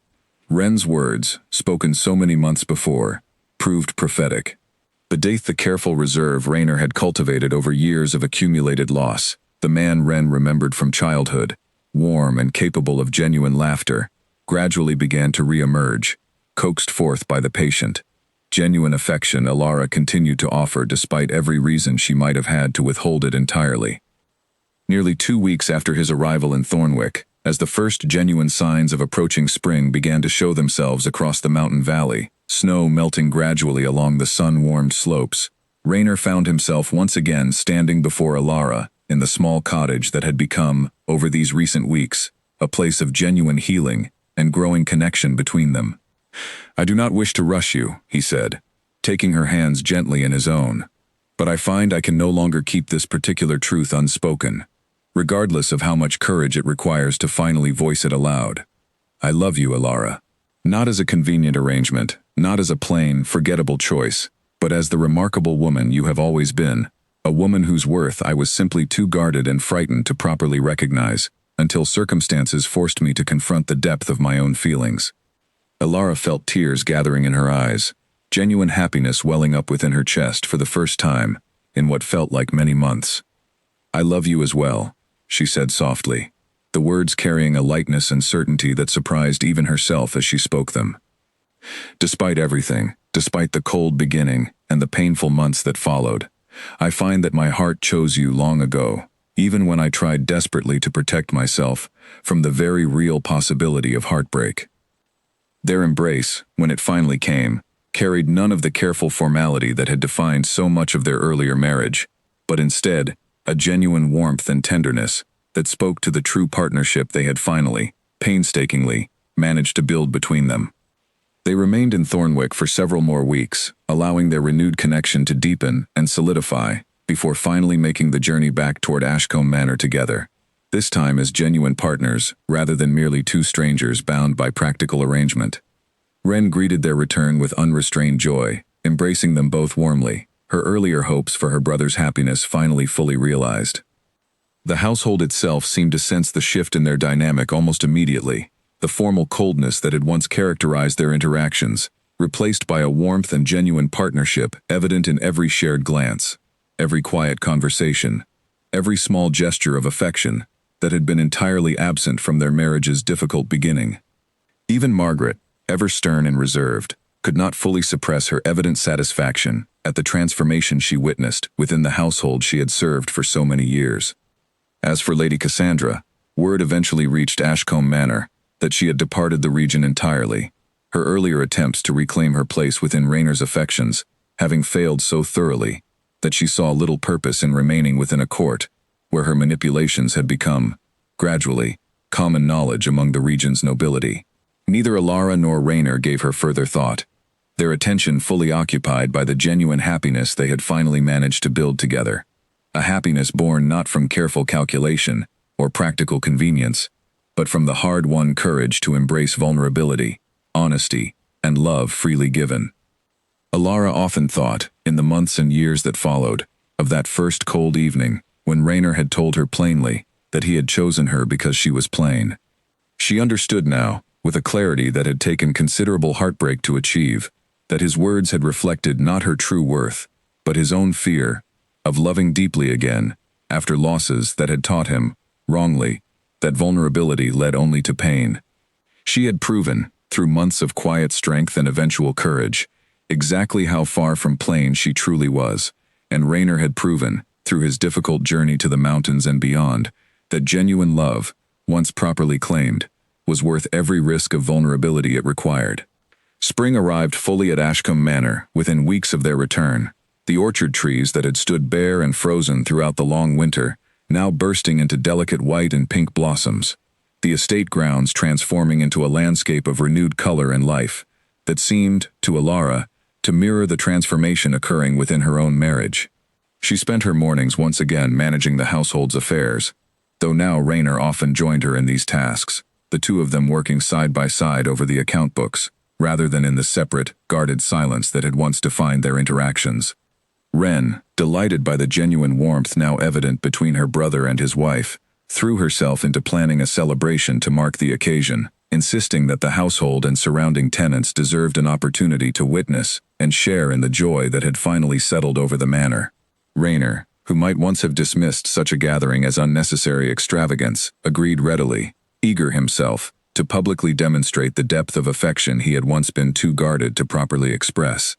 Ren's words, spoken so many months before, proved prophetic. Beneath the careful reserve Rainer had cultivated over years of accumulated loss, the man Ren remembered from childhood, warm and capable of genuine laughter, gradually began to re-emerge, coaxed forth by the patient, genuine affection Alara continued to offer despite every reason she might have had to withhold it entirely. Nearly 2 weeks after his arrival in Thornwick, as the first genuine signs of approaching spring began to show themselves across the mountain valley, snow melting gradually along the sun-warmed slopes, Rainer found himself once again standing before Alara in the small cottage that had become, over these recent weeks, a place of genuine healing and growing connection between them. "I do not wish to rush you," he said, taking her hands gently in his own, "but I find I can no longer keep this particular truth unspoken, regardless of how much courage it requires to finally voice it aloud. I love you, Alara. Not as a convenient arrangement, not as a plain, forgettable choice, but as the remarkable woman you have always been, a woman whose worth I was simply too guarded and frightened to properly recognize, until circumstances forced me to confront the depth of my own feelings." Alara felt tears gathering in her eyes, genuine happiness welling up within her chest for the first time, in what felt like many months. "I love you as well," she said softly, the words carrying a lightness and certainty that surprised even herself as she spoke them. "Despite everything, despite the cold beginning and the painful months that followed, I find that my heart chose you long ago, even when I tried desperately to protect myself from the very real possibility of heartbreak." Their embrace, when it finally came, carried none of the careful formality that had defined so much of their earlier marriage, but instead, a genuine warmth and tenderness that spoke to the true partnership they had finally, painstakingly, managed to build between them. They remained in Thornwick for several more weeks, allowing their renewed connection to deepen and solidify, before finally making the journey back toward Ashcombe Manor together, this time as genuine partners rather than merely two strangers bound by practical arrangement. Ren greeted their return with unrestrained joy, embracing them both warmly, her earlier hopes for her brother's happiness finally fully realized. The household itself seemed to sense the shift in their dynamic almost immediately, the formal coldness that had once characterized their interactions, replaced by a warmth and genuine partnership evident in every shared glance, every quiet conversation, every small gesture of affection that had been entirely absent from their marriage's difficult beginning. Even Margaret, ever stern and reserved, could not fully suppress her evident satisfaction at the transformation she witnessed within the household she had served for so many years. As for Lady Cassandra, word eventually reached Ashcombe Manor that she had departed the region entirely, her earlier attempts to reclaim her place within Rainer's affections having failed so thoroughly that she saw little purpose in remaining within a court where her manipulations had become, gradually, common knowledge among the region's nobility. Neither Alara nor Rainer gave her further thought, their attention fully occupied by the genuine happiness they had finally managed to build together. A happiness born not from careful calculation or practical convenience, but from the hard-won courage to embrace vulnerability, honesty, and love freely given. Alara often thought, in the months and years that followed, of that first cold evening when Rainer had told her plainly that he had chosen her because she was plain. She understood now, with a clarity that had taken considerable heartbreak to achieve, that his words had reflected not her true worth, but his own fear of loving deeply again, after losses that had taught him, wrongly, that vulnerability led only to pain. She had proven, through months of quiet strength and eventual courage, exactly how far from plain she truly was, and Rainer had proven, through his difficult journey to the mountains and beyond, that genuine love, once properly claimed, was worth every risk of vulnerability it required. Spring arrived fully at Ashcombe Manor within weeks of their return, the orchard trees that had stood bare and frozen throughout the long winter, now bursting into delicate white and pink blossoms, the estate grounds transforming into a landscape of renewed color and life that seemed, to Alara, to mirror the transformation occurring within her own marriage. She spent her mornings once again managing the household's affairs, though now Raynor often joined her in these tasks, the two of them working side by side over the account books, rather than in the separate, guarded silence that had once defined their interactions. Wren, delighted by the genuine warmth now evident between her brother and his wife, threw herself into planning a celebration to mark the occasion, insisting that the household and surrounding tenants deserved an opportunity to witness and share in the joy that had finally settled over the manor. Raynor, who might once have dismissed such a gathering as unnecessary extravagance, agreed readily, eager himself to publicly demonstrate the depth of affection he had once been too guarded to properly express.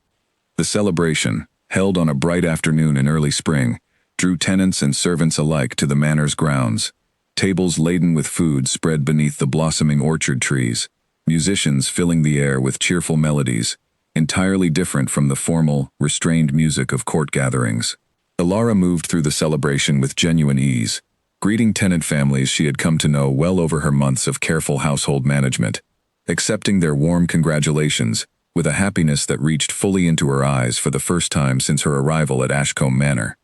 The celebration, held on a bright afternoon in early spring, drew tenants and servants alike to the manor's grounds. Tables laden with food spread beneath the blossoming orchard trees, musicians filling the air with cheerful melodies, entirely different from the formal, restrained music of court gatherings. Alara moved through the celebration with genuine ease, greeting tenant families she had come to know well over her months of careful household management, accepting their warm congratulations with a happiness that reached fully into her eyes for the first time since her arrival at Ashcombe Manor.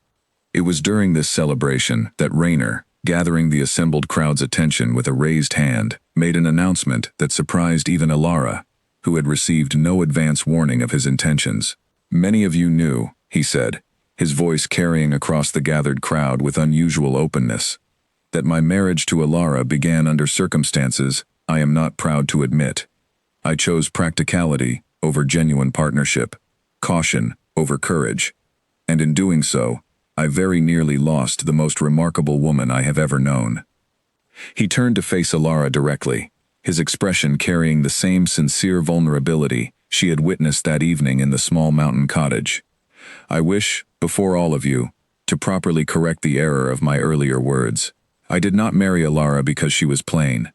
It was during this celebration that Raynor, gathering the assembled crowd's attention with a raised hand, made an announcement that surprised even Alara, who had received no advance warning of his intentions. "Many of you knew," he said, his voice carrying across the gathered crowd with unusual openness, "that my marriage to Alara began under circumstances I am not proud to admit. I chose practicality over genuine partnership, caution over courage, and in doing so, I very nearly lost the most remarkable woman I have ever known." He turned to face Alara directly, his expression carrying the same sincere vulnerability she had witnessed that evening in the small mountain cottage. "I wish, before all of you, to properly correct the error of my earlier words. I did not marry Alara because she was plain.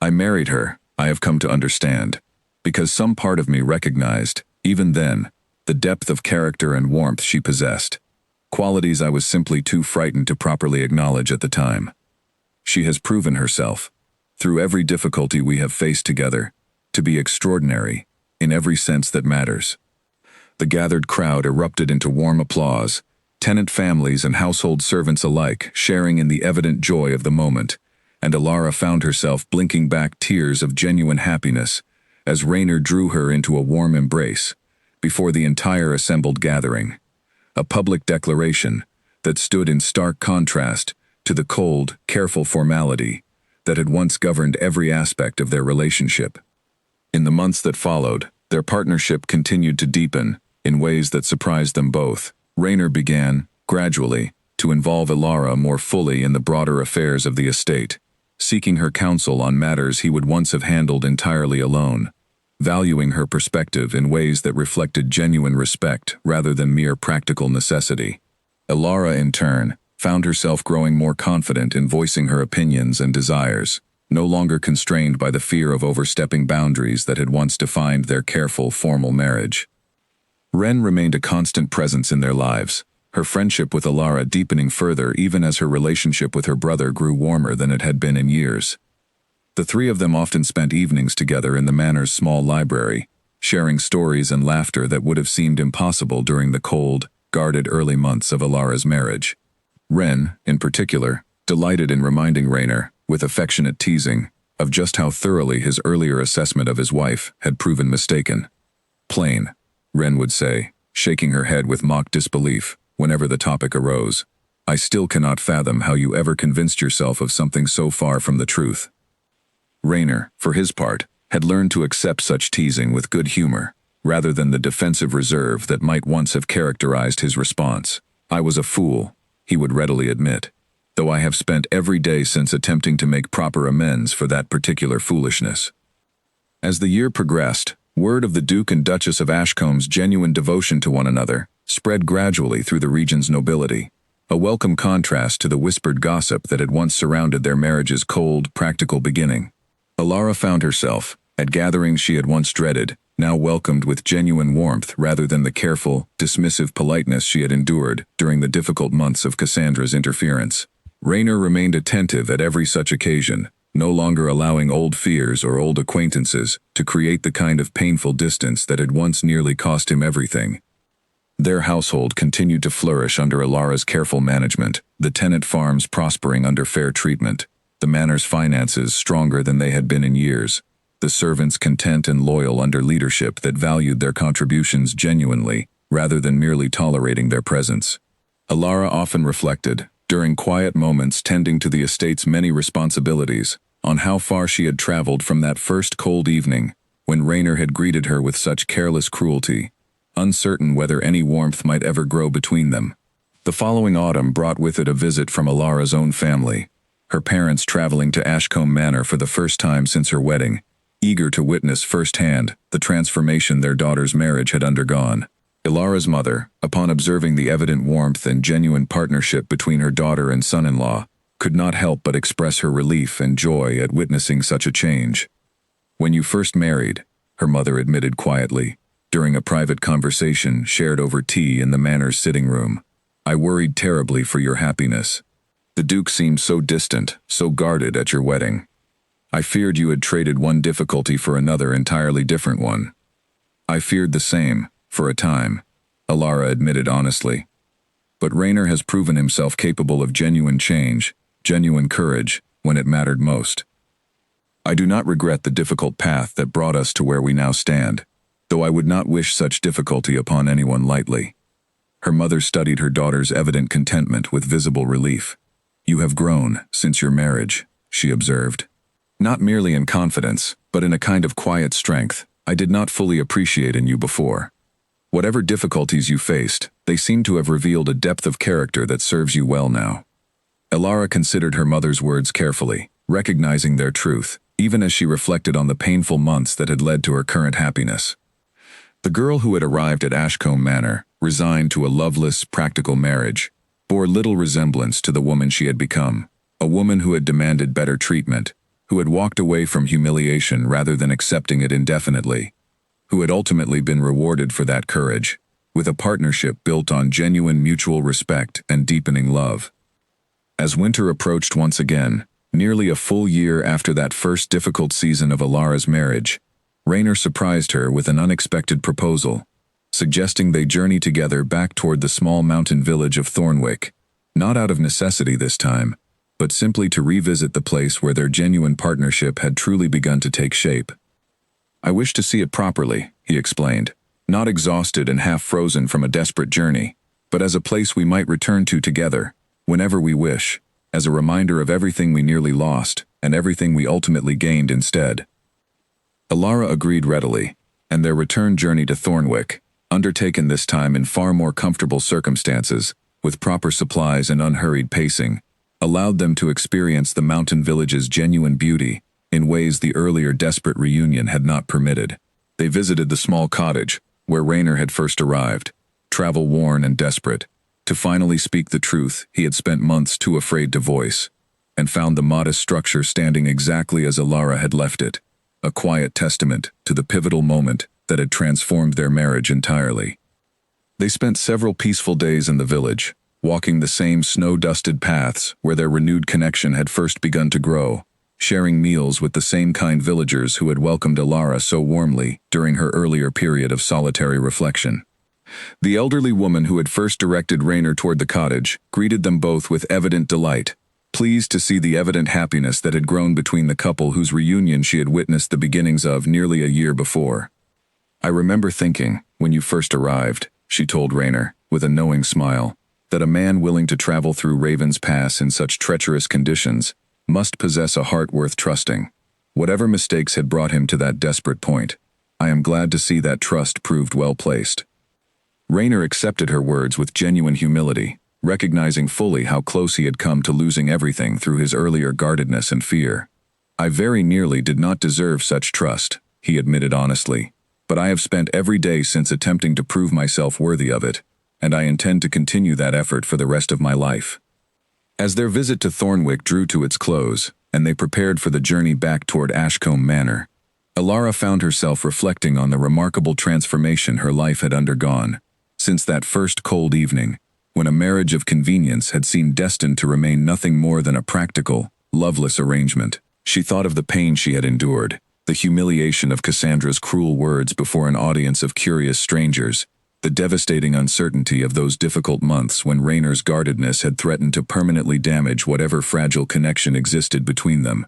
I married her, I have come to understand, because some part of me recognized, even then, the depth of character and warmth she possessed, qualities I was simply too frightened to properly acknowledge at the time. She has proven herself, through every difficulty we have faced together, to be extraordinary, in every sense that matters." The gathered crowd erupted into warm applause, tenant families and household servants alike sharing in the evident joy of the moment, and Alara found herself blinking back tears of genuine happiness as Raynor drew her into a warm embrace before the entire assembled gathering, a public declaration that stood in stark contrast to the cold, careful formality that had once governed every aspect of their relationship. In the months that followed, their partnership continued to deepen in ways that surprised them both. Raynor began, gradually, to involve Alara more fully in the broader affairs of the estate, seeking her counsel on matters he would once have handled entirely alone, valuing her perspective in ways that reflected genuine respect rather than mere practical necessity. Alara, in turn, found herself growing more confident in voicing her opinions and desires, no longer constrained by the fear of overstepping boundaries that had once defined their careful, formal marriage. Wren remained a constant presence in their lives, her friendship with Alara deepening further even as her relationship with her brother grew warmer than it had been in years. The three of them often spent evenings together in the manor's small library, sharing stories and laughter that would have seemed impossible during the cold, guarded early months of Alara's marriage. Wren, in particular, delighted in reminding Raynor, with affectionate teasing, of just how thoroughly his earlier assessment of his wife had proven mistaken. "Plain," Wren would say, shaking her head with mock disbelief whenever the topic arose. "I still cannot fathom how you ever convinced yourself of something so far from the truth." Raynor, for his part, had learned to accept such teasing with good humor, rather than the defensive reserve that might once have characterized his response. "I was a fool," he would readily admit, "though I have spent every day since attempting to make proper amends for that particular foolishness." As the year progressed, word of the Duke and Duchess of Ashcombe's genuine devotion to one another spread gradually through the region's nobility, a welcome contrast to the whispered gossip that had once surrounded their marriage's cold, practical beginning. Alara found herself, at gatherings she had once dreaded, now welcomed with genuine warmth rather than the careful, dismissive politeness she had endured during the difficult months of Cassandra's interference. Raynor remained attentive at every such occasion, no longer allowing old fears or old acquaintances to create the kind of painful distance that had once nearly cost him everything. Their household continued to flourish under Alara's careful management, the tenant farms prospering under fair treatment, the manor's finances stronger than they had been in years, the servants content and loyal under leadership that valued their contributions genuinely, rather than merely tolerating their presence. Alara often reflected, during quiet moments tending to the estate's many responsibilities, on how far she had traveled from that first cold evening, when Raynor had greeted her with such careless cruelty, uncertain whether any warmth might ever grow between them. The following autumn brought with it a visit from Alara's own family, her parents traveling to Ashcombe Manor for the first time since her wedding, eager to witness firsthand the transformation their daughter's marriage had undergone. Alara's mother, upon observing the evident warmth and genuine partnership between her daughter and son-in-law, could not help but express her relief and joy at witnessing such a change. "When you first married," her mother admitted quietly, during a private conversation shared over tea in the manor's sitting room, "I worried terribly for your happiness. The Duke seemed so distant, so guarded at your wedding. I feared you had traded one difficulty for another entirely different one." "I feared the same, for a time," Alara admitted honestly. "But Raynor has proven himself capable of genuine change, genuine courage, when it mattered most. I do not regret the difficult path that brought us to where we now stand, though I would not wish such difficulty upon anyone lightly." Her mother studied her daughter's evident contentment with visible relief. "You have grown since your marriage," she observed. "Not merely in confidence, but in a kind of quiet strength I did not fully appreciate in you before. Whatever difficulties you faced, they seem to have revealed a depth of character that serves you well now." Alara considered her mother's words carefully, recognizing their truth, even as she reflected on the painful months that had led to her current happiness. The girl who had arrived at Ashcombe Manor, resigned to a loveless, practical marriage, bore little resemblance to the woman she had become, a woman who had demanded better treatment, who had walked away from humiliation rather than accepting it indefinitely, who had ultimately been rewarded for that courage, with a partnership built on genuine mutual respect and deepening love. As winter approached once again, nearly a full year after that first difficult season of Alara's marriage, Raynor surprised her with an unexpected proposal, suggesting they journey together back toward the small mountain village of Thornwick, not out of necessity this time, but simply to revisit the place where their genuine partnership had truly begun to take shape. "I wish to see it properly," he explained, "not exhausted and half-frozen from a desperate journey, but as a place we might return to together, whenever we wish, as a reminder of everything we nearly lost and everything we ultimately gained instead." Alara agreed readily, and their return journey to Thornwick, undertaken this time in far more comfortable circumstances, with proper supplies and unhurried pacing, allowed them to experience the mountain village's genuine beauty in ways the earlier desperate reunion had not permitted. They visited the small cottage, where Raynor had first arrived, travel-worn and desperate, to finally speak the truth he had spent months too afraid to voice, and found the modest structure standing exactly as Alara had left it, a quiet testament to the pivotal moment that had transformed their marriage entirely. They spent several peaceful days in the village, walking the same snow-dusted paths where their renewed connection had first begun to grow, sharing meals with the same kind villagers who had welcomed Alara so warmly during her earlier period of solitary reflection. The elderly woman who had first directed Raynor toward the cottage greeted them both with evident delight, pleased to see the evident happiness that had grown between the couple whose reunion she had witnessed the beginnings of nearly a year before. "I remember thinking, when you first arrived," she told Raynor, with a knowing smile, "that a man willing to travel through Raven's Pass in such treacherous conditions must possess a heart worth trusting. Whatever mistakes had brought him to that desperate point, I am glad to see that trust proved well placed." Raynor accepted her words with genuine humility, recognizing fully how close he had come to losing everything through his earlier guardedness and fear. "I very nearly did not deserve such trust," he admitted honestly, "but I have spent every day since attempting to prove myself worthy of it, and I intend to continue that effort for the rest of my life." As their visit to Thornwick drew to its close, and they prepared for the journey back toward Ashcombe Manor. Elara found herself reflecting on the remarkable transformation her life had undergone since that first cold evening, when a marriage of convenience had seemed destined to remain nothing more than a practical, loveless arrangement. She thought of the pain she had endured, the humiliation of Cassandra's cruel words before an audience of curious strangers, the devastating uncertainty of those difficult months when Raynor's guardedness had threatened to permanently damage whatever fragile connection existed between them.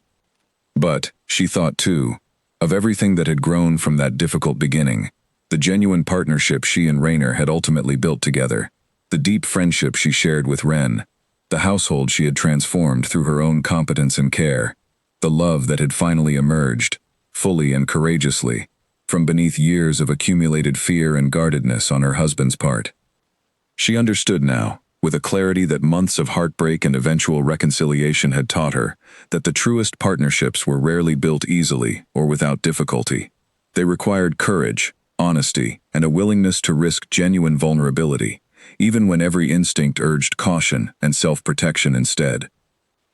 But, she thought too, of everything that had grown from that difficult beginning, the genuine partnership she and Raynor had ultimately built together, the deep friendship she shared with Ren, the household she had transformed through her own competence and care, the love that had finally emerged, fully and courageously, from beneath years of accumulated fear and guardedness on her husband's part. She understood now, with a clarity that months of heartbreak and eventual reconciliation had taught her, that the truest partnerships were rarely built easily or without difficulty. They required courage, honesty, and a willingness to risk genuine vulnerability, even when every instinct urged caution and self-protection instead.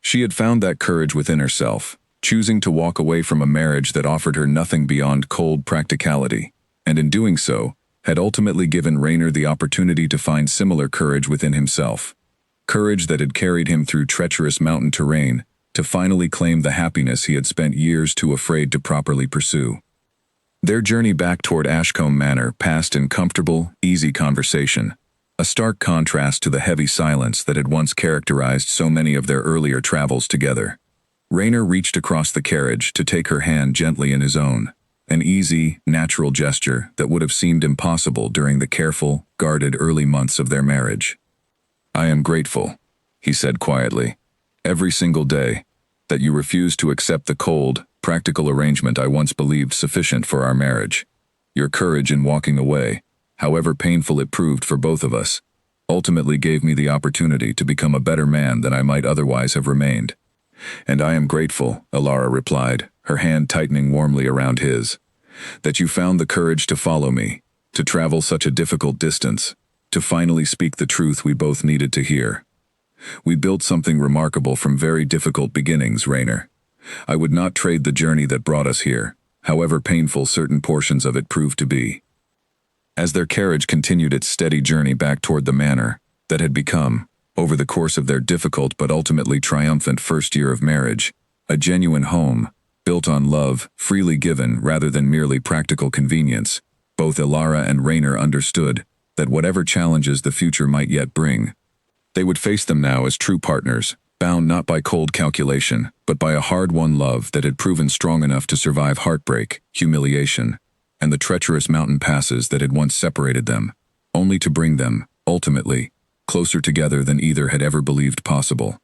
She had found that courage within herself, choosing to walk away from a marriage that offered her nothing beyond cold practicality, and in doing so, had ultimately given Raynor the opportunity to find similar courage within himself. Courage that had carried him through treacherous mountain terrain to finally claim the happiness he had spent years too afraid to properly pursue. Their journey back toward Ashcombe Manor passed in comfortable, easy conversation, a stark contrast to the heavy silence that had once characterized so many of their earlier travels together. Raynor reached across the carriage to take her hand gently in his own, an easy, natural gesture that would have seemed impossible during the careful, guarded early months of their marriage. "I am grateful," he said quietly, "every single day, that you refused to accept the cold, practical arrangement I once believed sufficient for our marriage. Your courage in walking away, however painful it proved for both of us, ultimately gave me the opportunity to become a better man than I might otherwise have remained." "And I am grateful," Elara replied, her hand tightening warmly around his, "that you found the courage to follow me, to travel such a difficult distance, to finally speak the truth we both needed to hear. We built something remarkable from very difficult beginnings, Raynor. I would not trade the journey that brought us here, however painful certain portions of it proved to be." As their carriage continued its steady journey back toward the manor that had become, over the course of their difficult but ultimately triumphant first year of marriage, a genuine home, built on love, freely given rather than merely practical convenience, both Elara and Raynor understood that whatever challenges the future might yet bring, they would face them now as true partners, bound not by cold calculation, but by a hard-won love that had proven strong enough to survive heartbreak, humiliation, and the treacherous mountain passes that had once separated them, only to bring them, ultimately, closer together than either had ever believed possible.